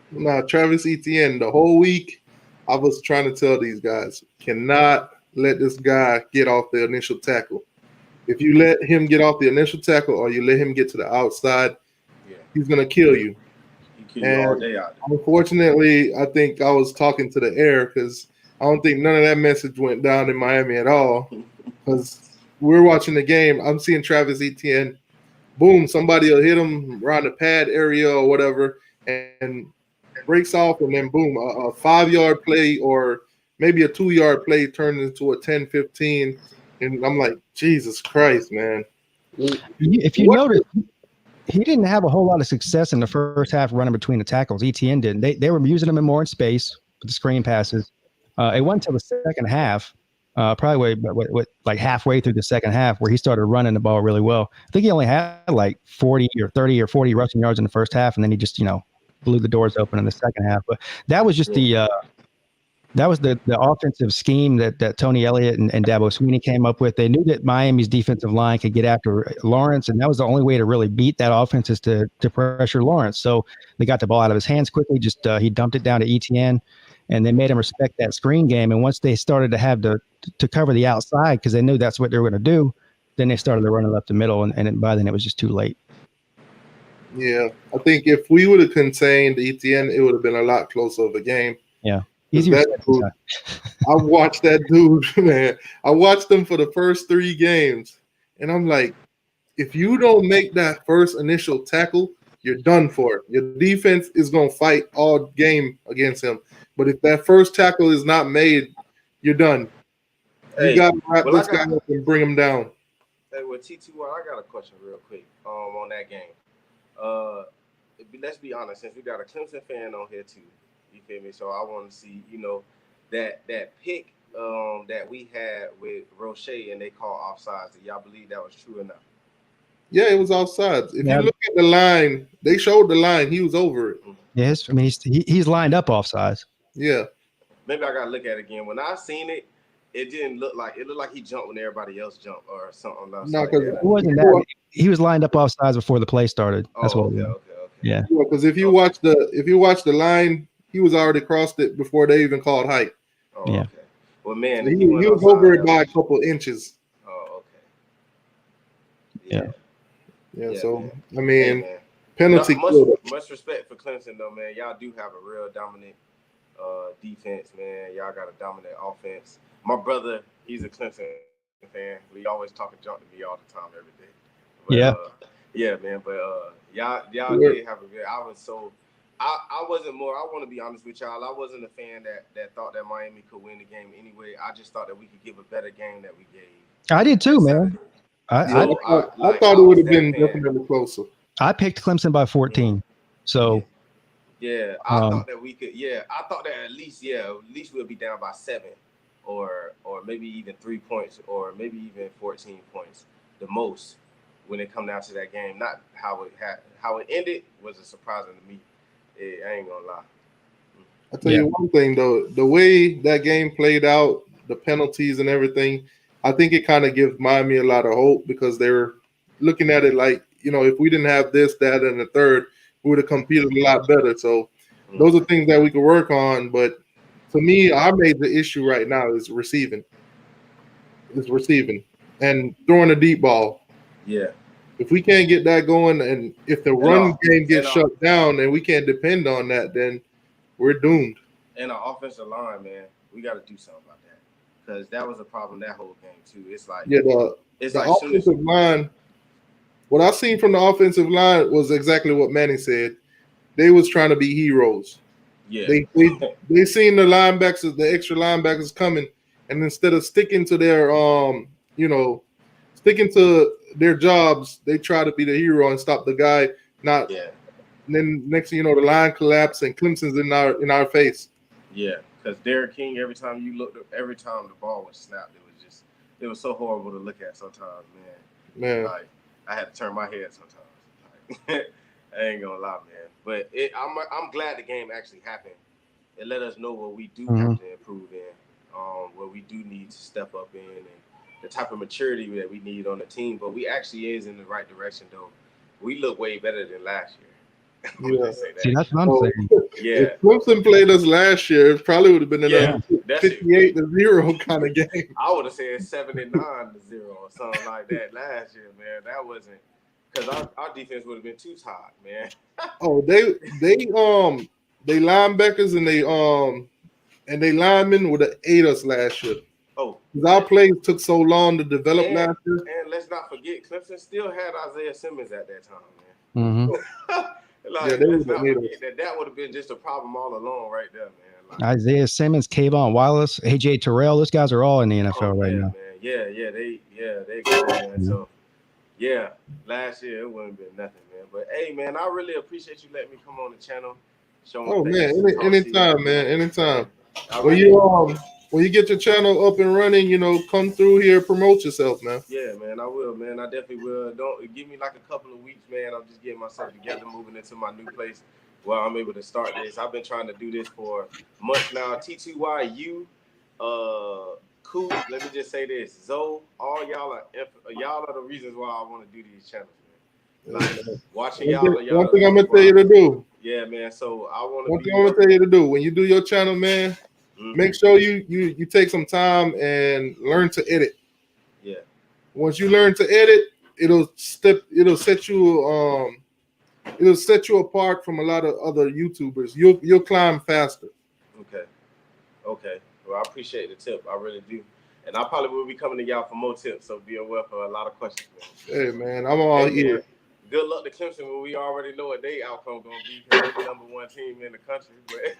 Now, Travis Etienne, the whole week, I was trying to tell these guys, cannot let this guy get off the initial tackle. If you let him get off the initial tackle or you let him get to the outside, he's going to kill you. He kill you all day out there. Unfortunately, I think I was talking to the air because I don't think none of that message went down in Miami at all. Because we're watching the game. I'm seeing Travis Etienne. Boom, somebody will hit him around the pad area or whatever, and breaks off, and then boom, a 5-yard play or maybe a 2-yard play turns into a 10-15, and I'm like, Jesus Christ, man. If you notice, he didn't have a whole lot of success in the first half running between the tackles. Etienne didn't. They were using him more in space with the screen passes. It wasn't until the second half, probably like halfway through the second half, where he started running the ball really well. I think he only had like 40 or 30 or 40 rushing yards in the first half, and then he just blew the doors open in the second half. But that was just the offensive scheme that Tony Elliott and Dabo Swinney came up with. They knew that Miami's defensive line could get after Lawrence, and that was the only way to really beat that offense is to pressure Lawrence. So they got the ball out of his hands quickly. Just he dumped it down to Etienne, and they made him respect that screen game. And once they started to have to cover the outside because they knew that's what they were going to do, then they started to run left the middle, and by then it was just too late. Yeah, I think if we would have contained Etienne, it would have been a lot closer of a game. Yeah. I watched that dude, man. I watched him for the first 3 games, and I'm like, if you don't make that first initial tackle, you're done for. Your defense is going to fight all game against him. But if that first tackle is not made, you're done. You got to wrap this guy up and bring him down. Hey, with TT1, I got a question real quick on that game. Let's be honest, since we got a Clemson fan on here too, you feel me? So I want to see, that pick that we had with Roche and they called offsides. Do y'all believe that was true or not? Yeah, it was offsides. If you look at the line, they showed the line. He was over it. Yes, I mean he's lined up offsides. Yeah. Maybe I gotta look at it again. When I seen it, it didn't look like it looked like he jumped when everybody else jumped or something else. No, because it wasn't that. He was lined up offsides before the play started. That's what. Okay. Yeah. Because if you watch the line, he was already crossed it before they even called height. Oh, yeah. Okay. Well, man, he was over it by a couple inches. Oh, okay. Yeah. So I mean, penalty. Much respect for Clemson, though, man. Y'all do have a real dominant defense, man. Y'all got a dominant offense. My brother, he's a Clemson fan. We always talking junk to me all the time, every day. But, yeah, man. But y'all did have a good. I wasn't more. I want to be honest with y'all. I wasn't a fan that thought that Miami could win the game anyway. I just thought that we could give a better game that we gave. I did too, man. I thought it would have been definitely closer. I picked Clemson by 14. So I thought that we could. Yeah, I thought that at least we'll be down by 7, or maybe even 3 points, or maybe even 14 points, the most, when it come down to that game. Not how it ended was a surprising to me. I ain't gonna lie. I'll tell you one thing though, the way that game played out, the penalties and everything, I think it kind of gives Miami a lot of hope, because they're looking at it like, if we didn't have this, that, and the third, we would have competed a lot better. So those are things that we could work on. But to me, our major issue right now is receiving. And throwing a deep ball. Yeah. If we can't get that going, and if the run game gets shut down and we can't depend on that, then we're doomed. And our offensive line, man, we got to do something about that, because that was a problem that whole game too. It's like the offensive line. What I seen from the offensive line was exactly what Manny said. They was trying to be heroes. Yeah, they seen the linebackers, the extra linebackers coming, and instead of sticking to their sticking to their jobs, they try to be the hero and stop the guy. And then next thing you know, the line collapsed and Clemson's in our face. Yeah, because Derek King, every time the ball was snapped, it was so horrible to look at sometimes, man. Like, I had to turn my head sometimes. Like, I ain't gonna lie, man. But I'm glad the game actually happened. It let us know what we do have to improve in, what we do need to step up in, and the type of maturity that we need on the team. But we actually is in the right direction, though. We look way better than last year. Yeah. See, that's what I'm saying. Yeah. If Clemson played us last year, it probably would have been a 58-0 kind of game. I would have said 79-0 or something like that last year, man. That wasn't, because our defense would have been too tired, man. Oh, they linebackers and they linemen would have ate us last year. Oh, because our plays took so long to develop last year. And let's not forget, Clemson still had Isaiah Simmons at that time, man. Let's not forget that would have been just a problem all along right there, man. Like, Isaiah Simmons, Kayvon Wallace, AJ Terrell, those guys are all in the NFL right now. Man. They go, man. So, last year it wouldn't have been nothing, man. But hey, man, I really appreciate you letting me come on the channel. Anytime. When you get your channel up and running, come through here, promote yourself, man. Yeah, man, I will, man. I definitely will. Don't give me like a couple of weeks, man. I'm just getting myself together, moving into my new place where I'm able to start this. I've been trying to do this for months now. T2YU, Coop, let me just say this. Zoe, all y'all are the reasons why I want to do these channels, man. Like, watching y'all. One thing I'm going to tell you to do. Yeah, man. So I want to One thing I'm going to tell you to do. When you do your channel, man, make sure you take some time and learn to edit. Yeah. Once you learn to edit, it'll set you apart from a lot of other YouTubers. You'll climb faster. Okay. Well, I appreciate the tip. I really do. And I probably will be coming to y'all for more tips, so be aware for a lot of questions, man. Hey, man, I'm all here. Good luck to Clemson when we already know what their outcome going to be. They're the number one team in the country. But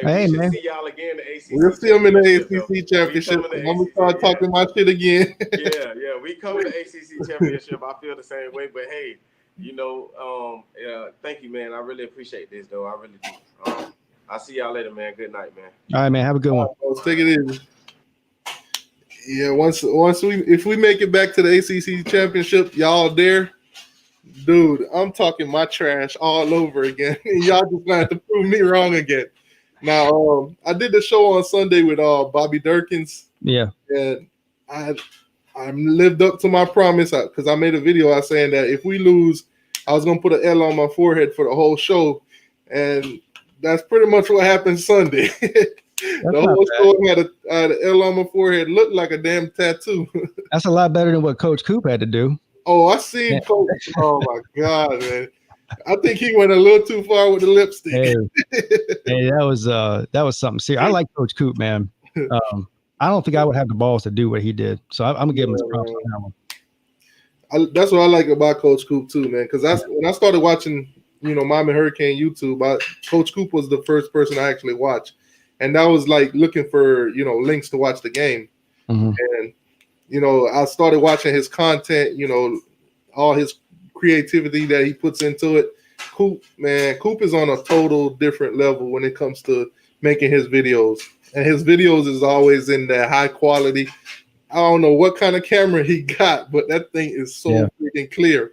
hey, we should see y'all again in the ACC. We'll see them in the ACC championship. I'm going to start talking my shit again. Yeah. We come to the ACC championship. I feel the same way. But, hey, thank you, man. I really appreciate this, though. I really do. I'll see y'all later, man. Good night, man. All right, man. Have a good one. Let's take it easy. Yeah, if we make it back to the ACC championship, y'all there, dude, I'm talking my trash all over again. And y'all just gonna have to prove me wrong again. Now, I did the show on Sunday with Bobby Durkins. Yeah. And I lived up to my promise because I made a video saying that if we lose, I was gonna put an L on my forehead for the whole show. And that's pretty much what happened Sunday. The whole show had an L on my forehead, looked like a damn tattoo. That's a lot better than what Coach Coop had to do. Oh, I seen Coach. Oh my God, man! I think he went a little too far with the lipstick. Hey, that was something serious. I like Coach Coop, man. I don't think I would have the balls to do what he did. So I'm gonna give him his props on that one. That's what I like about Coach Coop too, man. Because when I started watching, Miami Hurricane YouTube, Coach Coop was the first person I actually watched. And that was like looking for, links to watch the game. Mm-hmm. And You know, I started watching his content, you know, all his creativity that he puts into it. Coop is on a total different level when it comes to making his videos. And his videos is always in that high quality. I don't know what kind of camera he got, but that thing is so freaking clear.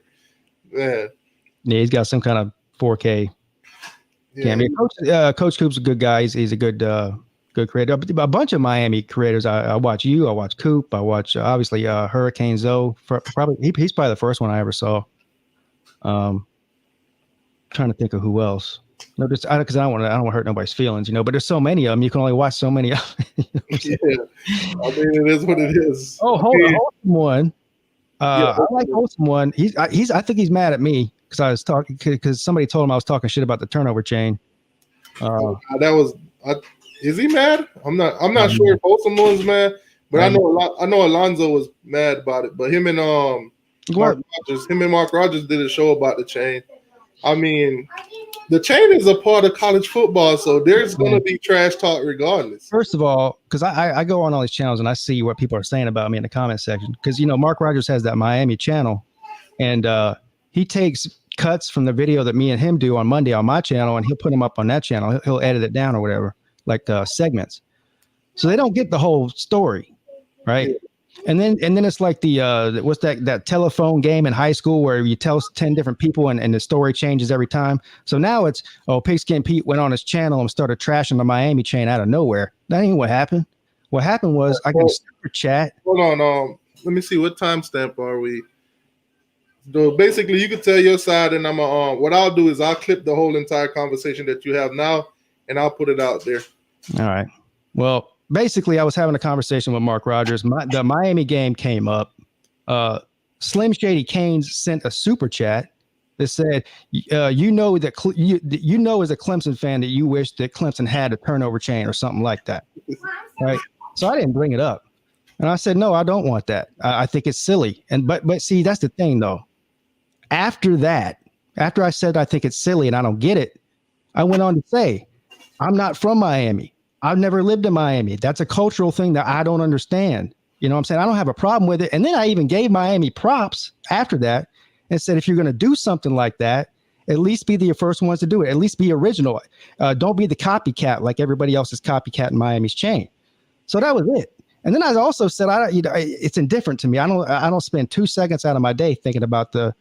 Man. Yeah, he's got some kind of 4K camera. Coach Coop's a good guy. He's a good creator. A bunch of Miami creators. I watch you. I watch Coop. I watch obviously Hurricane Zoe. He's probably the first one I ever saw. Trying to think of who else. No, just because I don't want to hurt nobody's feelings, you know. But there's so many of them. You can only watch so many of them. You know I mean, it is what it is. Oh, Wholesome one. I like Wholesome one. I think he's mad at me because I was talking because somebody told him I was talking shit about the turnover chain. Is he mad? I'm not sure if Wholesome one's mad, but I know Alonzo was mad about it. But him and Mark Rogers did a show about the chain. I mean, the chain is a part of college football, so there's going to be trash talk regardless. First of all, because I go on all these channels and I see what people are saying about me in the comment section. Because, you know, Mark Rogers has that Miami channel, and he takes cuts from the video that me and him do on Monday on my channel, and he'll put them up on that channel. He'll edit it down or whatever, like segments. So they don't get the whole story, right? Yeah. And then it's like the what's that telephone game in high school where you tell 10 different people and the story changes every time. So now it's Pigskin Pete went on his channel and started trashing the Miami chain out of nowhere. That ain't what happened. What happened was I can super chat. Hold on, let me see what timestamp are we. So basically, you can tell your side, and what I'll do is I'll clip the whole entire conversation that you have now, and I'll put it out there. All right. Well. Basically, I was having a conversation with Mark Rogers. The Miami game came up. Slim Shady Canes sent a super chat that said, "You know as a Clemson fan that you wish that Clemson had a turnover chain or something like that." Right. So I didn't bring it up, and I said, "No, I don't want that. I think it's silly." And but see, that's the thing though. After I said I think it's silly and I don't get it, I went on to say, "I'm not from Miami. I've never lived in Miami. That's a cultural thing that I don't understand." You know what I'm saying? I don't have a problem with it. And then I even gave Miami props after that and said, if you're going to do something like that, at least be the first ones to do it. At least be original. Don't be the copycat like everybody else is copycat in Miami's chain. So that was it. And then I also said, it's indifferent to me. I don't spend 2 seconds out of my day thinking about the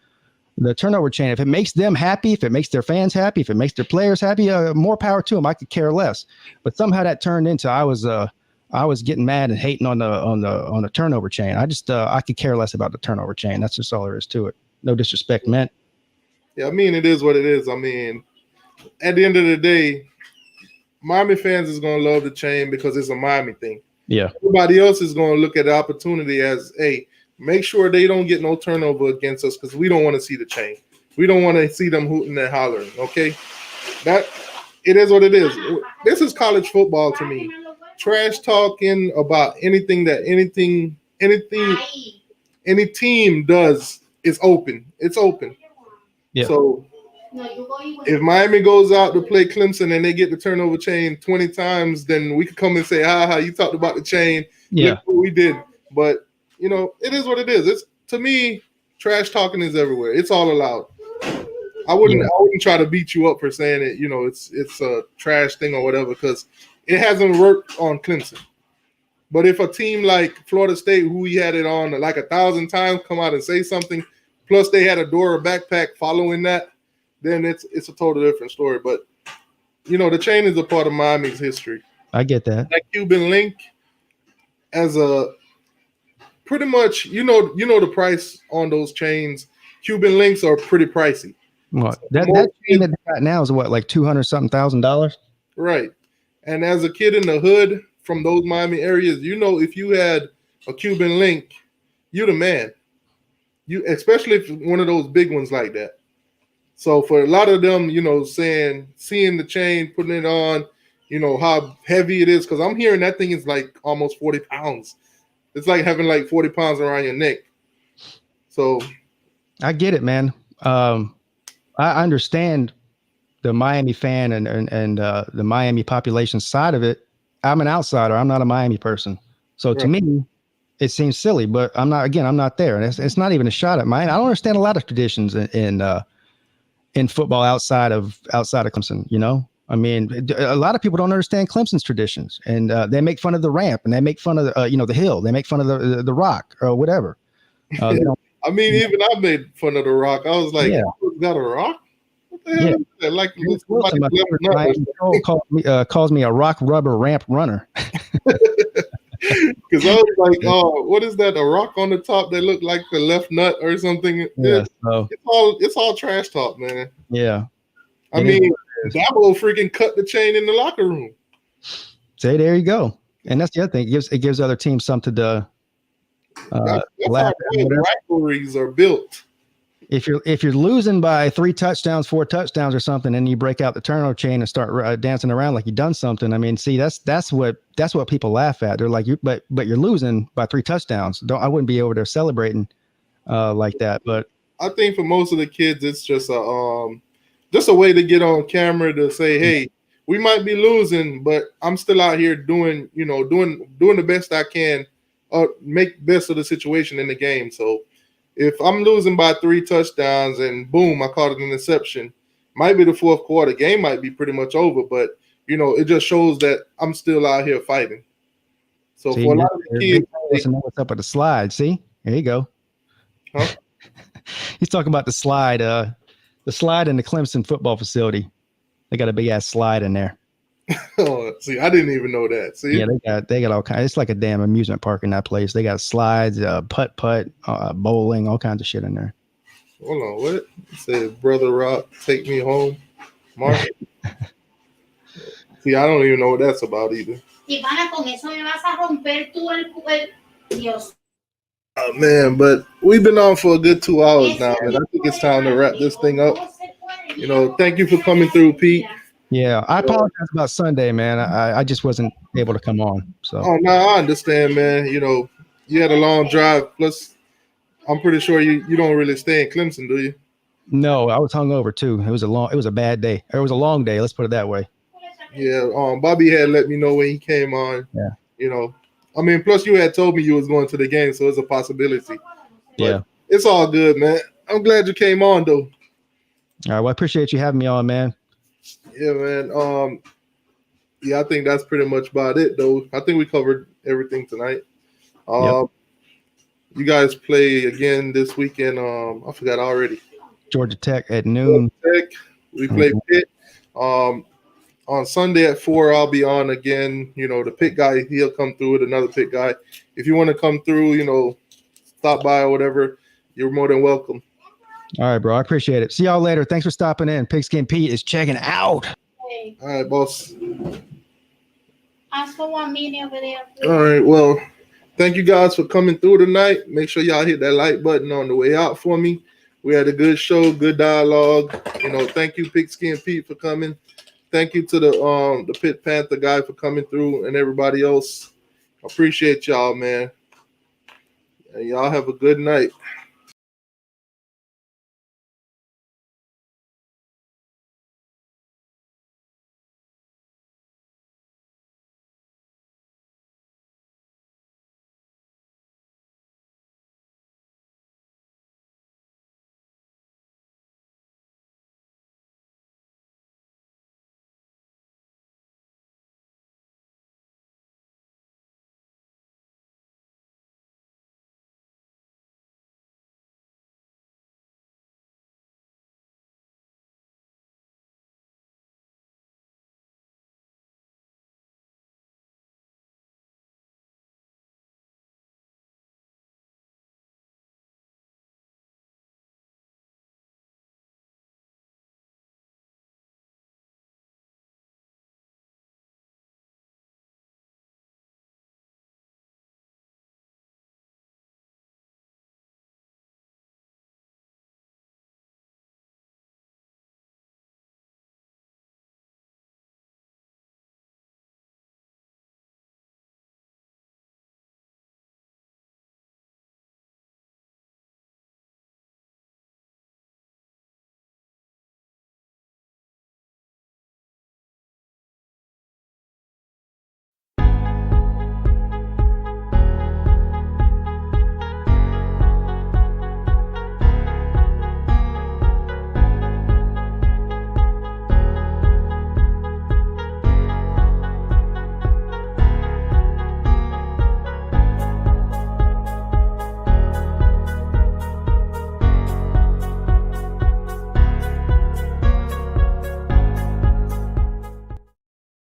turnover chain. If it makes them happy, if it makes their fans happy, if it makes their players happy, more power to them. I could care less. But somehow that turned into I was getting mad and hating on the turnover chain. I could care less about the turnover chain. That's just all there is to it. No disrespect meant. Yeah, I mean, it is what it is. I mean, at the end of the day, Miami fans is gonna love the chain because it's a Miami thing. Yeah. Everybody else is gonna look at the opportunity as, hey, make sure they don't get no turnover against us because we don't want to see the chain. We don't want to see them hooting and hollering, okay? That it is what it is. This is college football to me. Trash talking about anything that any team does is open. It's open. Yeah. So if Miami goes out to play Clemson and they get the turnover chain 20 times, then we could come and say, you talked about the chain. Yeah. Look what we did. But you know, it is what it is. It's to me, trash talking is everywhere. It's all allowed. I wouldn't try to beat you up for saying it. You know, it's a trash thing or whatever because it hasn't worked on Clemson. But if a team like Florida State, who we had it on like 1,000 times, come out and say something, plus they had a Dora backpack following that, then it's a total different story. But you know, the chain is a part of Miami's history. I get that. That Cuban link as a pretty much, you know the price on those chains. Cuban links are pretty pricey. What that chain that they got now is what, like $200,000? Right. And as a kid in the hood from those Miami areas, you know, if you had a Cuban link, you're the man. You especially if one of those big ones like that. So for a lot of them, you know, seeing the chain, putting it on, you know how heavy it is, because I'm hearing that thing is like almost 40 pounds. It's like having like 40 pounds around your neck. So I get it, man. I understand the Miami fan and the Miami population side of it. I'm an outsider. I'm not a Miami person. So to me, it seems silly, but I'm not there. And it's not even a shot at mine. I don't understand a lot of traditions in football outside of Clemson, you know? I mean, a lot of people don't understand Clemson's traditions, and they make fun of the ramp, and they make fun of the hill. They make fun of the rock or whatever. I mean, even I made fun of the rock. I was like, got a rock? What the hell is that? Like, calls me a rock rubber ramp runner. Because I was like, oh, what is that? A rock on the top that looked like the left nut or something? Yeah, so. It's all trash talk, man. Yeah. I mean, Dabo freaking cut the chain in the locker room. Say, there you go. And that's the other thing. It gives other teams something to that's how rivalries are built. If you're losing by 3 touchdowns, 4 touchdowns or something, and you break out the turnover chain and start dancing around like you've done something, I mean, see, that's what people laugh at. They're like, but you're losing by 3 touchdowns. I wouldn't be over there celebrating like that. But I think for most of the kids, it's just a way to get on camera to say, hey, we might be losing, but I'm still out here doing the best I can, make best of the situation in the game. So if I'm losing by 3 touchdowns and boom, I caught an interception, might be the fourth quarter, game might be pretty much over, but it just shows that I'm still out here fighting. So for a lot of the kids, listen to what's up with the slide. See, there you go. Huh? He's talking about the slide in the Clemson football facility. They got a big ass slide in there. Oh, see, I didn't even know that. See, yeah, they got all kinds. It's like a damn amusement park in that place. They got slides, putt, bowling, all kinds of shit in there. Hold on, what? It said, Brother Rock, take me home, Mark. See, I don't even know what that's about either. Oh man, but we've been on for a good 2 hours now, and I think it's time to wrap this thing up. Thank you for coming through, Pete. Yeah, I apologize about Sunday, man. I just wasn't able to come on. So. Oh no, I understand, man. You had a long drive. Plus, I'm pretty sure you don't really stay in Clemson, do you? No, I was hungover too. It was a bad day. It was a long day. Let's put it that way. Yeah, Bobby had let me know when he came on. Yeah. I mean, plus you had told me you was going to the game, so it's a possibility. But yeah, it's all good, man. I'm glad you came on, though. All right, well, I appreciate you having me on, man. Yeah, man. I think that's pretty much about it, though. I think we covered everything tonight. You guys play again this weekend. I forgot already. Georgia Tech at noon. Georgia Tech. We play Pitt. On Sunday at 4, I'll be on again. The Pitt guy, he'll come through with another Pitt guy. If you want to come through, stop by or whatever, you're more than welcome. All right, bro. I appreciate it. See y'all later. Thanks for stopping in. Pigskin Pete is checking out. All right, boss. All right, well, thank you guys for coming through tonight. Make sure y'all hit that like button on the way out for me. We had a good show, good dialogue. Thank you, Pigskin Pete, for coming. Thank you to the Pitt Panther guy for coming through and everybody else. Appreciate y'all, man. And y'all have a good night.